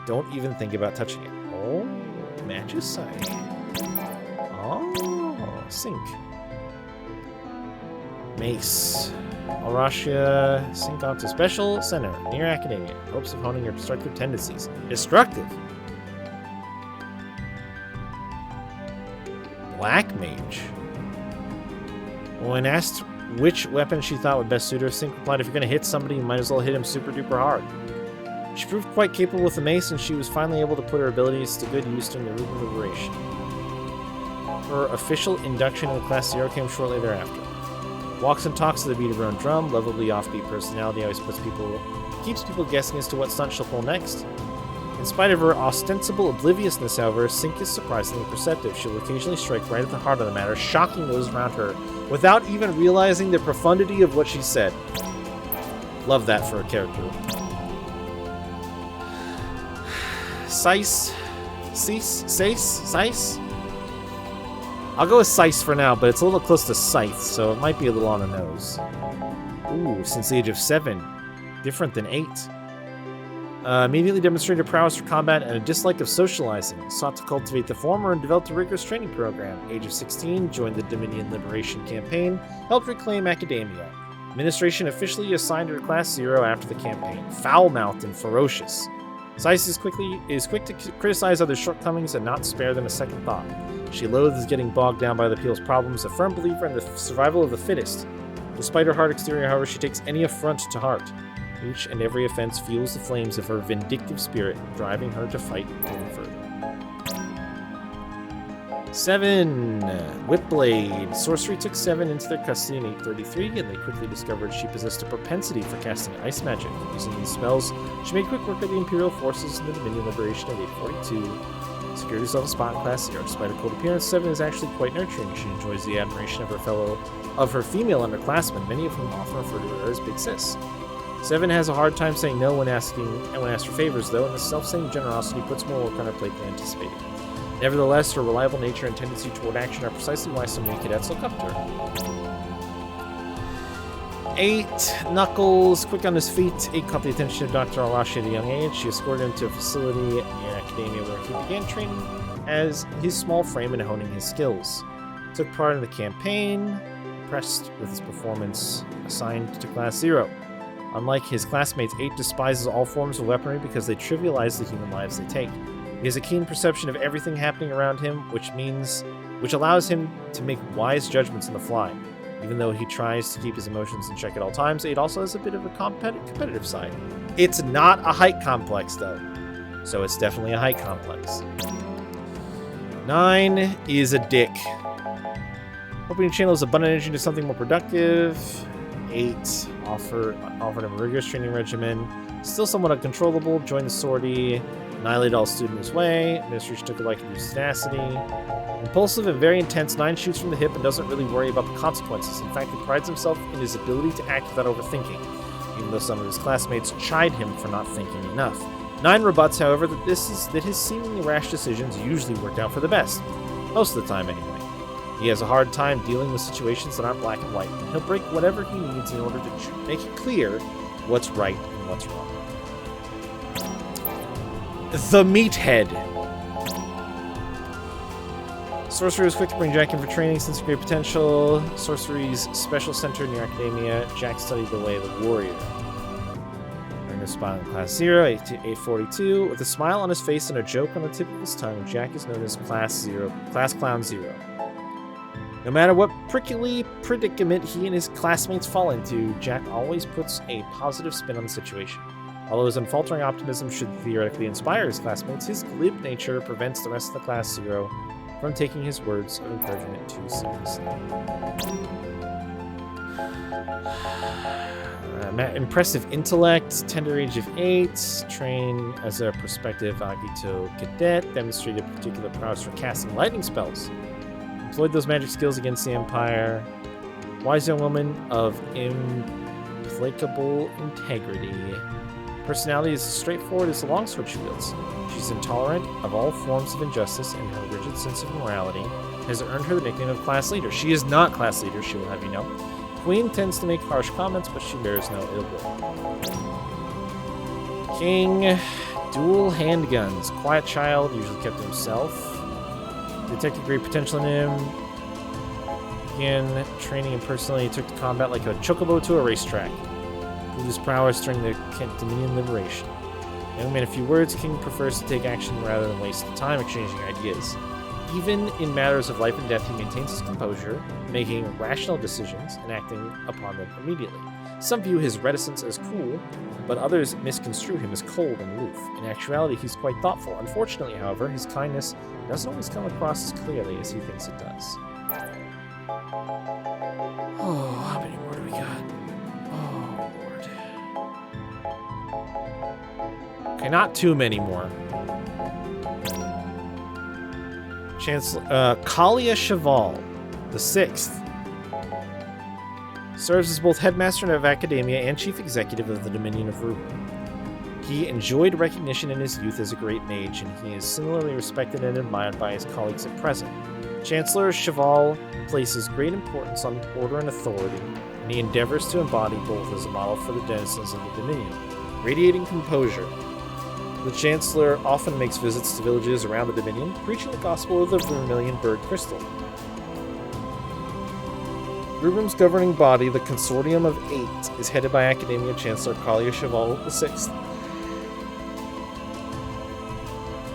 Don't even think about touching it. Oh, Magicite. Oh, Sync. Mace. Al-Rashia sync onto Special Center near Academia. Hopes of honing your destructive tendencies. Destructive? Black Mage. When asked which weapon she thought would best suit her, Sync replied, if you're going to hit somebody, you might as well hit him super duper hard. She proved quite capable with the mace, and she was finally able to put her abilities to good use during the Rubrum Liberation. Her official induction into Class 0 came shortly thereafter. Walks and talks to the beat of her own drum, lovably offbeat personality always keeps people guessing as to what stunt she'll pull next. In spite of her ostensible obliviousness, however, Sync is surprisingly perceptive. She'll occasionally strike right at the heart of the matter, shocking those around her without even realizing the profundity of what she said. Love that for a character. Sice? I'll go with Sice for now, but it's a little close to Scythe, so it might be a little on the nose. Ooh, since the age of 7. Different than 8. Immediately demonstrated prowess for combat and a dislike of socializing. Sought to cultivate the former and developed a rigorous training program. Age of 16, joined the Dominion Liberation Campaign, helped reclaim Academia. Administration officially assigned her to Class 0 after the campaign. Foul-mouthed and ferocious. Sice is quick to criticize others' shortcomings and not spare them a second thought. She loathes getting bogged down by other people's problems, a firm believer in the survival of the fittest. Despite her hard exterior, however, she takes any affront to heart. Each and every offense fuels the flames of her vindictive spirit, driving her to fight even further. 7. Whipblade. Sorcery took 7 into their custody in 833, and they quickly discovered she possessed a propensity for casting ice magic. Using these spells, she made quick work of the Imperial forces in the Dominion Liberation of 842. Secured herself a spot in Class 0. Despite her cold appearance, 7 is actually quite nurturing. She enjoys the admiration of her female underclassmen, many of whom often refer to her as Big Sis. 7 has a hard time saying no when asked for favors, though, and the self-same generosity puts more work on her plate than anticipated. Nevertheless, her reliable nature and tendency toward action are precisely why so many cadets look up to her. 8. Knuckles, quick on his feet. 8 caught the attention of Dr. Al-Rashia at a young age. She escorted him to a facility near Academia where he began training as his small frame and honing his skills. Took part in the campaign, impressed with his performance, assigned to Class 0. Unlike his classmates, 8 despises all forms of weaponry because they trivialize the human lives they take. He has a keen perception of everything happening around him, which allows him to make wise judgments on the fly. Even though he tries to keep his emotions in check at all times, 8 also has a bit of a competitive side. It's not a height complex, though, so it's definitely a height complex. 9 is a dick. Hoping to channel his abundant energy into something more productive. 8 offered him a rigorous training regimen. Still somewhat uncontrollable, joined the sortie, annihilated all stood in his way. Administration took a liking to his tenacity. Impulsive and very intense, 9 shoots from the hip and doesn't really worry about the consequences. In fact, he prides himself in his ability to act without overthinking, even though some of his classmates chide him for not thinking enough. 9 rebuts, however, that his seemingly rash decisions usually work out for the best. Most of the time, anyway. He has a hard time dealing with situations that aren't black and white, and he'll break whatever he needs in order to make it clear what's right and what's wrong. The Meathead. Sorcerer is quick to bring Jack in for training since great potential. Sorcery's special center near Academia. Jack studied the way of the warrior. Earned a spot in Class 0, 842. With a smile on his face and a joke on the tip of his tongue, Jack is known as Class Clown 0. No matter what prickly predicament he and his classmates fall into, Jack always puts a positive spin on the situation. Although his unfaltering optimism should theoretically inspire his classmates, his glib nature prevents the rest of the Class 0 from taking his words of encouragement too seriously. Impressive intellect, tender age of 8, trained as a prospective Agito cadet, demonstrated particular prowess for casting lightning spells. Employed those magic skills against the Empire. Wise young woman of implacable integrity. Personality is as straightforward as the longsword she wields. She's intolerant of all forms of injustice, and her rigid sense of morality has earned her the nickname of Class Leader. She is not Class Leader, she will have you know. Queen tends to make harsh comments, but she bears no ill will. King, dual handguns. Quiet child, usually kept to himself. Detected great potential in him. Began training him personally. He took to combat like a chocobo to a racetrack. Proved his prowess during the Dominion liberation. Young man, a few words. King prefers to take action rather than waste the time exchanging ideas. Even in matters of life and death, he maintains his composure, making rational decisions and acting upon them immediately. Some view his reticence as cool, but others misconstrue him as cold and aloof. In actuality, he's quite thoughtful. Unfortunately, however, his kindness doesn't always come across as clearly as he thinks it does. Oh, how many more do we got? Oh, Lord. Okay, not too many more. Chancellor Kalia Cheval, the 6th. Serves as both headmaster of Academia and chief executive of the Dominion of Rubrum. He enjoyed recognition in his youth as a great mage, and he is similarly respected and admired by his colleagues at present. Chancellor Cheval places great importance on order and authority, and he endeavors to embody both as a model for the denizens of the Dominion. Radiating composure, the Chancellor often makes visits to villages around the Dominion, preaching the gospel of the Vermilion Bird Crystal. Rubrum's governing body, the Consortium of 8, is headed by Academia Chancellor Kalia Cheval VI.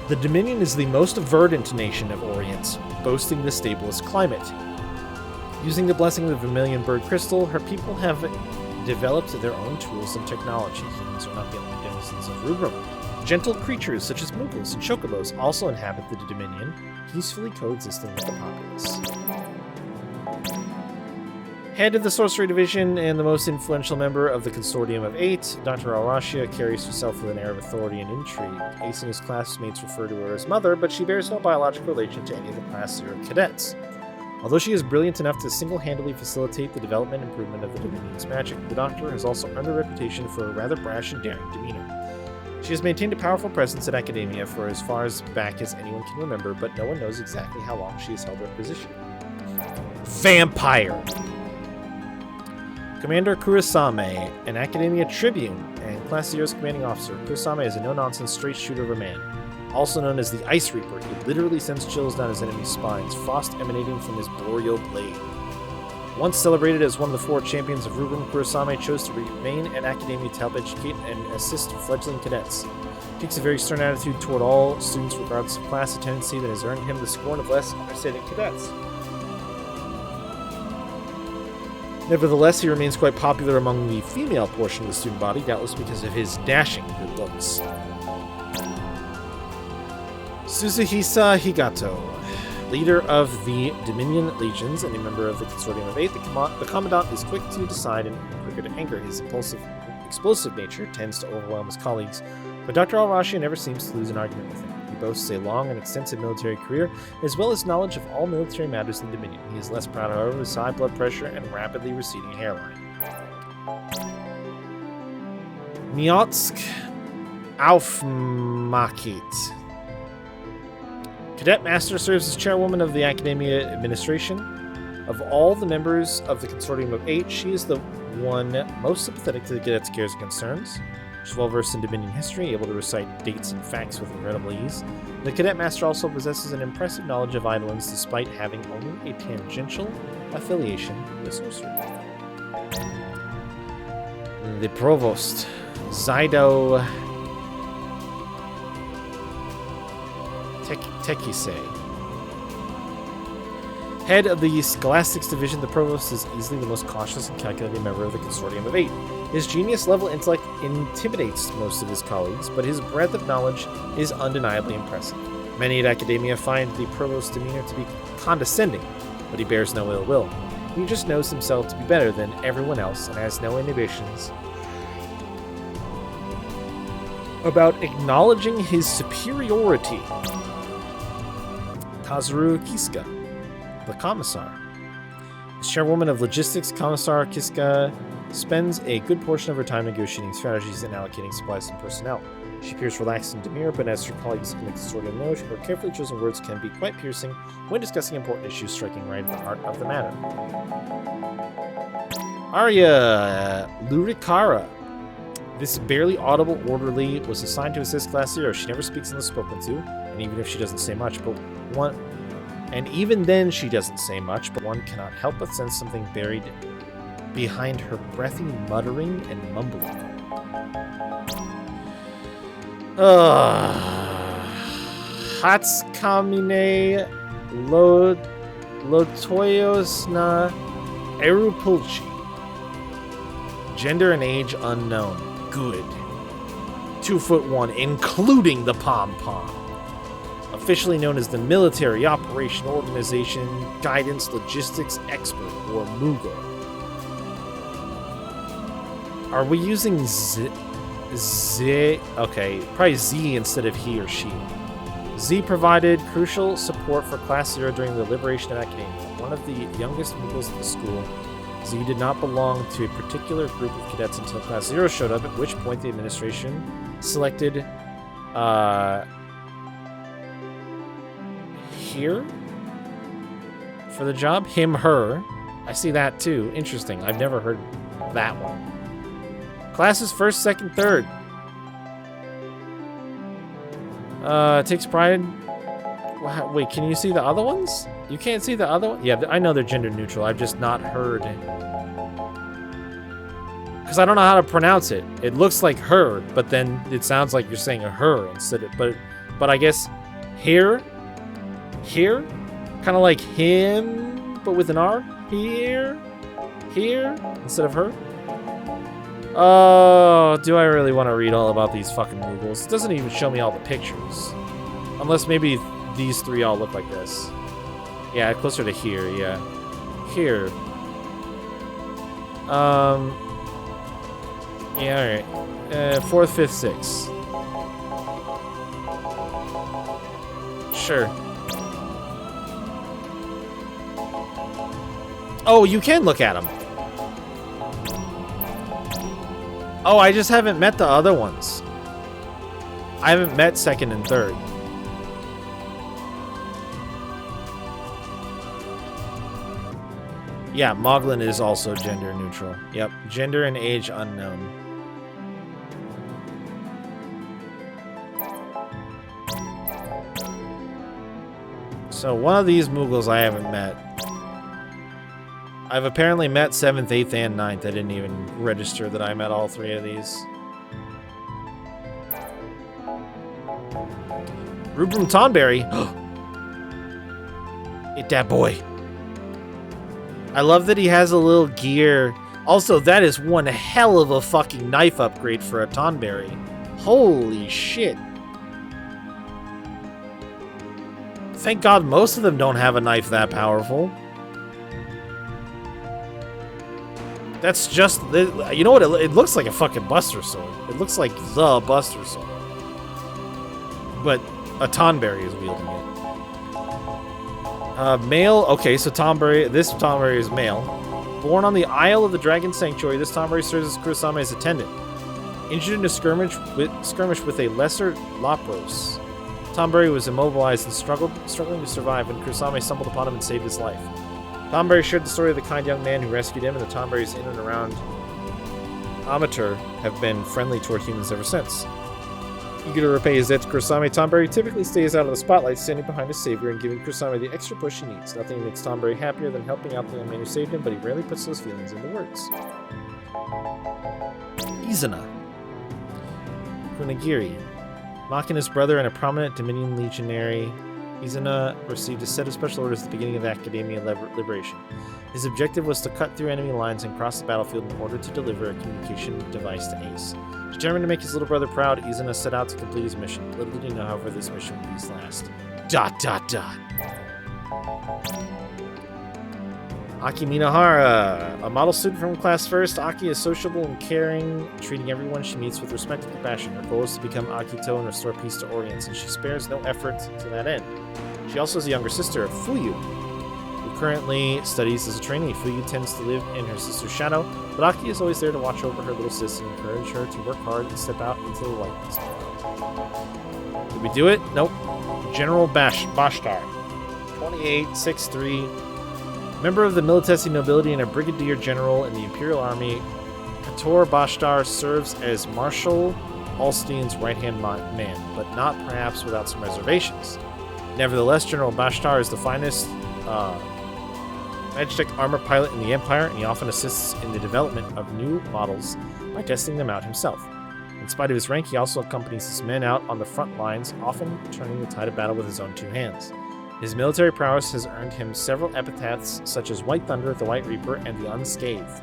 The Dominion is the most verdant nation of Orient, boasting the stablest climate. Using the blessing of the Vermilion Bird Crystal, her people have developed their own tools and technology. Humans are not the only denizens of Rubrum. Gentle creatures such as Moogles and Chocobos also inhabit the Dominion, peacefully coexisting with the populace. Head of the Sorcery Division and the most influential member of the Consortium of 8, Dr. Alrashia carries herself with an air of authority and intrigue. Ace and his classmates refer to her as Mother, but she bears no biological relation to any of the Class 0 cadets. Although she is brilliant enough to single-handedly facilitate the development and improvement of the Dominion's magic, the Doctor has also earned a reputation for a rather brash and daring demeanor. She has maintained a powerful presence at Academia for as far back as anyone can remember, but no one knows exactly how long she has held her position. Vampire! Commander Kurasame, an Academia Tribune and Class 0's commanding officer. Kurasame is a no-nonsense straight shooter of a man. Also known as the Ice Reaper, he literally sends chills down his enemy's spines, frost emanating from his boreal blade. Once celebrated as one of the 4 champions of Rubrum, Kurasame chose to remain at Academia to help educate and assist fledgling cadets. He takes a very stern attitude toward all students regardless of class, a tendency that has earned him the scorn of less understanding cadets. Nevertheless, he remains quite popular among the female portion of the student body, doubtless because of his dashing good looks. Suzuhisa Higato, leader of the Dominion Legions and a member of the Consortium of 8, the Commandant is quick to decide and quicker to anger. His explosive nature tends to overwhelm his colleagues, but Dr. Al-Rashia never seems to lose an argument with him. He boasts a long and extensive military career, as well as knowledge of all military matters in Dominion. He is less proud, however, of his high blood pressure and rapidly receding hairline. Miotsk Aufmakit. Cadet Master serves as chairwoman of the Academia Administration. Of all the members of the Consortium of 8, she is the one most sympathetic to the cadets' cares and concerns. She's well-versed in Dominion history, able to recite dates and facts with incredible ease. The Cadet Master also possesses an impressive knowledge of Eidolons, despite having only a tangential affiliation with sorcery. The Provost, Zydo Tekise. Head of the Scholastics Division, the Provost is easily the most cautious and calculating member of the Consortium of 8. His genius-level intellect intimidates most of his colleagues, but his breadth of knowledge is undeniably impressive. Many at Academia find the Provost's demeanor to be condescending, but he bears no ill will. He just knows himself to be better than everyone else and has no inhibitions about acknowledging his superiority. Kazuru Kiska, the Commissar. As chairwoman of Logistics, Commissar Kiska spends a good portion of her time negotiating strategies and allocating supplies and personnel. She appears relaxed and demure, but as her colleagues in the Consortium know, her carefully chosen words can be quite piercing when discussing important issues striking right at the heart of the matter. Arya Lurikara. This barely audible orderly was assigned to assist Class 0. She never speaks unless spoken to, and even if she doesn't say much, but one... And even then she doesn't say much, but one cannot help but sense something buried behind her breathy muttering and mumbling. Hatskamine Lotoyosna Erupulchi. Gender and age unknown. Good. 2'1", including the pom-pom. Officially known as the Military Operation Organization Guidance Logistics Expert, or MUGO. Are we using Z? Okay, probably Z instead of he or she. Z provided crucial support for Class 0 during the liberation of Academia. One of the youngest MUGOs at the school, Z did not belong to a particular group of cadets until Class 0 showed up, at which point the administration selected here for the job. Him, her. I see that too. Interesting. I've never heard that one. Classes 1st, 2nd, 3rd. Takes pride. Wait, can you see the other ones? You can't see the other one? Yeah, I know they're gender neutral. I've just not heard. Because I don't know how to pronounce it. It looks like her, but then it sounds like you're saying a her instead of, but I guess here, kind of like him, but with an R. Here, instead of her. Oh, do I really want to read all about these fucking Moogles? It doesn't even show me all the pictures. Unless maybe these three all look like this. Yeah, closer to here, yeah. Here. Yeah, alright. 4th, 5th, 6th. Sure. Oh, you can look at them. Oh, I just haven't met the other ones. I haven't met 2nd and 3rd. Yeah, Moglin is also gender neutral. Yep, gender and age unknown. So one of these Moogles I haven't met. I've apparently met 7th, 8th, and 9th. I didn't even register that I met all three of these. Rubrum Tonberry. Eat that boy. I love that he has a little gear. Also, that is one hell of a fucking knife upgrade for a Tonberry. Holy shit. Thank God most of them don't have a knife that powerful. That's just... You know what? It looks like a fucking Buster Sword. It looks like the Buster Sword. But a Tonberry is wielding it. Male... Okay, so Tonberry... This Tonberry is male. Born on the Isle of the Dragon Sanctuary, this Tonberry serves as Kurosame's attendant. Injured in a skirmish with a lesser Lapros, Tonberry was immobilized and struggling to survive when Kurosame stumbled upon him and saved his life. Tonberry shared the story of the kind young man who rescued him, and the Tonberries in and around Amateur have been friendly toward humans ever since. Eager to repay his debt to Kurosame, Tonberry typically stays out of the spotlight, standing behind his savior and giving Kurosame the extra push he needs. Nothing makes Tonberry happier than helping out the young man who saved him, but he rarely puts those feelings into words. Izuna. Kunigiri. Mocking his brother and a prominent Dominion legionary, Izuna received a set of special orders at the beginning of Academia Liberation. His objective was to cut through enemy lines and cross the battlefield in order to deliver a communication device to Ace. Determined to make his little brother proud, Izuna set out to complete his mission. Little did he know, however, this mission would be his last. ... Aki Minahara. A model student from class first, Aki is sociable and caring, treating everyone she meets with respect and compassion. Her goal is to become Akito and restore peace to Orients, and she spares no effort to that end. She also has a younger sister, Fuyu, who currently studies as a trainee. Fuyu tends to live in her sister's shadow, but Aki is always there to watch over her little sis and encourage her to work hard and step out into the light. Did we do it? Nope. General Bashtar. 28, 6'3", member of the Militesi nobility and a brigadier general in the Imperial Army. Kator Bashtar serves as Marshal Alstein's right-hand man, but not perhaps without some reservations. Nevertheless, General Bashtar is the finest Magitech armor pilot in the Empire, and he often assists in the development of new models by testing them out himself. In spite of his rank, he also accompanies his men out on the front lines, often turning the tide of battle with his own two hands. His military prowess has earned him several epithets, such as White Thunder, the White Reaper, and the Unscathed.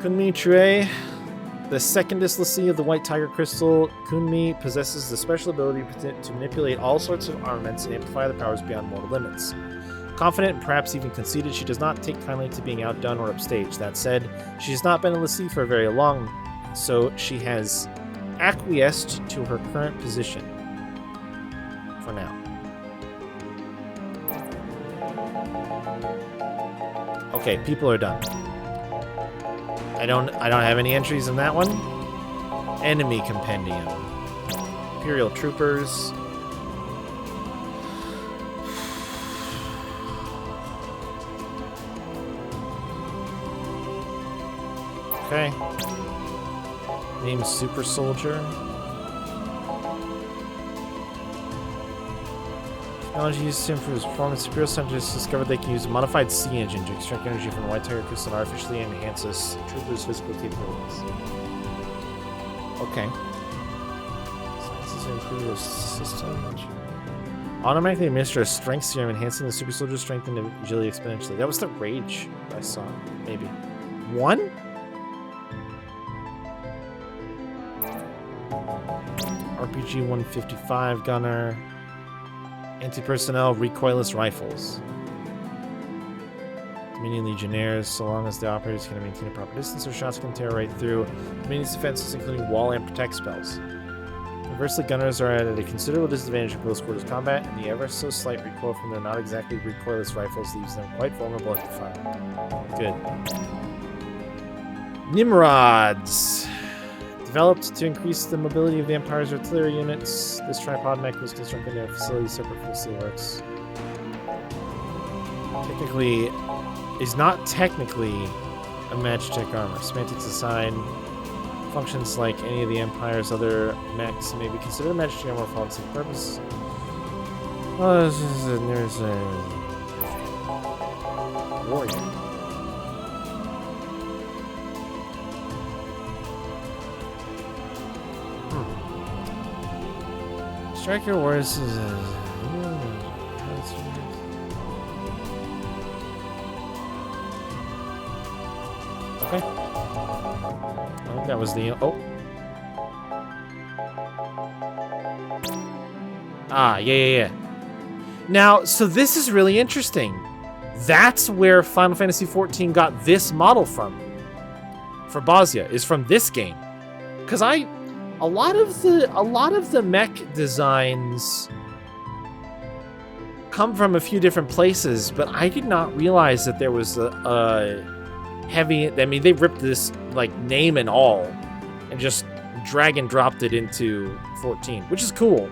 Kunmi True, the secondest lessee of the White Tiger Crystal, Kunmi possesses the special ability to manipulate all sorts of armaments and amplify the powers beyond mortal limits. Confident and perhaps even conceited, she does not take kindly to being outdone or upstaged. That said, she has not been a lessee for very long, so she has acquiesced to her current position. For now. Okay, people are done. I don't have any entries in that one. Enemy Compendium. Imperial Troopers. Okay. Name Super Soldier. Technology used to improve his performance. Imperial scientists discovered they can use a modified sea engine to extract energy from the White Tiger Crystal and artificially enhance his troopers' physical capabilities. Okay. Sciences to improve the system. Automatically administer a strength serum, enhancing the super soldier's strength and agility exponentially. That was the rage I saw. Maybe. 1? RPG 155 gunner. Anti-personnel recoilless rifles. Dominion Legionnaires, so long as the operators can maintain a proper distance, their shots can tear right through Dominion's defenses, including wall and protect spells. Conversely, gunners are at a considerable disadvantage in close quarters combat, and the ever so slight recoil from their not exactly recoilless rifles leaves them quite vulnerable to fire. Good. Nimrods. Developed to increase the mobility of the Empire's artillery units, this tripod mech was constructed in a facility separate from the steelworks. Technically, is not technically a Magitech armor. Semantics aside, functions like any of the Empire's other mechs may be considered Magitech armor for all the same purpose. Oh, there's a warrior. Striker Wars is okay. I think that was the Ah, yeah. Now, so this is really interesting. That's where Final Fantasy XIV got this model from. For Bosnia, is from this game. Because a lot of the mech designs come from a few different places, but I did not realize that there was a heavy. I mean, they ripped this like name and all, and just drag and dropped it into 14, which is cool.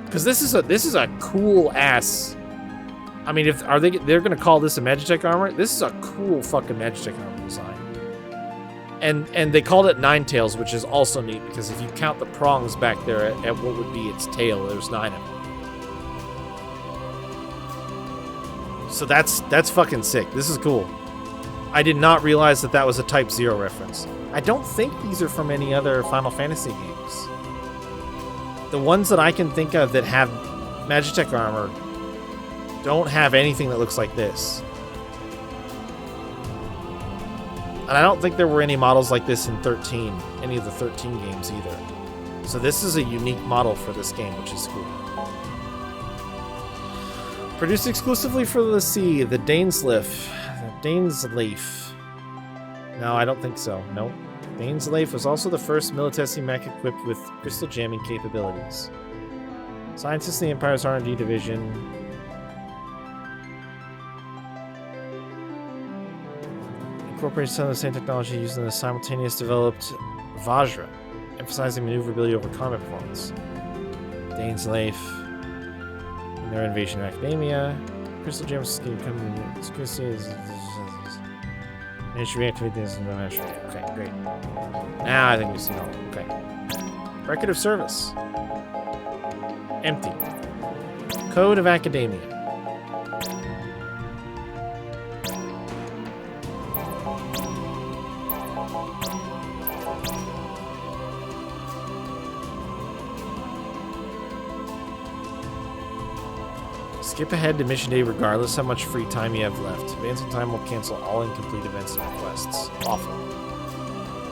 Because this is a cool ass. I mean, they're gonna call this a Magitech armor? This is a cool fucking Magitech armor design. And they called it Nine Tails, which is also neat because if you count the prongs back there at what would be its tail, there's 9 of them. So that's fucking sick. This is cool. I did not realize that was a Type-0 reference. I don't think these are from any other Final Fantasy games. The ones that I can think of that have Magitech armor don't have anything that looks like this. And I don't think there were any models like this in 13, any of the 13 games either. So this is a unique model for this game, which is cool. Produced exclusively for the sea, the Dainsleif. No, I don't think so. Nope. Dainsleif was also the first Militesi mech equipped with crystal jamming capabilities. Scientists in the Empire's R&D division. Incorporated some of the same technology used in the simultaneous developed Vajra, emphasizing maneuverability over combat performance. Dainsleif. Their invasion of Academia. Crystal gems scheme coming. Managed to reactivate this in the national. Okay, great. Now I think we've seen all. Okay. Record of service. Empty. Code of Academia. Skip ahead to mission day regardless how much free time you have left. Advancing time will cancel all incomplete events and quests. Awful.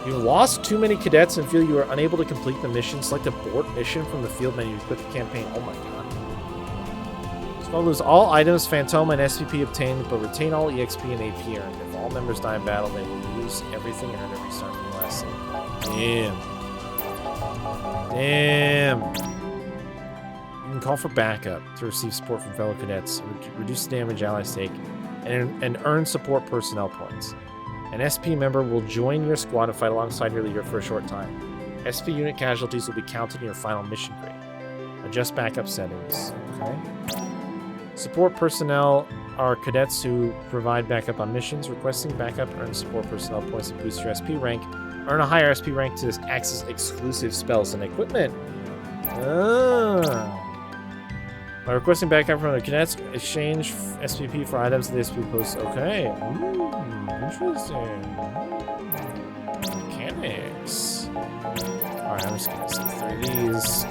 You lost too many cadets and feel you are unable to complete the mission. Select abort mission from the field menu to quit the campaign. Oh my god. So lose all items, Phantoma, and SPP obtained, but retain all EXP and AP earned. If all members die in battle, they will lose everything earned and restart from the last save. Damn. You can call for backup to receive support from fellow cadets, reduce the damage allies take, and earn support personnel points. An SP member will join your squad and fight alongside your leader for a short time. SP unit casualties will be counted in your final mission grade. Adjust backup settings. Okay. Support personnel are cadets who provide backup on missions. Requesting backup earns support personnel points and boosts your SP rank. Earn a higher SP rank to access exclusive spells and equipment. By requesting backup from the cadets, exchange SPP for items in the SP post. Okay. Interesting. Mechanics. Alright, I'm just gonna skip through these.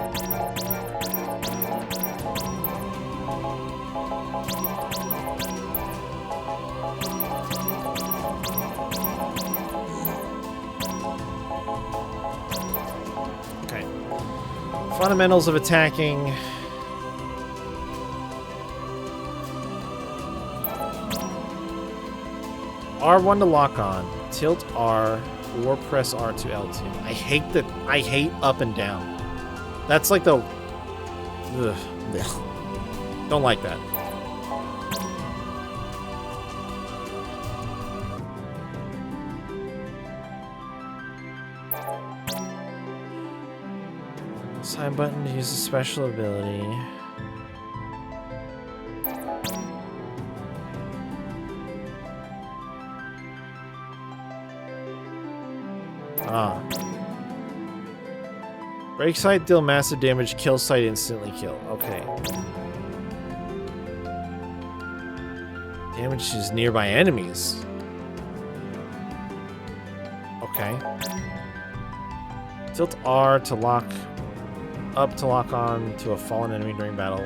Okay. Fundamentals of attacking. R1 to lock on, tilt R, or press R to L2. I hate up and down. That's like the... Ugh. Don't like that. Sign button to use a special ability. Break sight, deal massive damage, kill sight, instantly kill. Okay. Damage is nearby enemies. Okay. Tilt R to lock up to lock on to a fallen enemy during battle.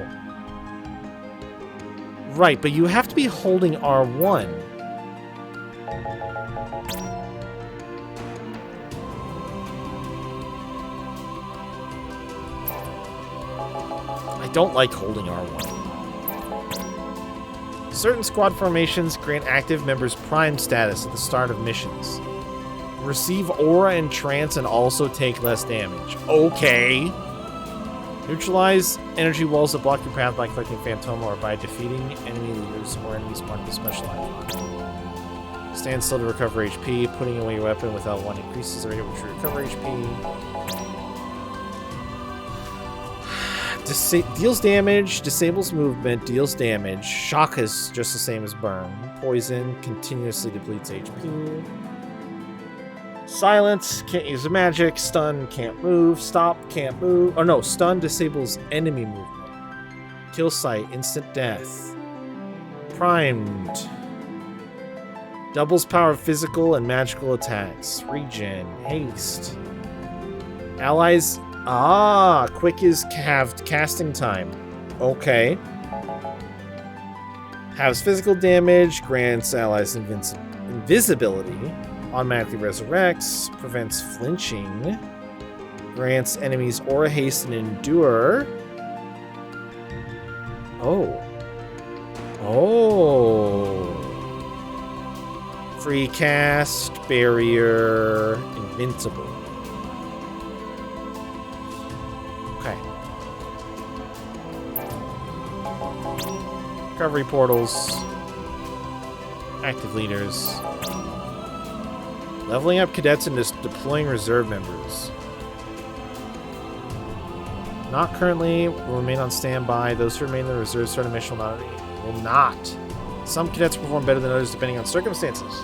Right, but you have to be holding R1. I don't like holding R1. Certain squad formations grant active members prime status at the start of missions. Receive aura and trance and also take less damage. Okay. Neutralize energy walls that block your path by collecting Phantoma or by defeating enemy leaders or enemies marked with special icon. Stand still to recover HP. Putting away your weapon without one increases the rate at which you recover HP. Deals damage, disables movement, deals damage. Shock is just the same as burn. Poison continuously depletes HP. Silence, can't use a magic. Stun, can't move. Stop, can't move. Oh no, stun disables enemy movement. Kill sight, instant death. Primed. Doubles power of physical and magical attacks. Regen, haste. Allies. Ah, quick is halved casting time. Okay. Halves physical damage, grants allies invisibility, automatically resurrects, prevents flinching, grants enemies aura haste and endure. Oh. Oh. Free cast, barrier, invincible. Okay. Recovery portals. Active leaders. Leveling up cadets and deploying reserve members. Not currently. Will remain on standby. Those who remain in the reserve start a mission will not. Some cadets perform better than others depending on circumstances.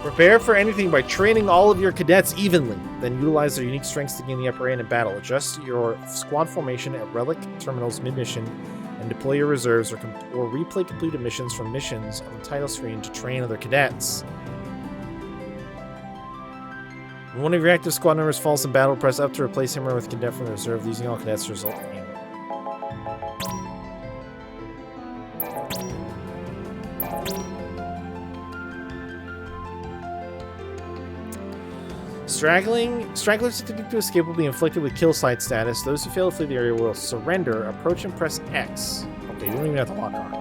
Prepare for anything by training all of your cadets evenly. Then utilize their unique strengths to gain the upper hand in battle. Adjust your squad formation at relic terminals mid-mission and deploy your reserves or replay completed missions from missions on the title screen to train other cadets. When one of your active squad members falls in battle, press up to replace him or with a cadet from the reserve. Using all cadets to result in the game. Stragglers attempting to escape will be inflicted with kill site status. Those who fail to flee the area will surrender. Approach and press X. Okay, you don't even have to lock on.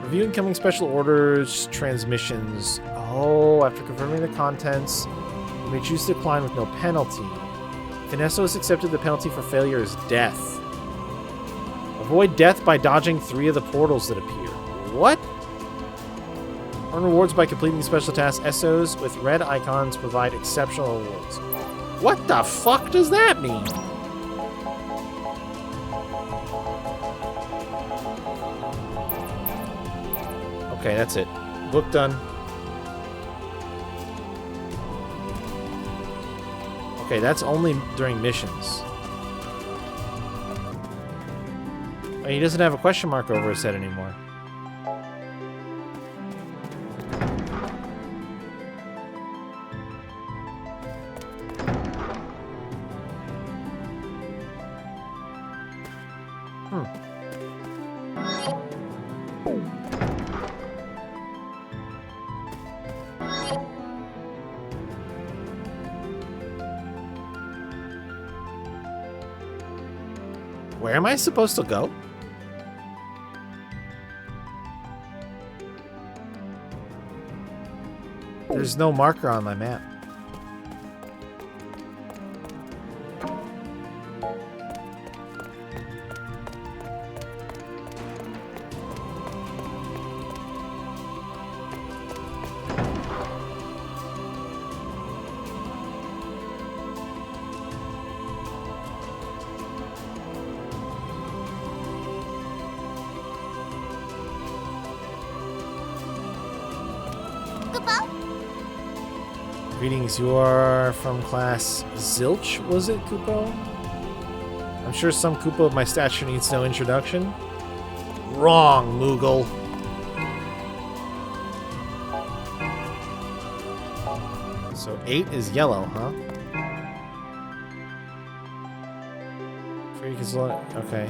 Review incoming special orders, transmissions. Oh, after confirming the contents, you may choose to decline with no penalty. If an SO is accepted, the penalty for failure is death. Avoid death by dodging 3 of the portals that appear. What? Earn rewards by completing special tasks. SOs with red icons provide exceptional rewards. What the fuck does that mean? Okay, that's it. Book done. Okay, that's only during missions. Oh, he doesn't have a question mark over his head anymore. Where am I supposed to go? There's no marker on my map. Greetings, you are from class Zilch, was it, Kupo? I'm sure some Kupo of my stature needs no introduction. Wrong, Moogle. So 8 is yellow, huh? Freak is okay.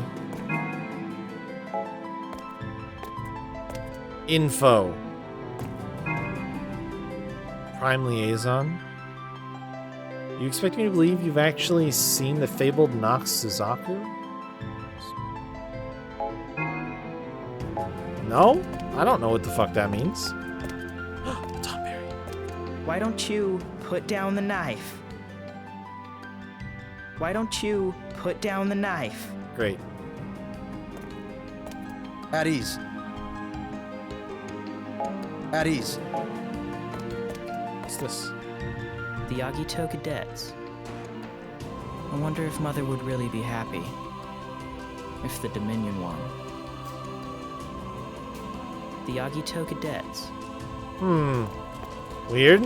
Info. Prime Liaison. You expect me to believe you've actually seen the fabled Nox Suzaku? No? I don't know what the fuck that means. Why don't you put down the knife? Why don't you put down the knife? Great. At ease. At ease. What's this? The Agito cadets. I wonder if Mother would really be happy if the Dominion won. The Agito cadets. Weird.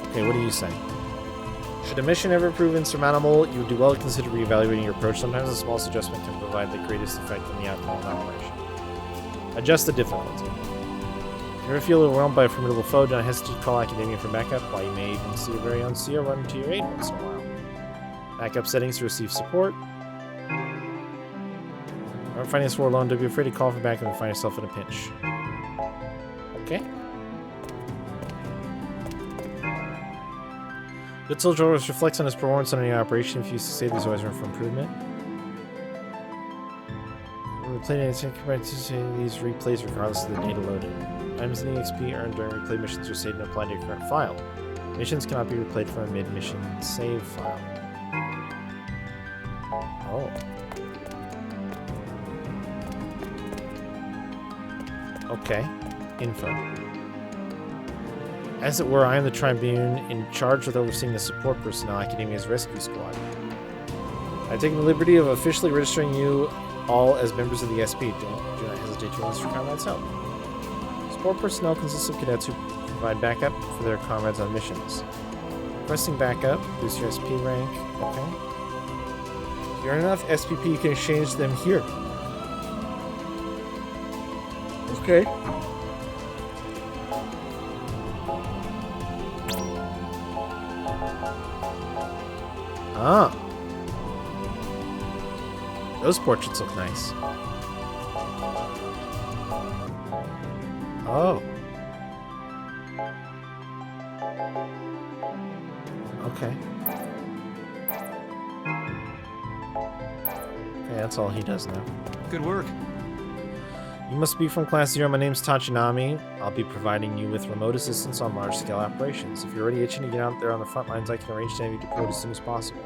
Okay, what do you say? Should a mission ever prove insurmountable, you would do well to consider reevaluating your approach. Sometimes a small adjustment can provide the greatest effect on the outcome of an operation. Adjust the difficulty. If you ever feel overwhelmed by a formidable foe, don't hesitate to call Academia for backup, while you may even see your very own CO run to your aid once in a while. Backup settings to receive support. Aren't finding this war alone, don't be afraid to call for backup and find yourself in a pinch. Okay. Good soldier always reflects on his performance on any operation. If you succeed, there's always room for improvement. These replays regardless of the data loaded. Items in the XP earned during replay missions are saved and applied to your current file. Missions cannot be replayed from a mid-mission save file. Oh. Okay. Info. As it were, I am the Tribune in charge with overseeing the support personnel Academia's rescue squad. I've taken the liberty of officially registering you all as members of the SP. Do not hesitate to enlist your comrades' help. Support personnel consists of cadets who provide backup for their comrades on missions. Requesting backup, boost your SP rank. Okay. If you earn enough SPP, you can exchange them here. Okay. Ah. Those portraits look nice. Oh. Okay. Okay, that's all he does now. Good work. You must be from Class 0. My name's Tachinami. I'll be providing you with remote assistance on large-scale operations. If you're already itching to get out there on the front lines, I can arrange to have you deployed as soon as possible.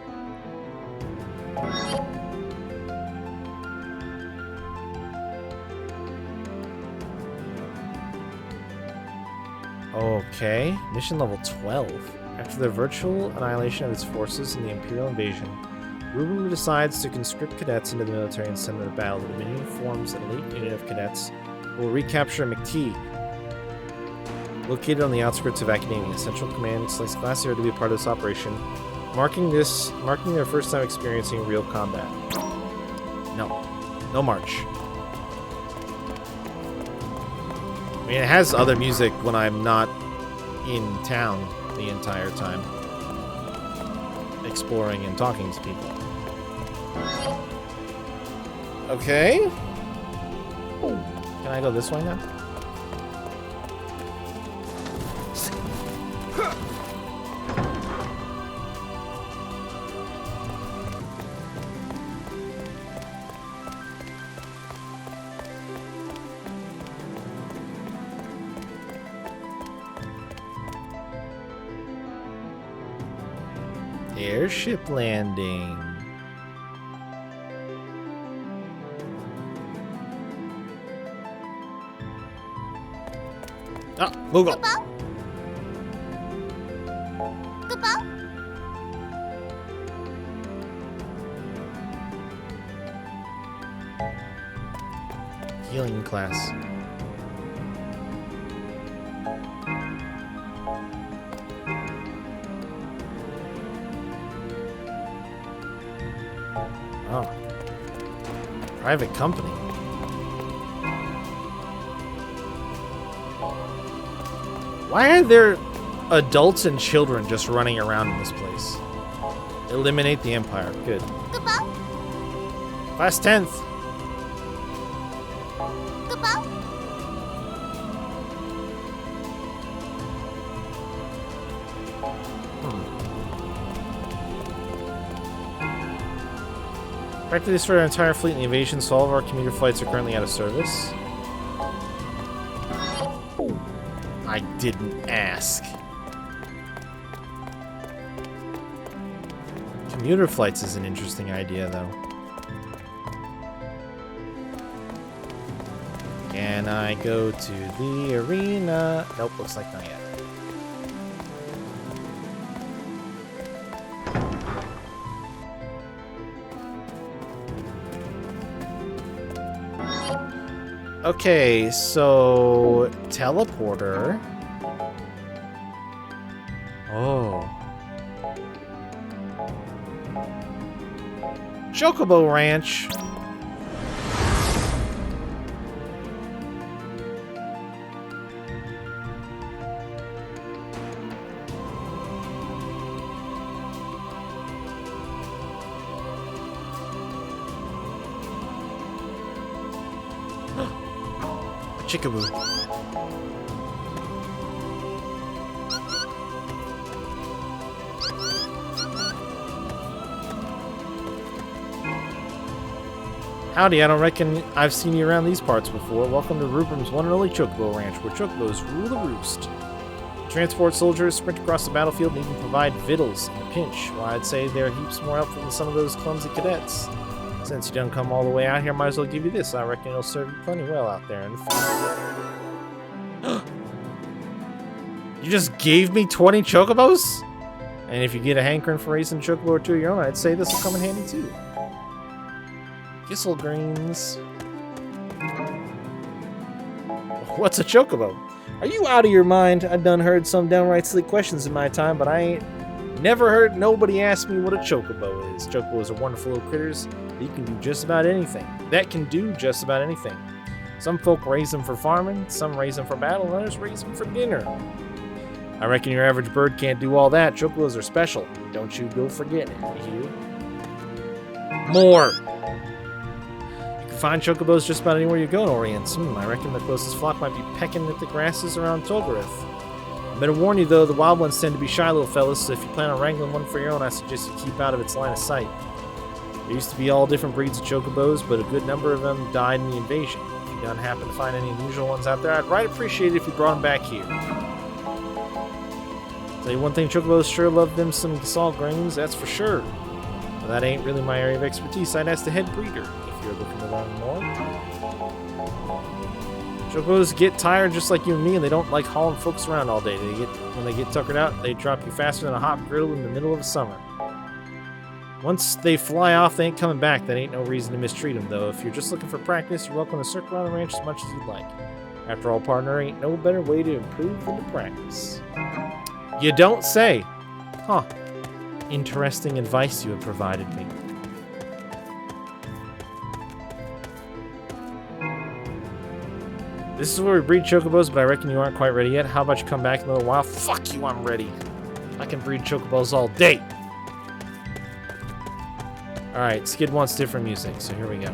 Okay, mission level 12. After the virtual annihilation of its forces in the Imperial invasion, Rubrum decides to conscript cadets into the military and send them to battle. The Dominion forms an elite unit of cadets who will recapture McTee, located on the outskirts of Academia. Central Command selects Class 0 to be a part of this operation, marking their first time experiencing real combat. No march. I mean, it has other music when I'm not in town the entire time, exploring and talking to people. Okay. Can I go this way now? Airship landing. Ah, Google. Kupo? Healing class. Oh. Private company. Why are there adults and children just running around in this place? Eliminate the Empire. Good. Class 10th. Kupo? Practically destroyed our entire fleet in the invasion, so all of our commuter flights are currently out of service. I didn't ask. Commuter flights is an interesting idea, though. Can I go to the arena? Nope, looks like not yet. Okay, so teleporter. Oh. Chocobo Ranch. Chickaboo. Howdy, I don't reckon I've seen you around these parts before. Welcome to Rubrum's one and only Chocobo Ranch, where Chocobos rule the roost. Transport soldiers, sprint across the battlefield, and even provide victuals in a pinch. Well, I'd say they're heaps more helpful than some of those clumsy cadets. Since you done come all the way out here, might as well give you this. I reckon it'll serve you plenty well out there. You just gave me 20 chocobos? And if you get a hankering for racing a chocobo or two of your own, I'd say this will come in handy too. Gissel greens. What's a chocobo? Are you out of your mind? I've done heard some downright silly questions in my time, but I ain't never heard nobody ask me what a chocobo is. Chocobos are wonderful little critters. You can do just about anything. That can do just about anything. Some folk raise them for farming, some raise them for battle, and others raise them for dinner. I reckon your average bird can't do all that. Chocobos are special. Don't you go forgetting it, you hear? More! You can find chocobos just about anywhere you go in Orient. I reckon the closest flock might be pecking at the grasses around Tolgareth. I better warn you though, the wild ones tend to be shy little fellas, so if you plan on wrangling one for your own, I suggest you keep out of its line of sight. There used to be all different breeds of chocobos, but a good number of them died in the invasion. If you don't happen to find any unusual ones out there, I'd right appreciate it if you brought them back here. Tell you one thing, chocobos sure love them some Gissel grains, that's for sure. But that ain't really my area of expertise. I'd ask the head breeder if you're looking to learn more. Chocobos get tired just like you and me, and they don't like hauling folks around all day. When they get tuckered out, they drop you faster than a hot griddle in the middle of the summer. Once they fly off, they ain't coming back. That ain't no reason to mistreat them, though. If you're just looking for practice, you're welcome to circle around the ranch as much as you'd like. After all, partner, ain't no better way to improve than to practice. You don't say. Huh. Interesting advice you have provided me. This is where we breed chocobos, but I reckon you aren't quite ready yet. How about you come back in a little while? Fuck you, I'm ready. I can breed chocobos all day. Alright, Skid wants different music, so here we go.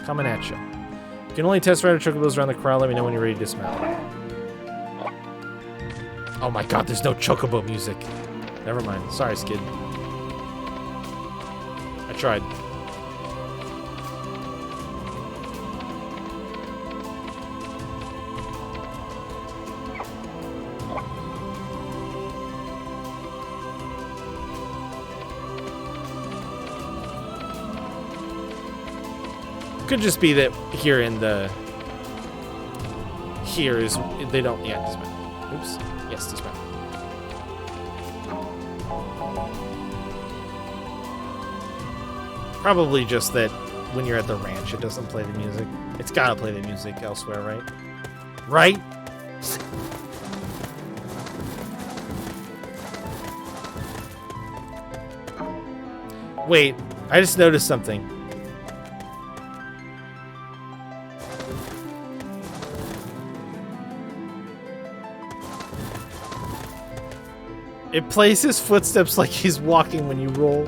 Coming at you. You can only test ride chocobos around the corral. Let me know when you're ready to dismount. Oh my god, there's no chocobo music. Never mind. Sorry, Skid. I tried. Could just be that here in the... Here is... They don't... Yeah, dismount. Oops. Yes, dismount. Probably just that when you're at the ranch, it doesn't play the music. It's gotta play the music elsewhere, right? Right? Wait, I just noticed something. It plays his footsteps like he's walking when you roll.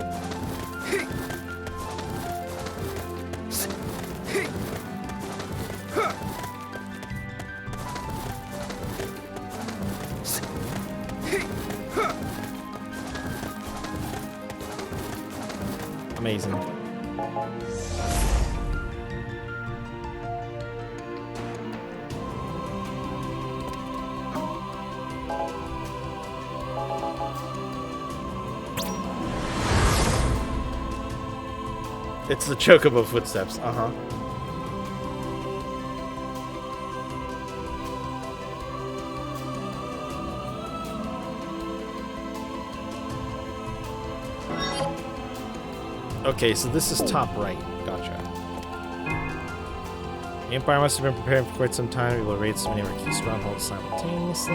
Amazing. It's the Chocobo footsteps, uh-huh. Okay, so this is top right. Gotcha. The Empire must have been preparing for quite some time to be able to raid so many of our key strongholds simultaneously.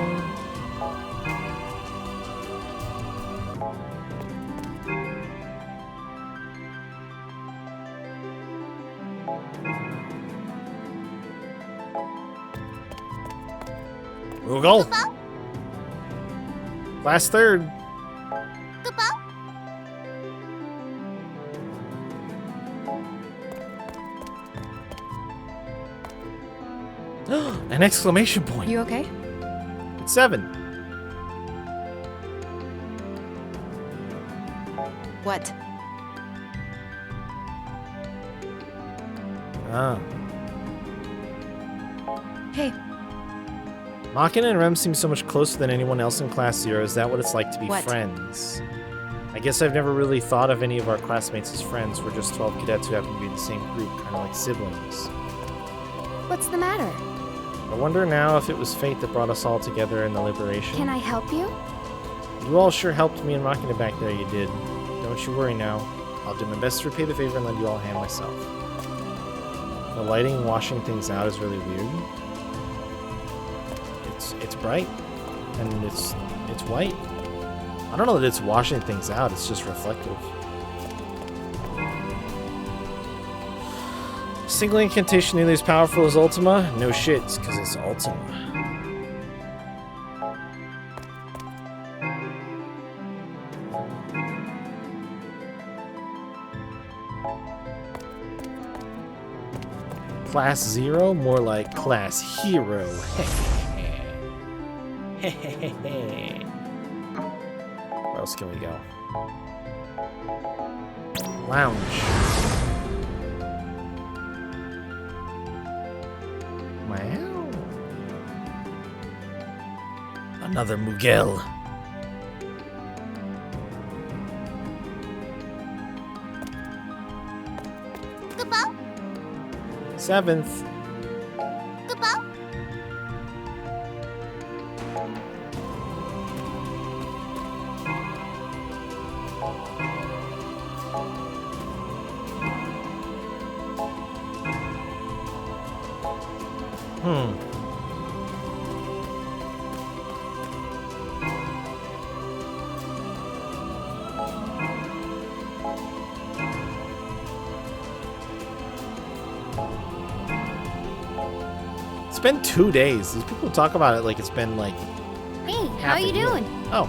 Google. Last third. An exclamation point. You okay? It's 7. What? Ah. Hey. Machina and Rem seem so much closer than anyone else in Class 0. Is that what it's like to be What? friends? I guess I've never really thought of any of our classmates as friends. We're just 12 cadets who happen to be in the same group, kind of like siblings. What's the matter? I wonder now if it was fate that brought us all together in the liberation. Can I help you? You all sure helped me and Machina back there, you did. Don't you worry now. I'll do my best to repay the favor and lend you all a hand myself. The lighting and washing things out is really weird. It's bright, and it's white. I don't know that it's washing things out, it's just reflective. Single incantation nearly as powerful as Ultima? No shits, because it's Ultima. Class 0? More like Class Hero. Where else can we go? Lounge. Wow. Another Mugel. Kupo? 7th. Kupo? It's been 2 days. These people talk about it like it's been like Hey, half how a you year. doing? Oh.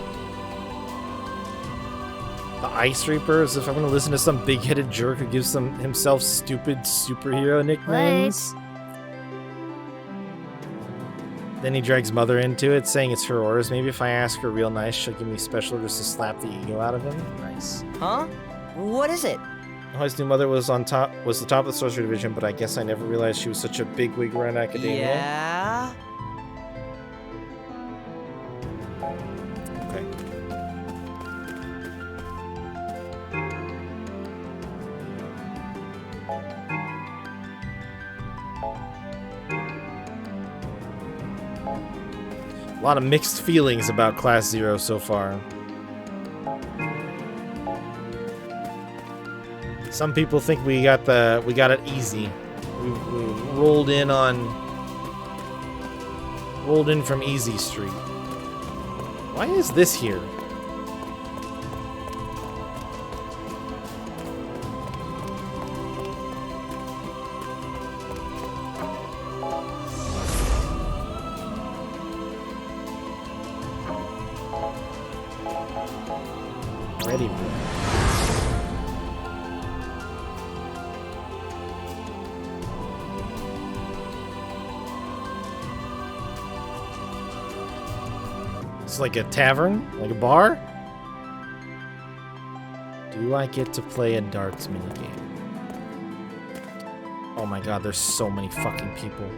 The Ice Reaper, as if I'm gonna listen to some big-headed jerk who gives himself stupid superhero nicknames. Then he drags Mother into it, saying it's her orders. Maybe if I ask her real nice, she'll give me special orders to slap the ego out of him. Nice. Huh? What is it? I always knew Mother was the top of the Sorcery Division, but I guess I never realized she was such a bigwig around academia. Yeah? Okay. A lot of mixed feelings about Class 0 so far. Some people think we got it easy. We rolled in from Easy Street. Why is this here? Ready room. It's like a tavern? Like a bar? Do Do I get to play a darts minigame? Oh my god, there's so many fucking people.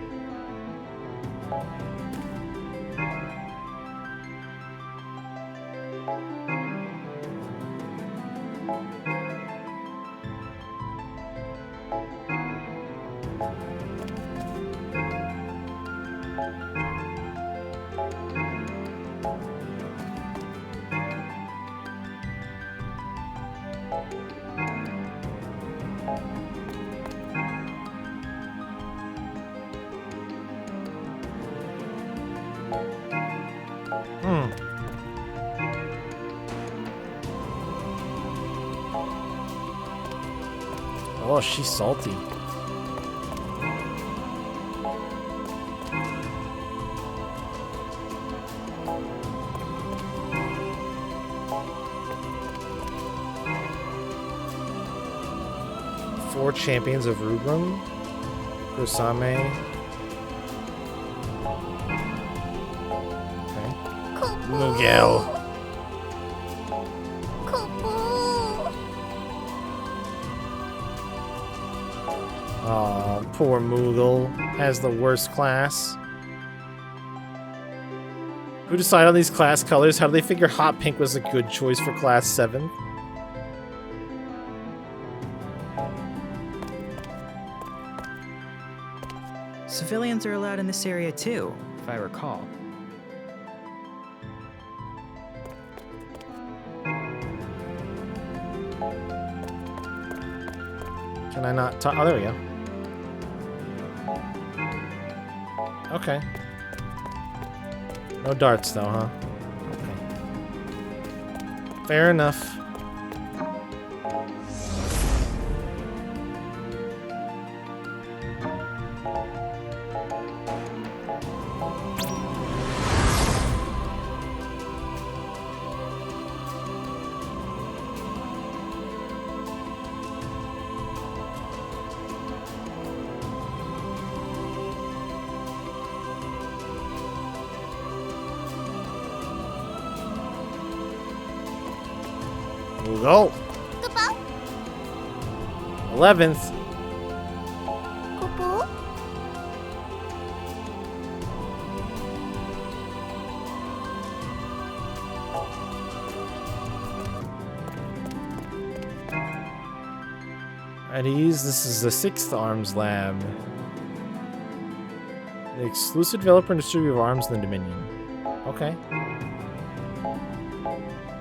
Oh, she's salty. Four champions of Rubrum. Kusame. Okay. Miguel. Oh, poor Moogle has the worst class. Who decided on these class colors? How do they figure hot pink was a good choice for class 7? Civilians are allowed in this area too, if I recall. Can I not talk? Oh, there we go. Okay. No darts, though, huh? Okay. Fair enough. We'll go. 11th. At ease, this is the 6th Arms Lab. The exclusive developer and distributor of arms in the Dominion. Okay.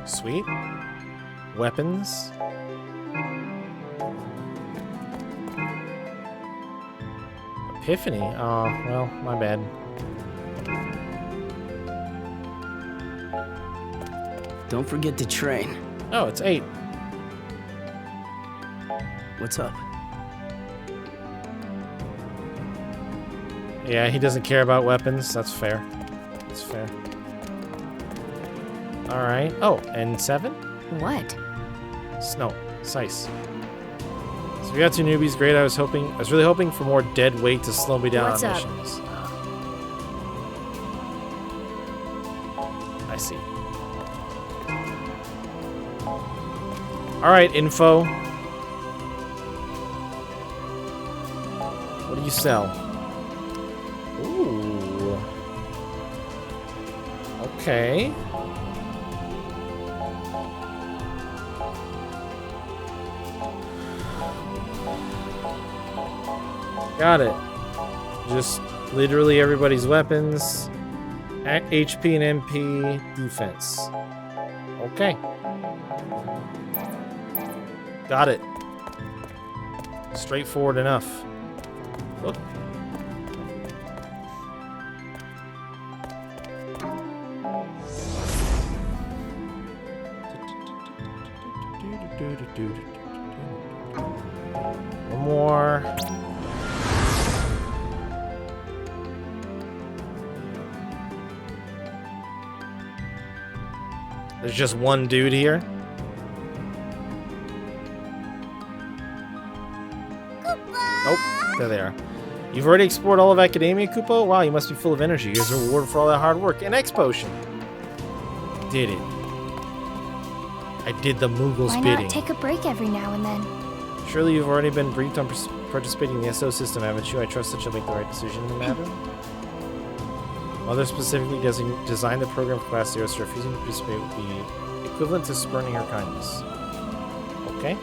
Sweet. Weapons. Epiphany. Oh, well, my bad. Don't forget to train. Oh, it's 8. What's up? Yeah, he doesn't care about weapons. That's fair. That's fair. Alright. Oh, and 7? What? Snow. Sice. So we got 2 newbies. Great. I was really hoping for more dead weight to slow me down What's on up? missions. I see. Alright, info. What do you sell? Ooh. Okay. Got it. Just literally everybody's weapons. HP and MP defense. Okay. Got it. Straightforward enough. Look. One more. There's just one dude here. Nope, there they are. You've already explored all of Academia, Kupo? Wow, you must be full of energy. Here's a reward for all that hard work. An X potion. Did it. I did the Moogle's Why bidding. not take a break every now and then? Surely you've already been briefed on participating in the SO system, haven't you? I trust that you'll make the right decision in the matter. Mother specifically designed the program for Class 0, so refusing to participate would be equivalent to spurning her kindness. Okay.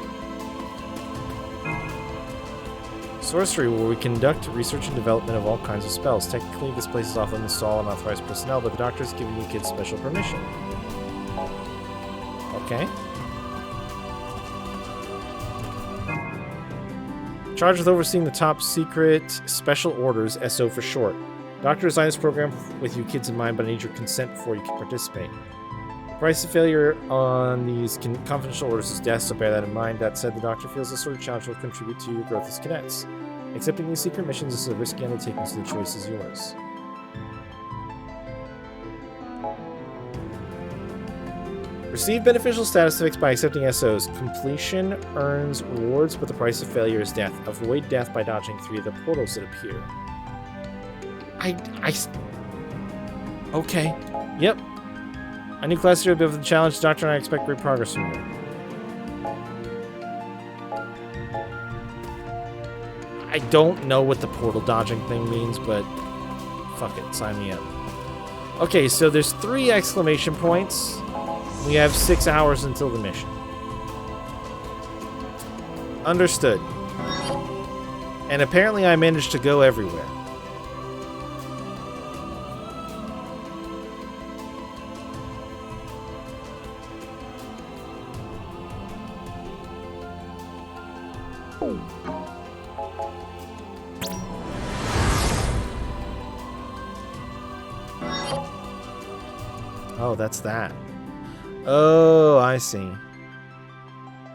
Sorcery, where we conduct research and development of all kinds of spells. Technically, this place is off limits to all unauthorized personnel, but the doctor has given you kids special permission. Okay. Charged with overseeing the top secret special orders, SO for short. Doctor designed this program with you kids in mind, but I need your consent before you can participate. The price of failure on these confidential orders is death, so bear that in mind. That said, the doctor feels this sort of challenge will contribute to your growth as cadets. Accepting these secret missions is a risky undertaking, so the choice is yours. Receive beneficial statistics by accepting SOs. Completion earns rewards, but the price of failure is death. Avoid death by dodging 3 of the portals that appear. Okay. Yep. I knew Class 0 would be able to challenge the doctor, and I expect great progress from you. I don't know what the portal dodging thing means, but fuck it, sign me up. Okay, so there's 3 exclamation points. We have 6 hours until the mission. Understood. And apparently I managed to go everywhere. Oh, that's that. Oh, I see.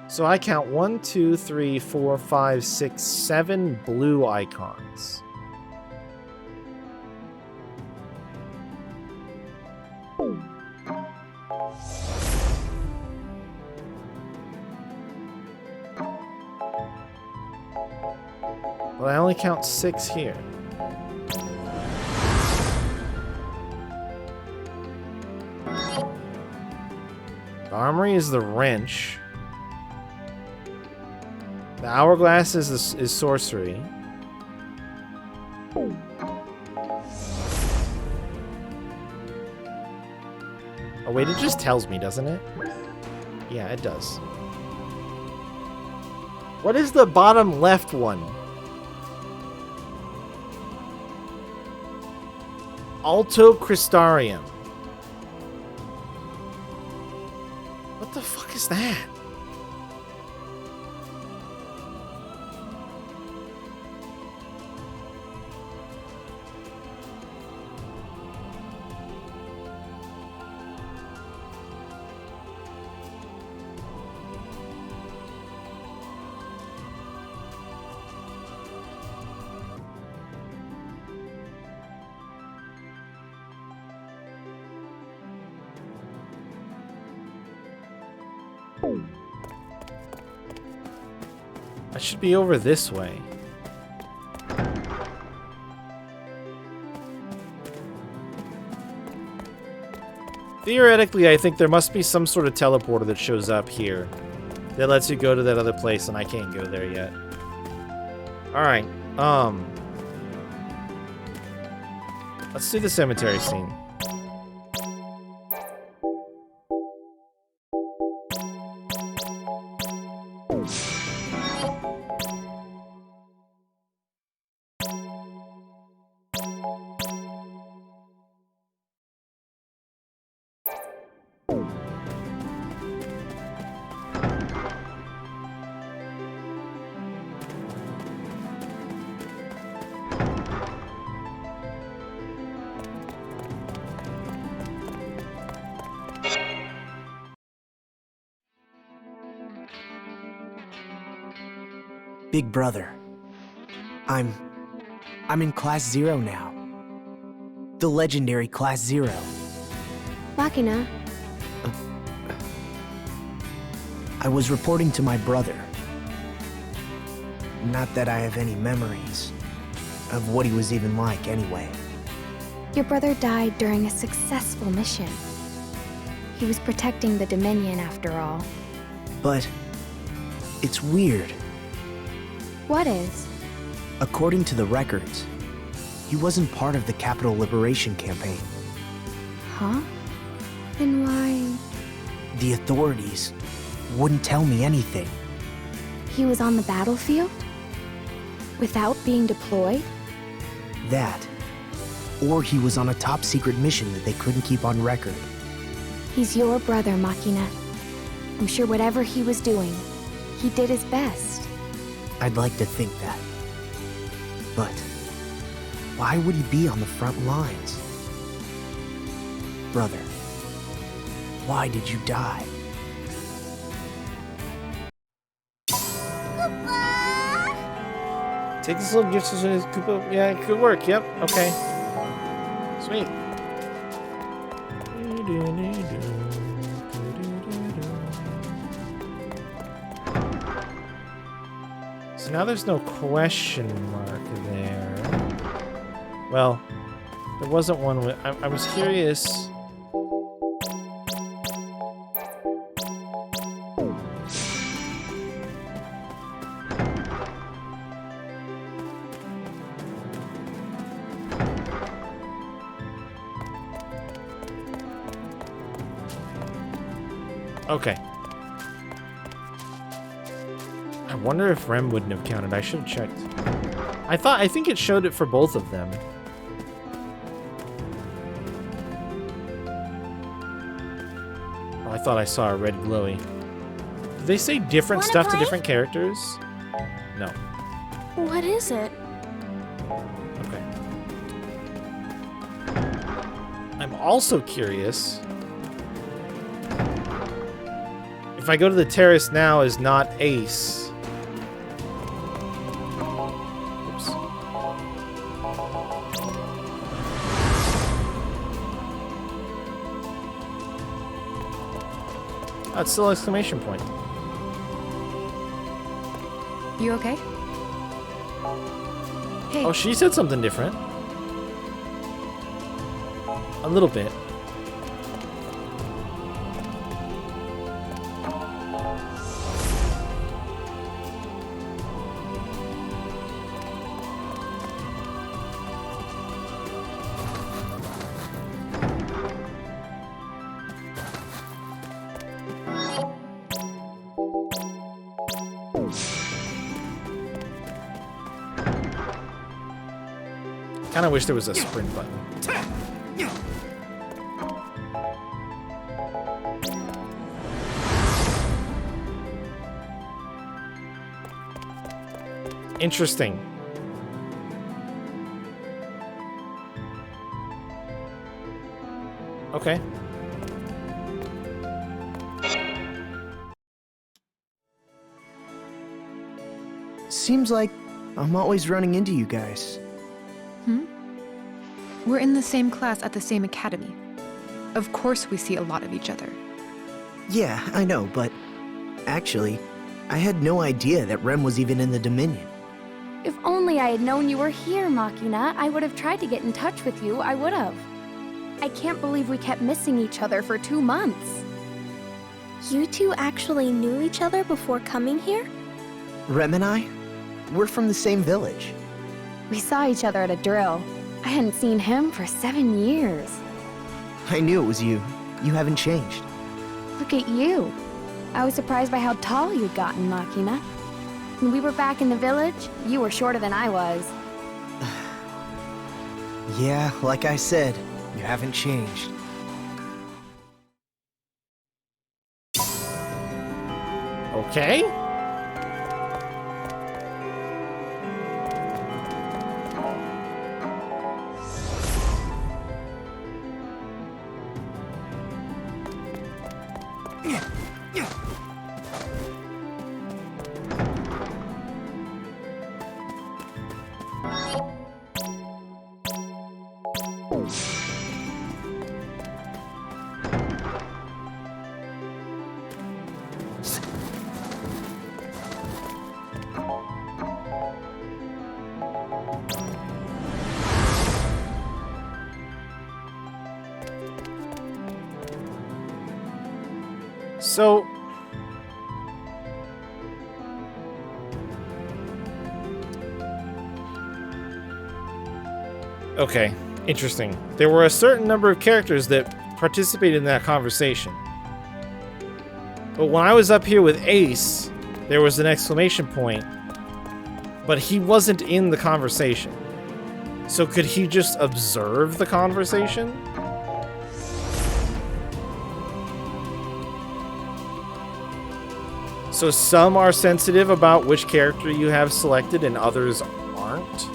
So I count 1, 2, 3, 4, 5, 6, 7 blue icons. Well, I only count 6 here. Armory is the wrench. The hourglass is sorcery. Oh wait, it just tells me, doesn't it? Yeah, it does. What is the bottom left one? Alto Crystarium. What the fuck is that? I should be over this way. Theoretically, I think there must be some sort of teleporter that shows up here that lets you go to that other place, and I can't go there yet. Alright, let's do the cemetery scene. Big brother. I'm in Class 0 now. The legendary Class 0. Machina. I was reporting to my brother. Not that I have any memories of what he was even like anyway. Your brother died during a successful mission. He was protecting the Dominion after all. But it's weird. What is? According to the records, he wasn't part of the Capital Liberation Campaign. Huh? Then why? The authorities wouldn't tell me anything. He was on the battlefield? Without being deployed? That. Or he was on a top secret mission that they couldn't keep on record. He's your brother, Machina. I'm sure whatever he was doing, he did his best. I'd like to think that. But why would he be on the front lines? Brother, why did you die? Take this little gift to Koopa. Yeah, good work. Yep. Okay. Sweet. So now there's no question mark there. Well, there wasn't one with... I was curious... Okay. I wonder if Rem wouldn't have counted. I should have checked. I think it showed it for both of them. Oh, I thought I saw a red glowy. Did they say different stuff to different characters? No. What is it? Okay. I'm also curious if I go to the terrace now as not Ace. Oops. Oh, it's still exclamation point. You okay? Hey. Oh, she said something different. A little bit. I kind of wish there was a sprint button. Interesting. Okay. Seems like I'm always running into you guys. We're in the same class at the same academy. Of course we see a lot of each other. Yeah, I know, but actually, I had no idea that Rem was even in the Dominion. If only I had known you were here, Machina, I would have tried to get in touch with you. I would have. I can't believe we kept missing each other for 2 months. You two actually knew each other before coming here? Rem and I? We're from the same village. We saw each other at a drill. I hadn't seen him for 7 years. I knew it was you. You haven't changed. Look at you. I was surprised by how tall you'd gotten, Machina. When we were back in the village, you were shorter than I was. Yeah, like I said, you haven't changed. Okay. So... Okay, interesting. There were a certain number of characters that participated in that conversation. But when I was up here with Ace, there was an exclamation point, but he wasn't in the conversation. So could he just observe the conversation? So some are sensitive about which character you have selected and others aren't?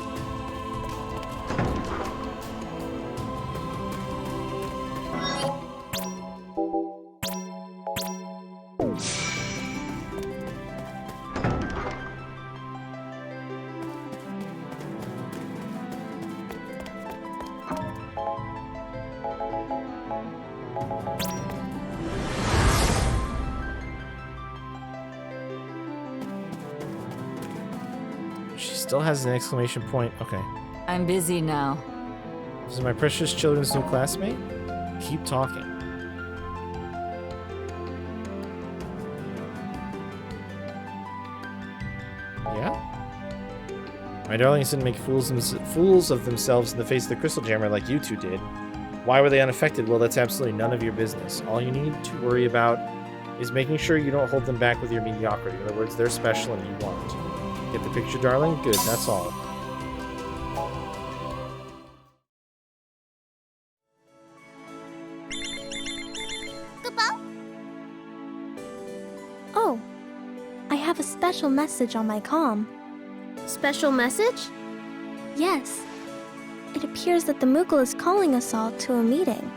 Still has an exclamation point. Okay. I'm busy now. This is my precious children's new classmate. Keep talking. Yeah? My darlings didn't make fools of themselves in the face of the crystal jammer like you two did. Why were they unaffected? Well, that's absolutely none of your business. All you need to worry about is making sure you don't hold them back with your mediocrity. In other words, they're special and you want. Get the picture, darling? Good, that's all. Oh, I have a special message on my comm. Special message? Yes. It appears that the Moogle is calling us all to a meeting.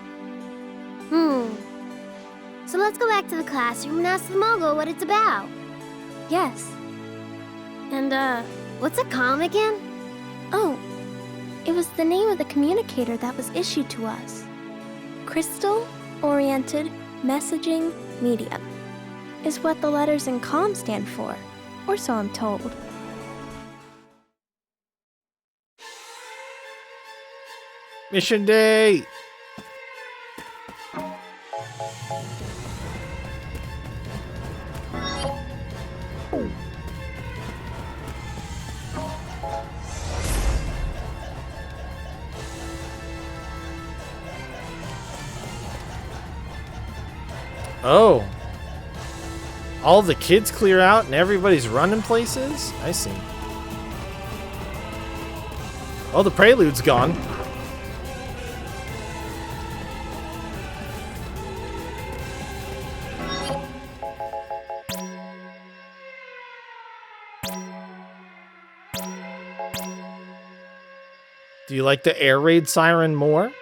So let's go back to the classroom and ask the Moogle what it's about. Yes. And, what's a comm again? Oh, it was the name of the communicator that was issued to us. Crystal-Oriented Messaging Medium is what the letters in comm stand for, or so I'm told. Mission day! Oh. All the kids clear out and everybody's running places? I see. Oh, the prelude's gone. Do you like the air raid siren more?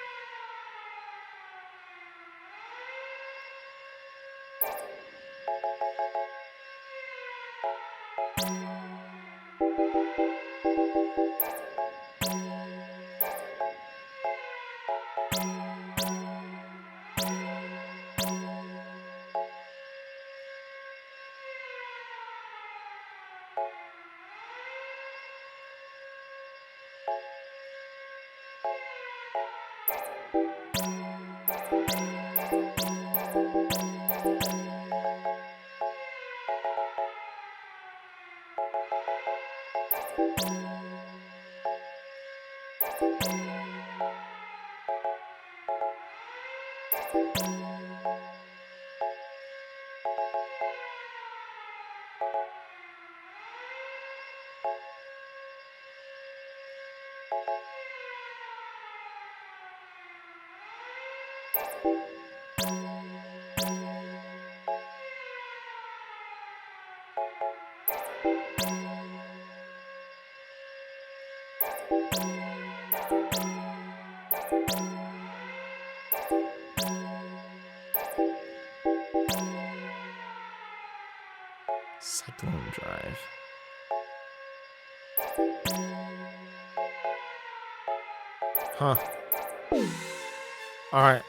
Cyclone Drive. Huh. Alright.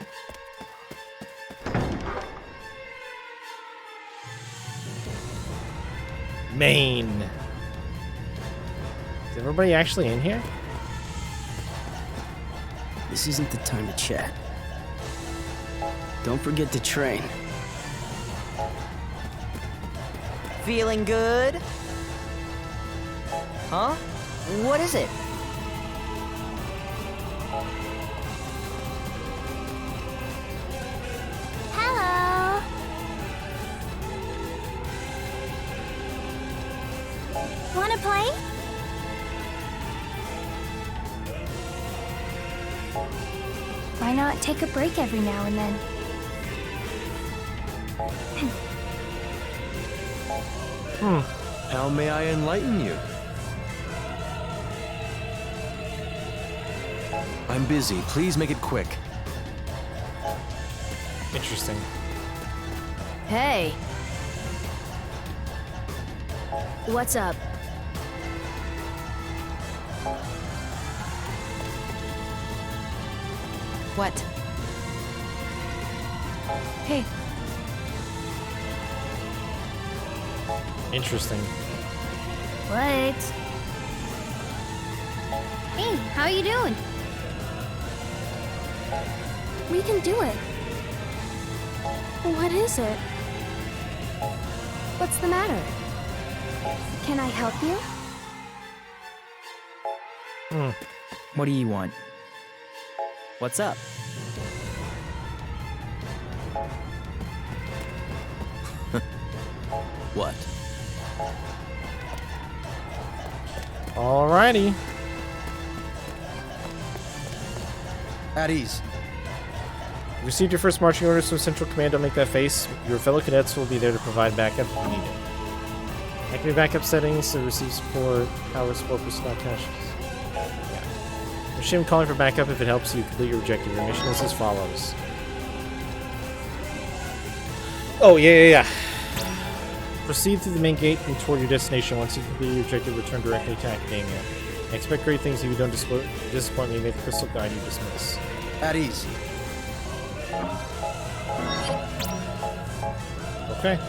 Maine. Is everybody actually in here? This isn't the time to chat. Don't forget to train. Feeling good? Huh? What is it? Hello. Wanna play? Why not take a break every now and then? How may I enlighten you? I'm busy. Please make it quick. Interesting. Hey. What's up? What? Hey. Interesting. What? Hey, how you doing? We can do it. What is it? What's the matter? Can I help you? What do you want? What's up? What? Alrighty. At ease. You received your first marching orders from Central Command. Don't make that face. Your fellow cadets will be there to provide backup if you need it. Activate backup settings to receive support. Power support personnel caches. Yeah. Machine calling for backup if it helps you complete your objective. Your mission is as follows. Oh, yeah. Proceed through the main gate and toward your destination. Once you complete your objective, return directly to Academia. I expect great things if you don't disappoint me. May the crystal guide you. Dismiss. At ease. Okay.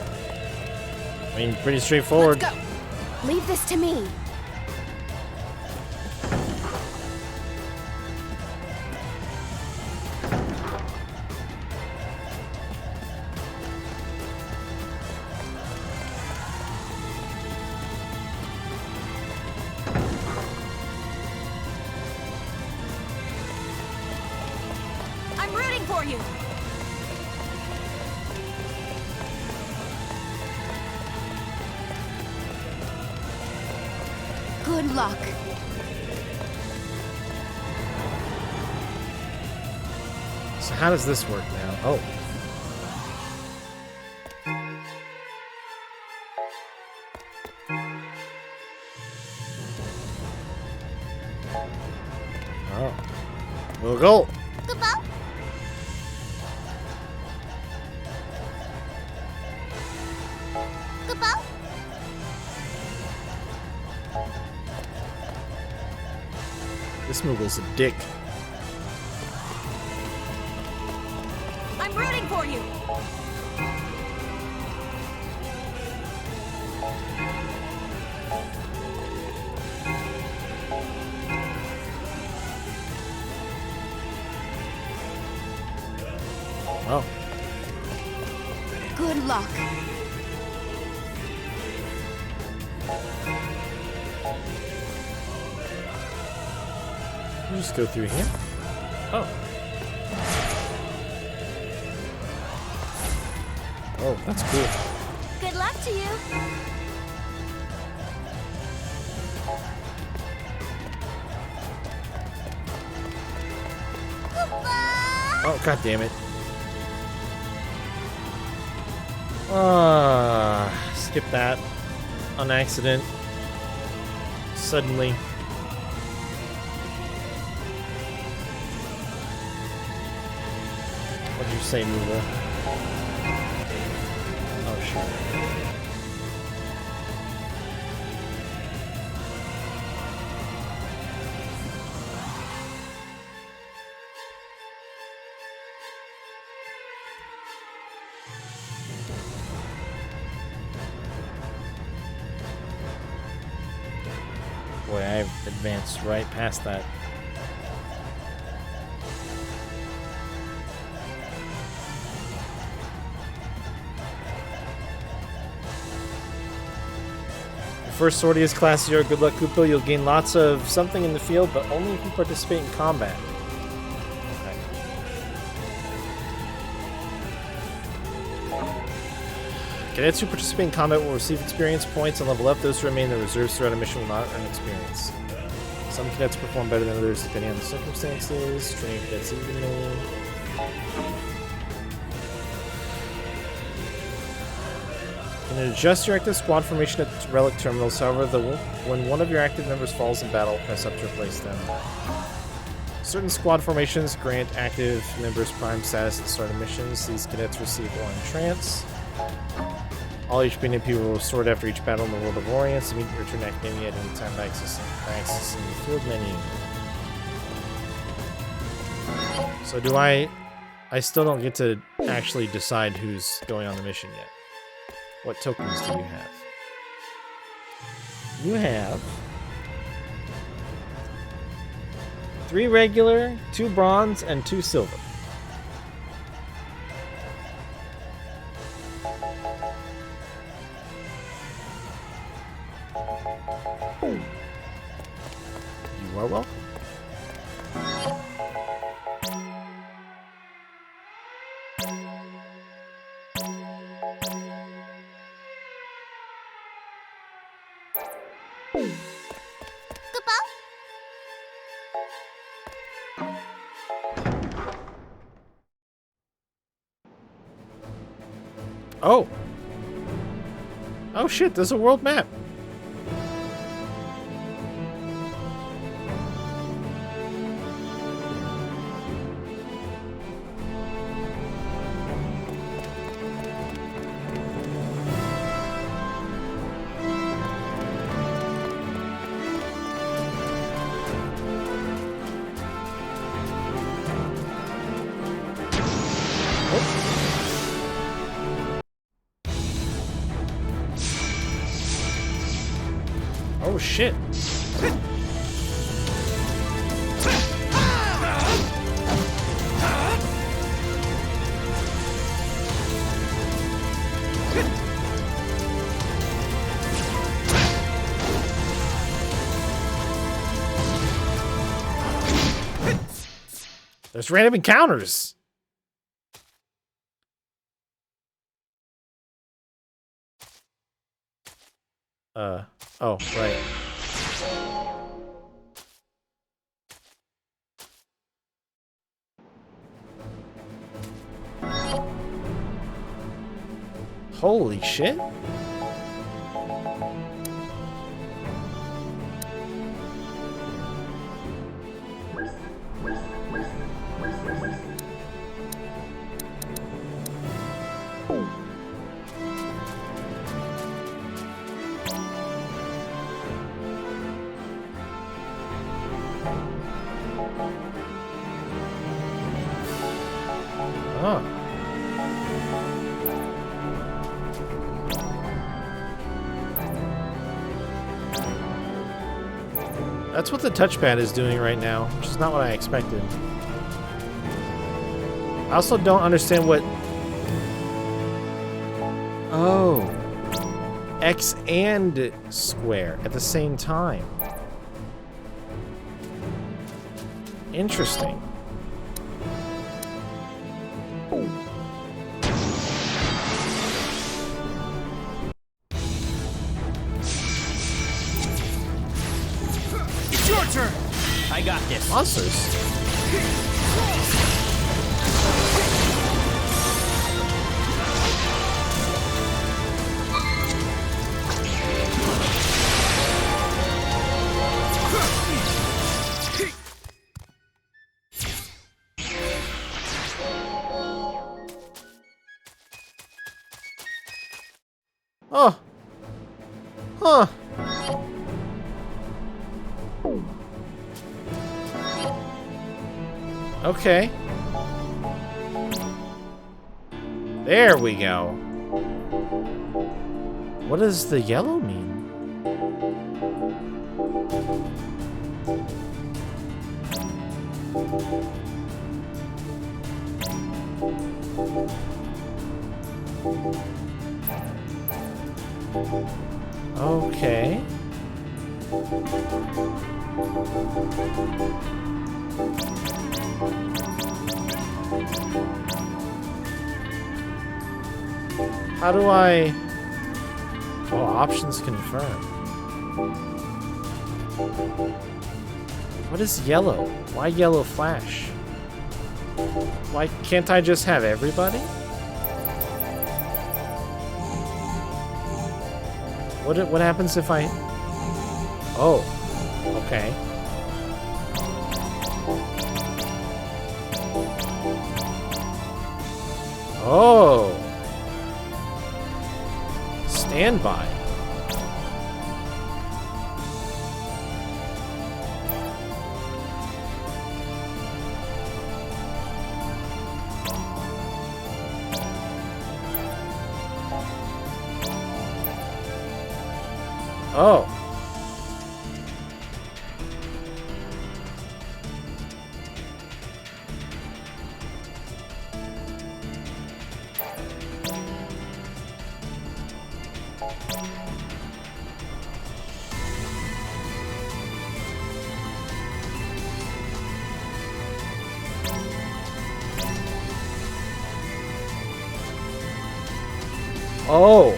I mean, pretty straightforward. Let's go. Leave this to me. I'm rooting for you. Good luck. So how does this work now? Oh. Oh. We'll go. Kupo? Kupo? This Moogle's a dick. I'm rooting for you. Oh. Good luck. You just go through here. Oh. Oh, that's cool. Good luck to you. Oh, god damn it. Skip that. On accident. Suddenly. What'd you say, Moogle? Oh, shit. Boy, I've advanced right past that. First sortie is Class 0. Good luck, Kupo. You'll gain lots of something in the field, but only if you participate in combat. Okay. Cadets who participate in combat will receive experience points and level up. Those who remain in the reserves throughout a mission will not earn experience. Some cadets perform better than others depending on the circumstances. Training cadets evenly. You can adjust your active squad formation at relic terminals. However, when one of your active members falls in battle, press up to replace them. Certain squad formations grant active members prime status at the start of missions. These cadets receive one trance. All HP and MP will be restored after each battle in the World of Orients. Immediately return to Academia at any time by accessing the field menu. So do I still don't get to actually decide who's going on the mission yet. What tokens do you have? You have 3 regular, 2 bronze, and 2 silver. You are welcome. Oh. Oh shit, there's a world map. Oh shit. There's random encounters. Oh, right. Holy shit. Oh. That's what the touchpad is doing right now, which is not what I expected. I also don't understand what... Oh. X and square at the same time. Interesting. It's your turn! I got this. Monsters. Oh. Huh. Okay. There we go. What does the yellow mean? Okay. How do I... Oh, options confirmed. What is yellow? Why yellow flash? Why can't I just have everybody? What happens if I... Oh, okay. Oh. Standby. Oh. Oh.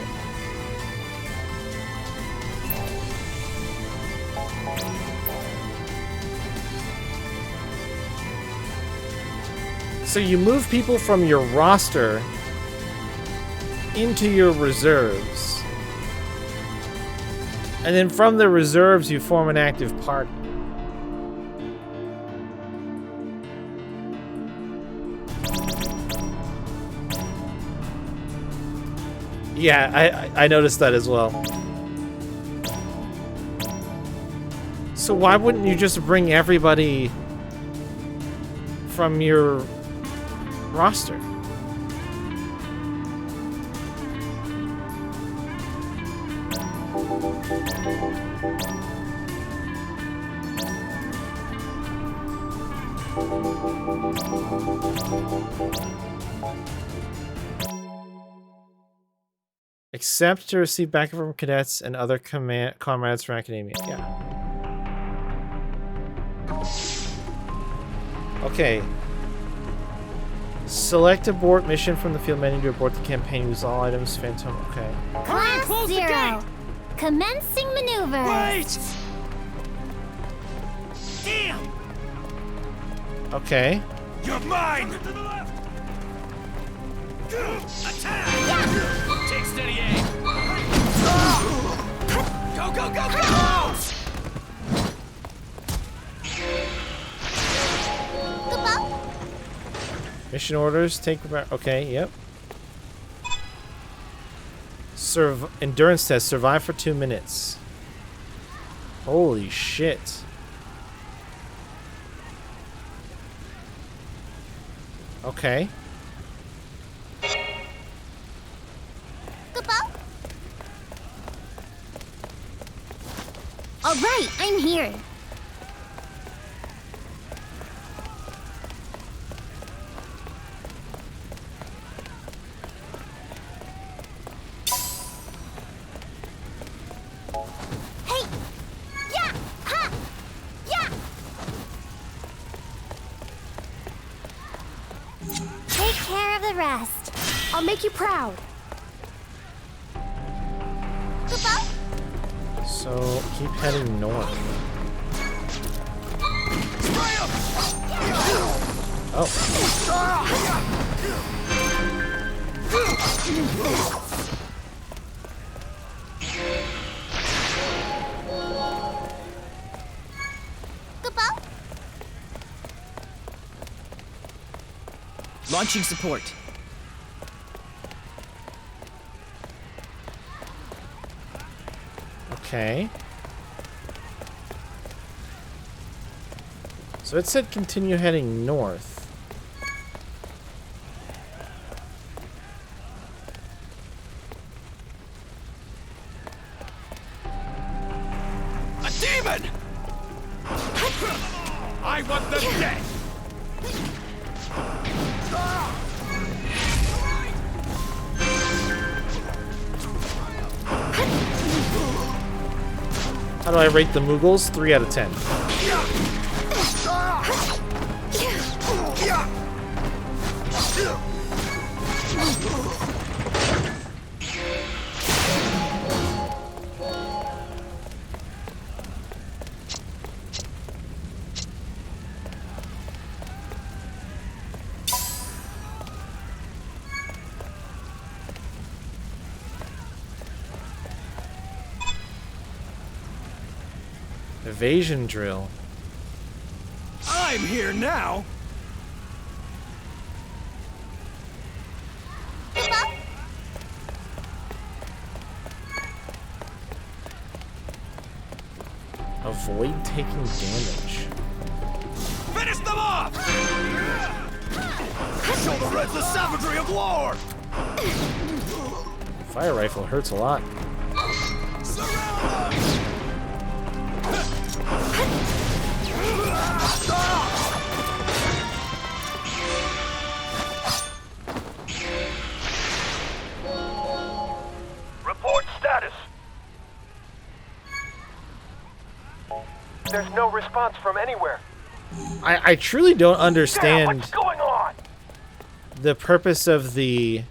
So you move people from your roster into your reserves. And then from the reserves you form an active party. Yeah, I noticed that as well. So why wouldn't you just bring everybody from your roster? Accept to receive backup from cadets and other comrades from academia. Yeah. Okay. Select abort mission from the field menu to abort the campaign. Use all items. Phantom. Okay. Class 0. Commencing maneuvers. Wait! Damn! Okay. You're mine! To the left! Attack! Take steady aim! Go, go, go, go! Mission orders. Take... Okay, yep. Endurance test. Survive for 2 minutes. Holy shit. Okay. All right, I'm here. Hey! Yeah! Ha! Yeah! Take care of the rest. I'll make you proud. So, keep heading north. Oh. Launching support. Okay. So it said continue heading north. A demon! I want them dead! How do I rate the Mughals? 3 out of 10. Evasion drill. I'm here now. Avoid taking damage. Finish them off! Show the Reds the savagery of war! Fire rifle hurts a lot. Report status. There's no response from anywhere. I truly don't understand Damn, what's going on? the purpose of the...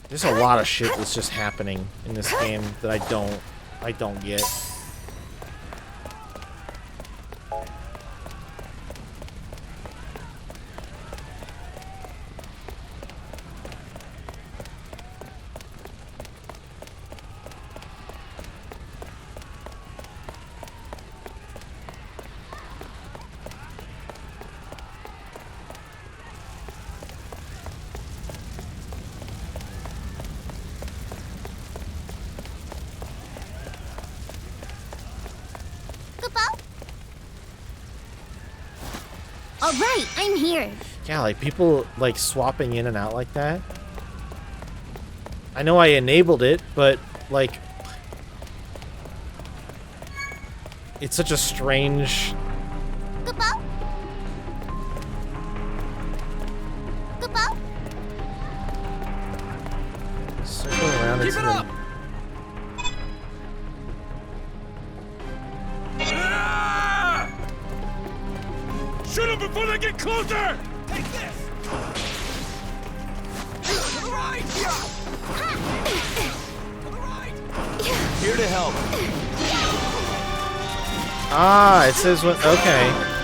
There's a lot of shit that's just happening in this game that I don't get. All right, I'm here. Yeah, like people like swapping in and out like that. I know I enabled it, but like it's such a strange... Kupo? Kupo? Circle around Keep it up! Shoot them before they get closer! Take this! To the right! To the right! Here to help. Ah, it says what... Okay.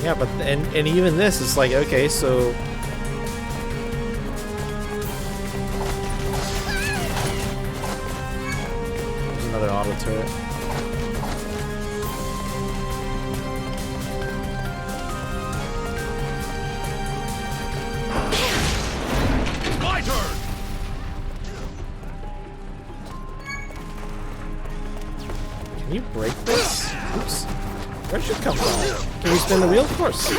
Yeah, but and even this is like, okay, so there's another auto turret. My turn! Can you break this? Oops. Where should it come from? Can we spin the wheel? Of course. You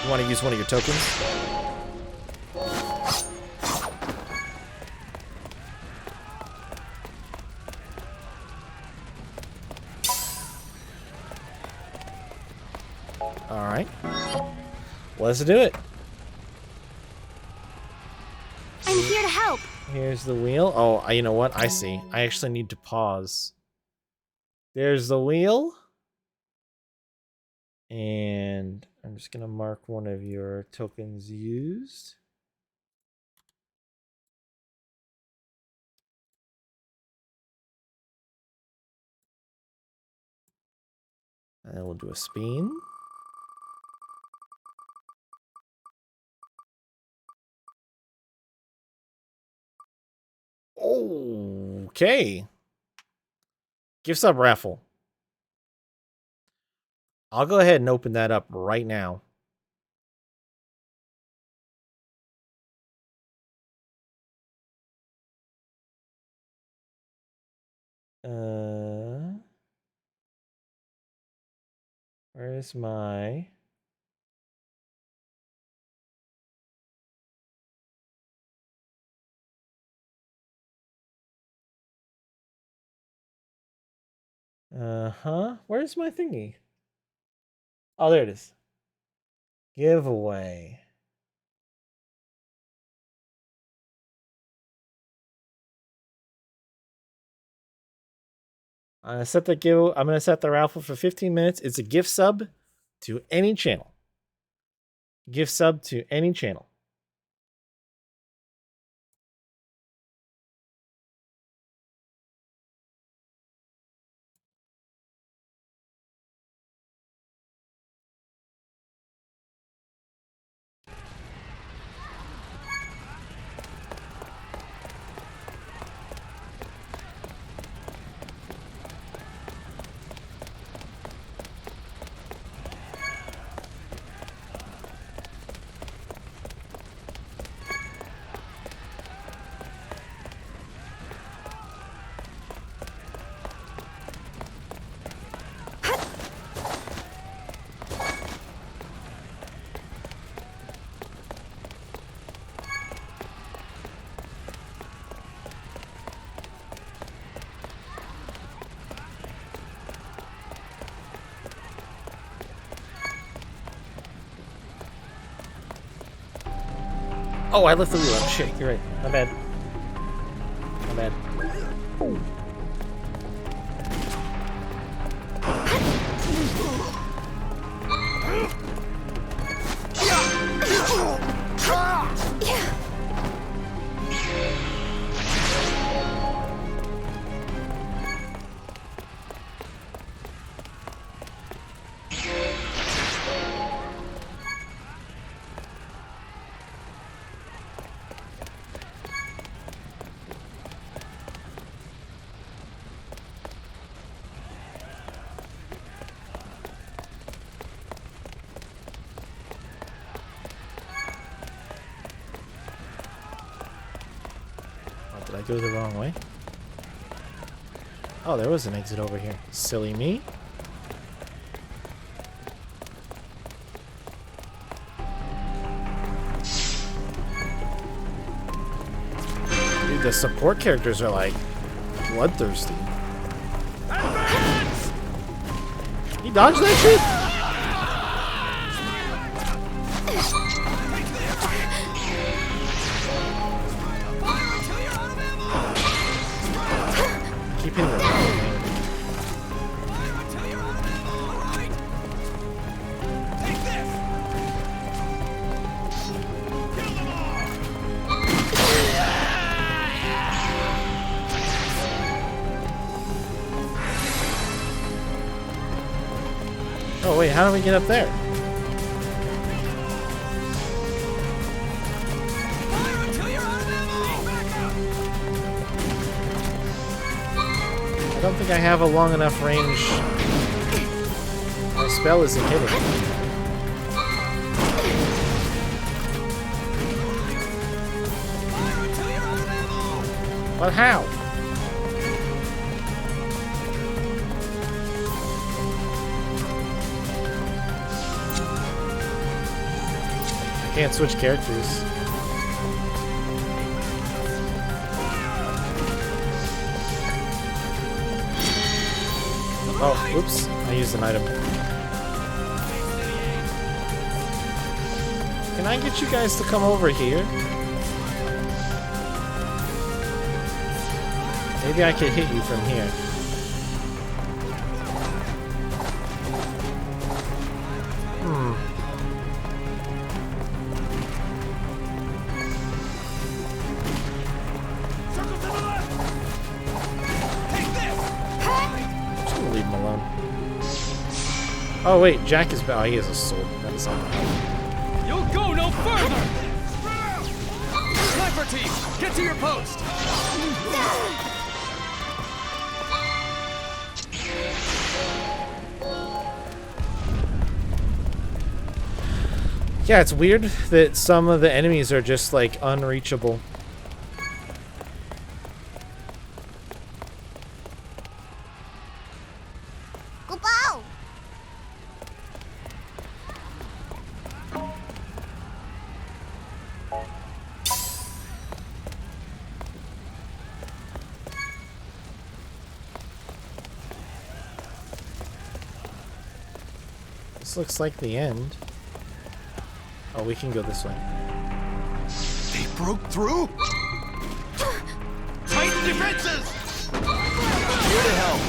want to use one of your tokens? Alright. Let's do it. I'm here to help. Here's the wheel. Oh, you know what? I see. I actually need to pause. There's the wheel. And I'm just going to mark one of your tokens used. And then we'll do a spin. Okay. Gift sub raffle. I'll go ahead and open that up right now. Where is my... Where's my thingy? Oh, there it is. Giveaway. I'm gonna set the raffle for 15 minutes. It's a gift sub to any channel. Gift sub to any channel. Oh, I left the wheel up. Shit, you're right. My bad. My bad. Did I go the wrong way? Oh, there was an exit over here. Silly me. Dude, the support characters are like bloodthirsty. He dodged that shit? Keep hitting the Oh wait, how do we get up there? I don't think I have a long enough range. My spell isn't hitting. But how? I can't switch characters. Oh, whoops. I used an item. Can I get you guys to come over here? Maybe I could hit you from here. Oh wait, Jack is he has a sword. That's not bad. You'll go no further! Sniper team, get to your post! Yeah, it's weird that some of the enemies are just like unreachable. This looks like the end. Oh, we can go this way. They broke through? Tighten defenses! Here to help.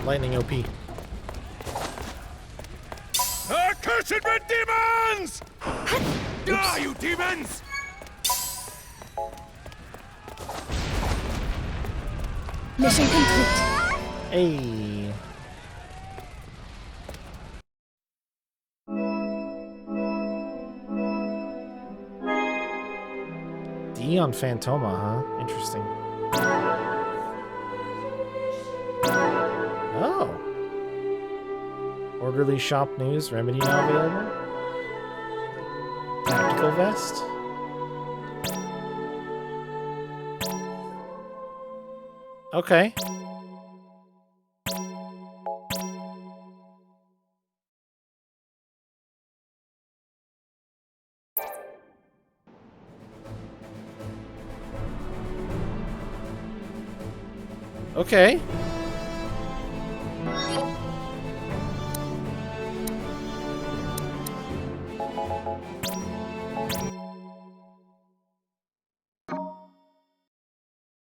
Lightning OP. Accursed red demons! Die, you demons! Mission complete. Hey. D on Phantoma, huh? Interesting. Oh. Orderly shop news, remedy now available. Tactical vest. Okay. Okay.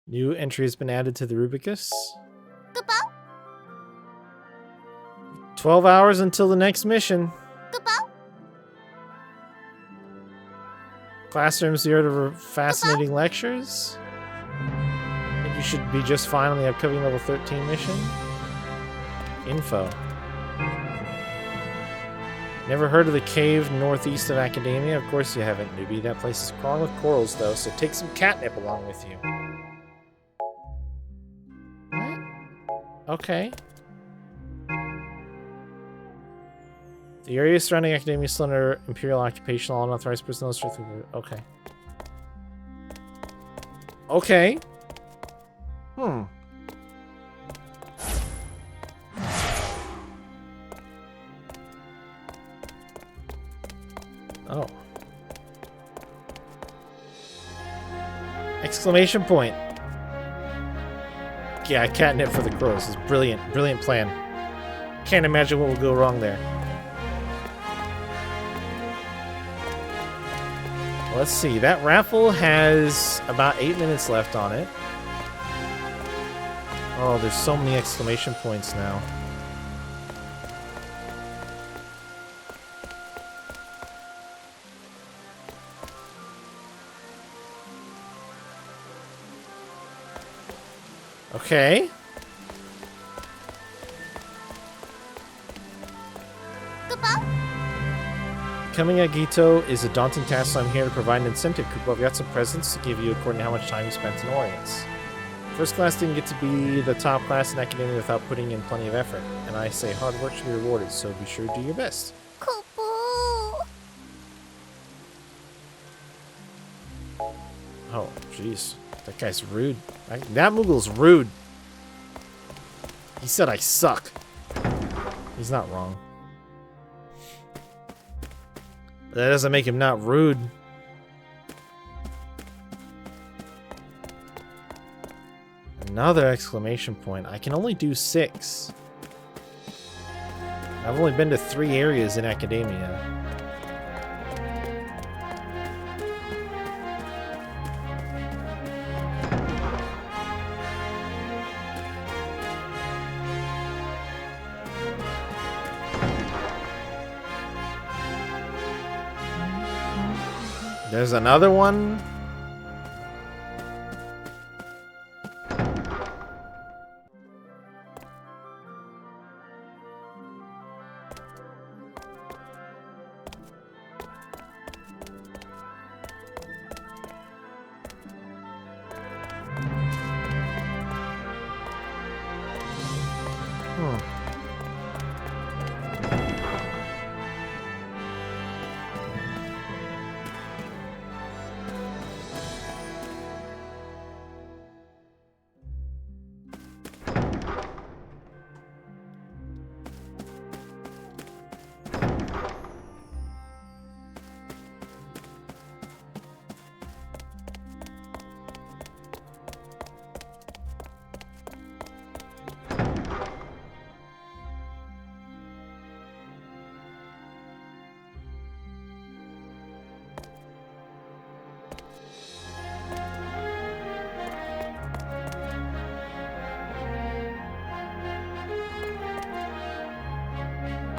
New entry has been added to the Rubicus. 12 hours until the next mission. Classroom 0 to fascinating lectures. I think you should be just fine on the upcoming level 13 mission. Info. Never heard of the cave northeast of Academia? Of course you haven't, newbie. That place is crawling with corals, though, so take some catnip along with you. What? Okay. The area surrounding Academia is still under Imperial occupation. All unauthorized personnel is strictly... Okay. Okay. Hmm. Oh. Exclamation point. Yeah, catnip for the crows. It's brilliant. Brilliant plan. Can't imagine what will go wrong there. Let's see. That raffle has about 8 minutes left on it. Oh, there's so many exclamation points now. Okay. Becoming a Gito is a daunting task, so I'm here to provide an incentive. Kupo, I've got some presents to give you according to how much time you spent in Orients. First class didn't get to be the top class in Academia without putting in plenty of effort. And I say hard work should be rewarded, so be sure to do your best. Oh, jeez. That guy's rude. That Moogle's rude. He said I suck. He's not wrong. But that doesn't make him not rude. Another exclamation point. I can only do 6. I've only been to 3 areas in Academia. There's another one.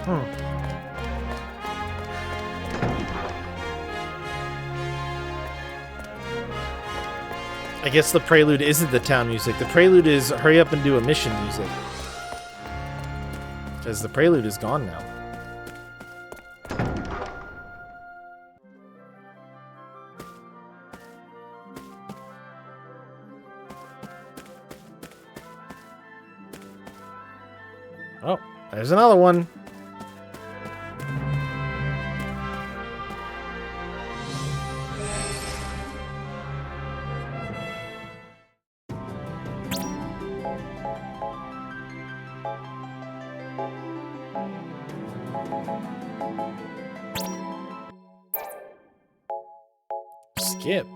I guess the prelude isn't the town music. The prelude is hurry up and do a mission music. Because the prelude is gone now. Oh, there's another one. Skip.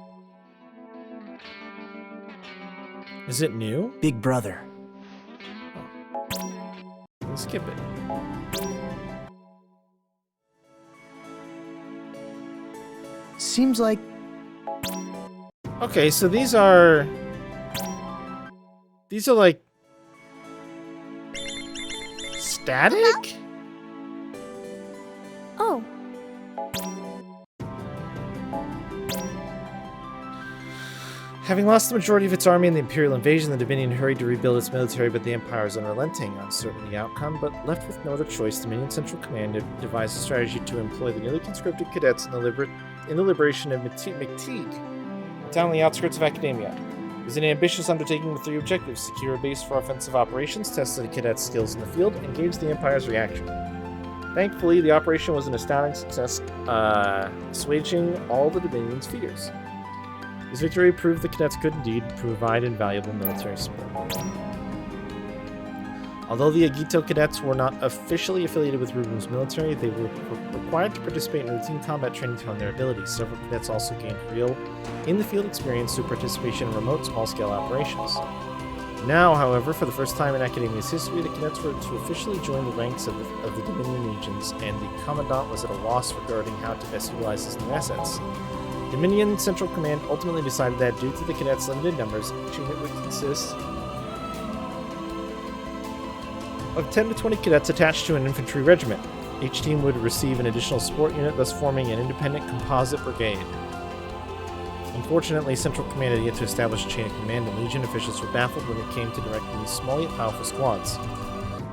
Is it new? Big brother. Let's skip it. Seems like... Okay, so these are like static? Oh. Having lost the majority of its army in the Imperial invasion, the Dominion hurried to rebuild its military, but the Empire is unrelenting, uncertain of the outcome. But left with no other choice, Dominion Central Command devised a strategy to employ the newly conscripted cadets in the liberation of McTeague, a town on the outskirts of Academia. It was an ambitious undertaking with 3 objectives: secure a base for offensive operations, test the cadets' skills in the field, and gauge the Empire's reaction. Thankfully, the operation was an astounding success, assuaging all the Dominion's fears. This victory proved the cadets could indeed provide invaluable military support. Although the Agito cadets were not officially affiliated with Rubrum's military, they were required to participate in routine combat training to hone their abilities. Several cadets also gained real in-the-field experience through participation in remote small-scale operations. Now, however, for the first time in Academia's history, the cadets were to officially join the ranks of the Dominion legions, and the Commandant was at a loss regarding how to best utilize his new assets. Dominion Central Command ultimately decided that, due to the cadets' limited numbers, each unit would consist of 10 to 20 cadets attached to an infantry regiment. Each team would receive an additional support unit, thus forming an independent composite brigade. Unfortunately, Central Command had yet to establish a chain of command, and Legion officials were baffled when it came to directing these small yet powerful squads.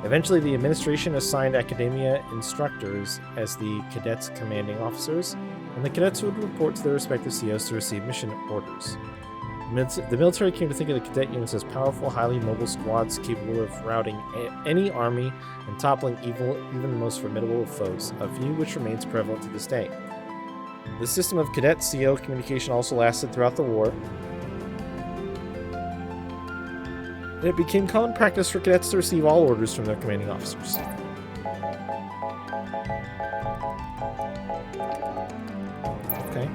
Eventually, the administration assigned Academia instructors as the cadets' commanding officers, and the cadets would report to their respective COs to receive mission orders. The military came to think of the cadet units as powerful, highly mobile squads capable of routing any army and toppling even the most formidable of foes, a view which remains prevalent to this day. The system of cadet CO communication also lasted throughout the war, and it became common practice for cadets to receive all orders from their commanding officers. Okay.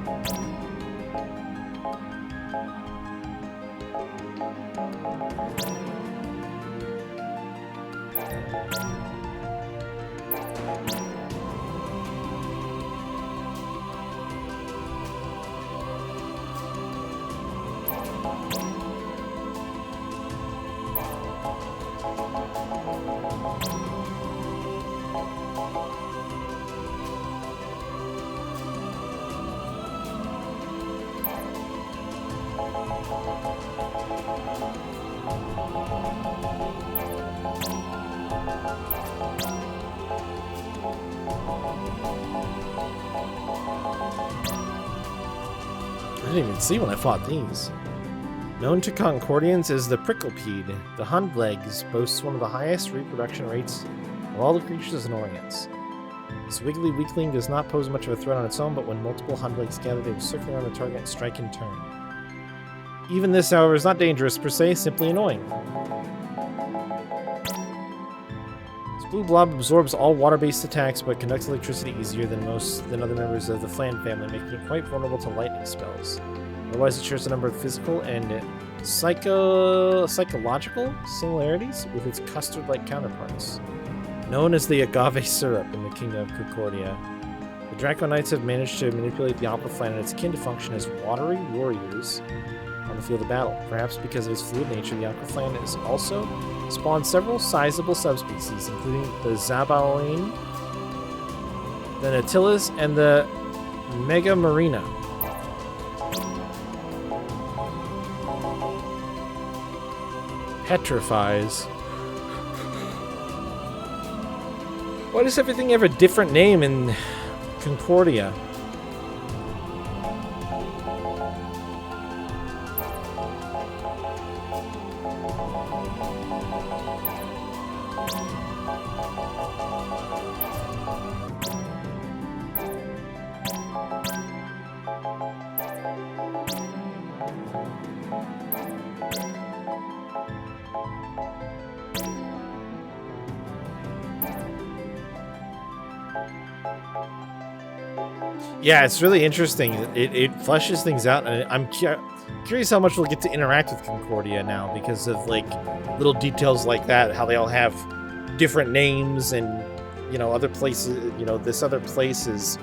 I didn't even see when I fought these. Known to Concordians as the Pricklepede, the Hundlegs boasts one of the highest reproduction rates of all the creatures in Orients. This wiggly weakling does not pose much of a threat on its own, but when multiple Hundlegs gather, they will circle around the target and strike in turn. Even this, however, is not dangerous per se, simply annoying. This blue blob absorbs all water-based attacks, but conducts electricity easier than other members of the Flan family, making it quite vulnerable to lightning spells. Otherwise, it shares a number of physical and psychological similarities with its custard-like counterparts. Known as the agave syrup in the Kingdom of Concordia, the Draco Knights have managed to manipulate the Aqua Flan and its kin to function as watery warriors on the field of battle. Perhaps because of its fluid nature, the Aqua Flan has also spawned several sizable subspecies, including the Zabaoin The Nautilas and the Mega Marina. Petrifies. Why does everything have a different name in Concordia? Yeah, it's really interesting. It fleshes things out, and I'm curious how much we'll get to interact with Concordia now because of like little details like that, how they all have different names, and you know, other places, you know, this other place has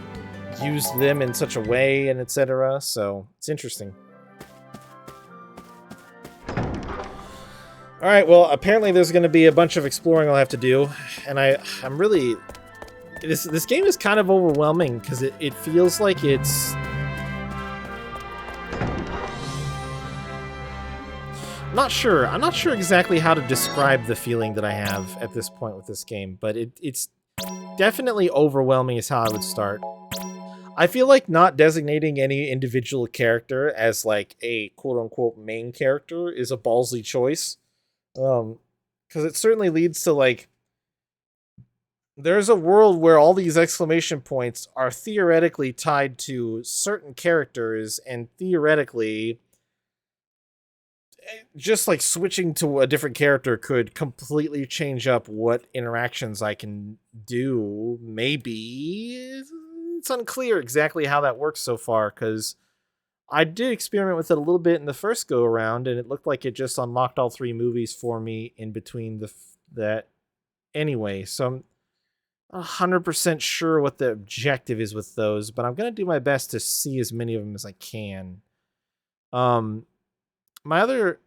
used them in such a way, and etc. So it's interesting. All right, well, apparently there's going to be a bunch of exploring I'll have to do, and I'm really. This game is kind of overwhelming because it feels like it's... I'm not sure exactly how to describe the feeling that I have at this point with this game, but it's definitely overwhelming is how I would start. I feel like not designating any individual character as like a quote-unquote main character is a ballsy choice. Because it certainly leads to like... There's a world where all these exclamation points are theoretically tied to certain characters, and theoretically, just like switching to a different character could completely change up what interactions I can do. Maybe it's unclear exactly how that works so far, because I did experiment with it a little bit in the first go around, and it looked like it just unlocked all 3 movies for me in between that anyway. So I'm 100% sure what the objective is with those, but I'm gonna do my best to see as many of them as I can. My other...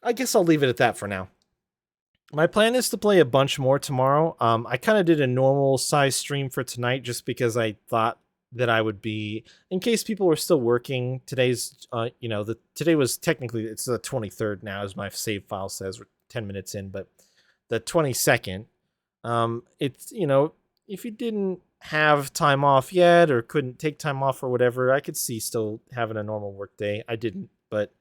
I guess I'll leave it at that for now. My plan is to play a bunch more tomorrow. I kind of did a normal size stream for tonight just because I thought that I would be, in case people were still working. Today's, you know, today was technically, it's the 23rd now, as my save file says. We're 10 minutes in, but the 22nd. It's, you know, if you didn't have time off yet or couldn't take time off or whatever, I could see still having a normal work day. I didn't, but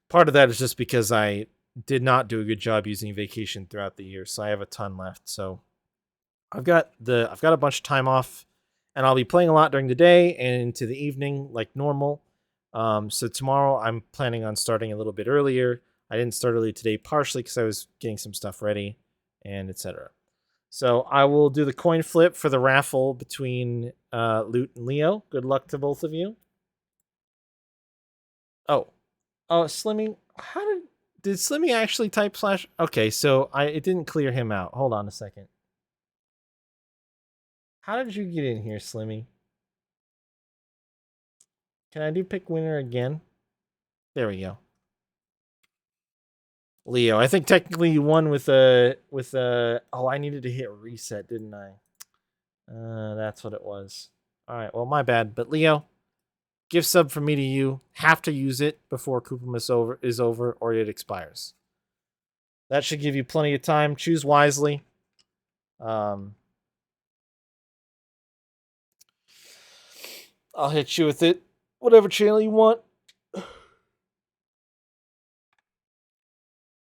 part of that is just because I did not do a good job using vacation throughout the year, so I have a ton left. So I've got a bunch of time off. And I'll be playing a lot during the day and into the evening like normal. So tomorrow I'm planning on starting a little bit earlier. I didn't start early today partially because I was getting some stuff ready and etc. So I will do the coin flip for the raffle between Loot and Leo. Good luck to both of you. Oh, Slimmy, did Slimmy actually type slash? Okay, so it didn't clear him out. Hold on a second. How did you get in here, Slimmy? Can I do pick winner again? There we go. Leo, I think technically you won with a oh, I needed to hit reset, didn't I? That's what it was. All right, well, my bad. But Leo, gift sub from me to you. Have to use it before Koopamas is over or it expires. That should give you plenty of time. Choose wisely. I'll hit you with it. Whatever channel you want.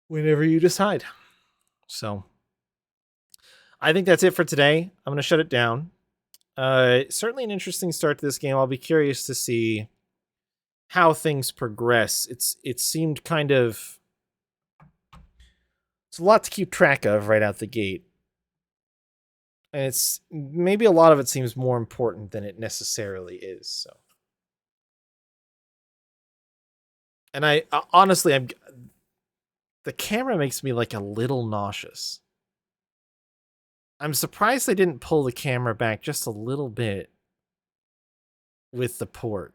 Whenever you decide. So, I think that's it for today. I'm going to shut it down. Certainly an interesting start to this game. I'll be curious to see how things progress. It seemed kind of... It's a lot to keep track of right out the gate. And it's maybe a lot of it seems more important than it necessarily is. So, and I honestly, the camera makes me like a little nauseous. I'm surprised they didn't pull the camera back just a little bit with the port.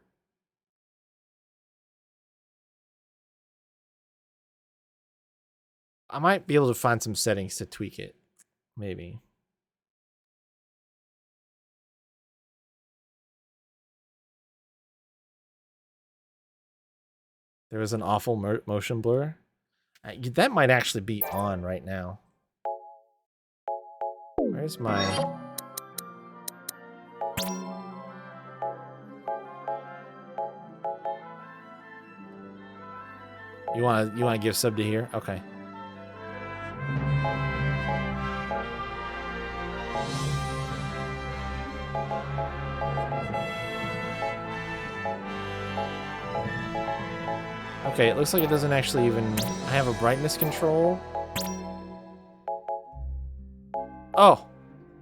I might be able to find some settings to tweak it. Maybe. There was an awful motion blur. That might actually be on right now. Where's my... You wanna give sub to here? Okay. Okay, it looks like it doesn't actually even... I have a brightness control. Oh!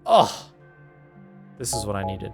Oh! This is what I needed.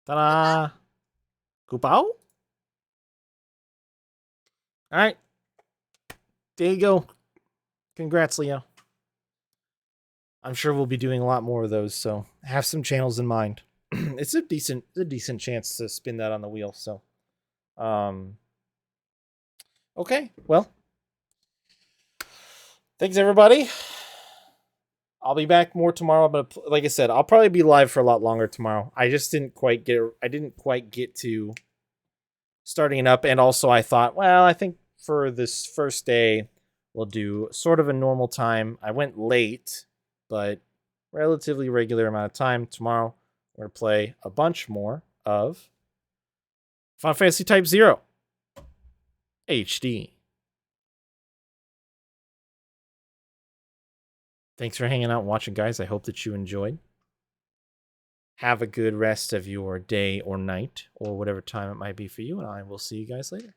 Ta-da! Kupao? Alright. There you go. Congrats, Leo. I'm sure we'll be doing a lot more of those, so have some channels in mind. It's a decent chance to spin that on the wheel, so. Okay, well. Thanks, everybody. I'll be back more tomorrow, but like I said, I'll probably be live for a lot longer tomorrow. I just didn't quite get to starting it up, and also I thought, well, I think for this first day, we'll do sort of a normal time. I went late, but relatively regular amount of time. Tomorrow, we're going to play a bunch more of Final Fantasy Type-0 HD. Thanks for hanging out and watching, guys. I hope that you enjoyed. Have a good rest of your day or night, or whatever time it might be for you, and I will see you guys later.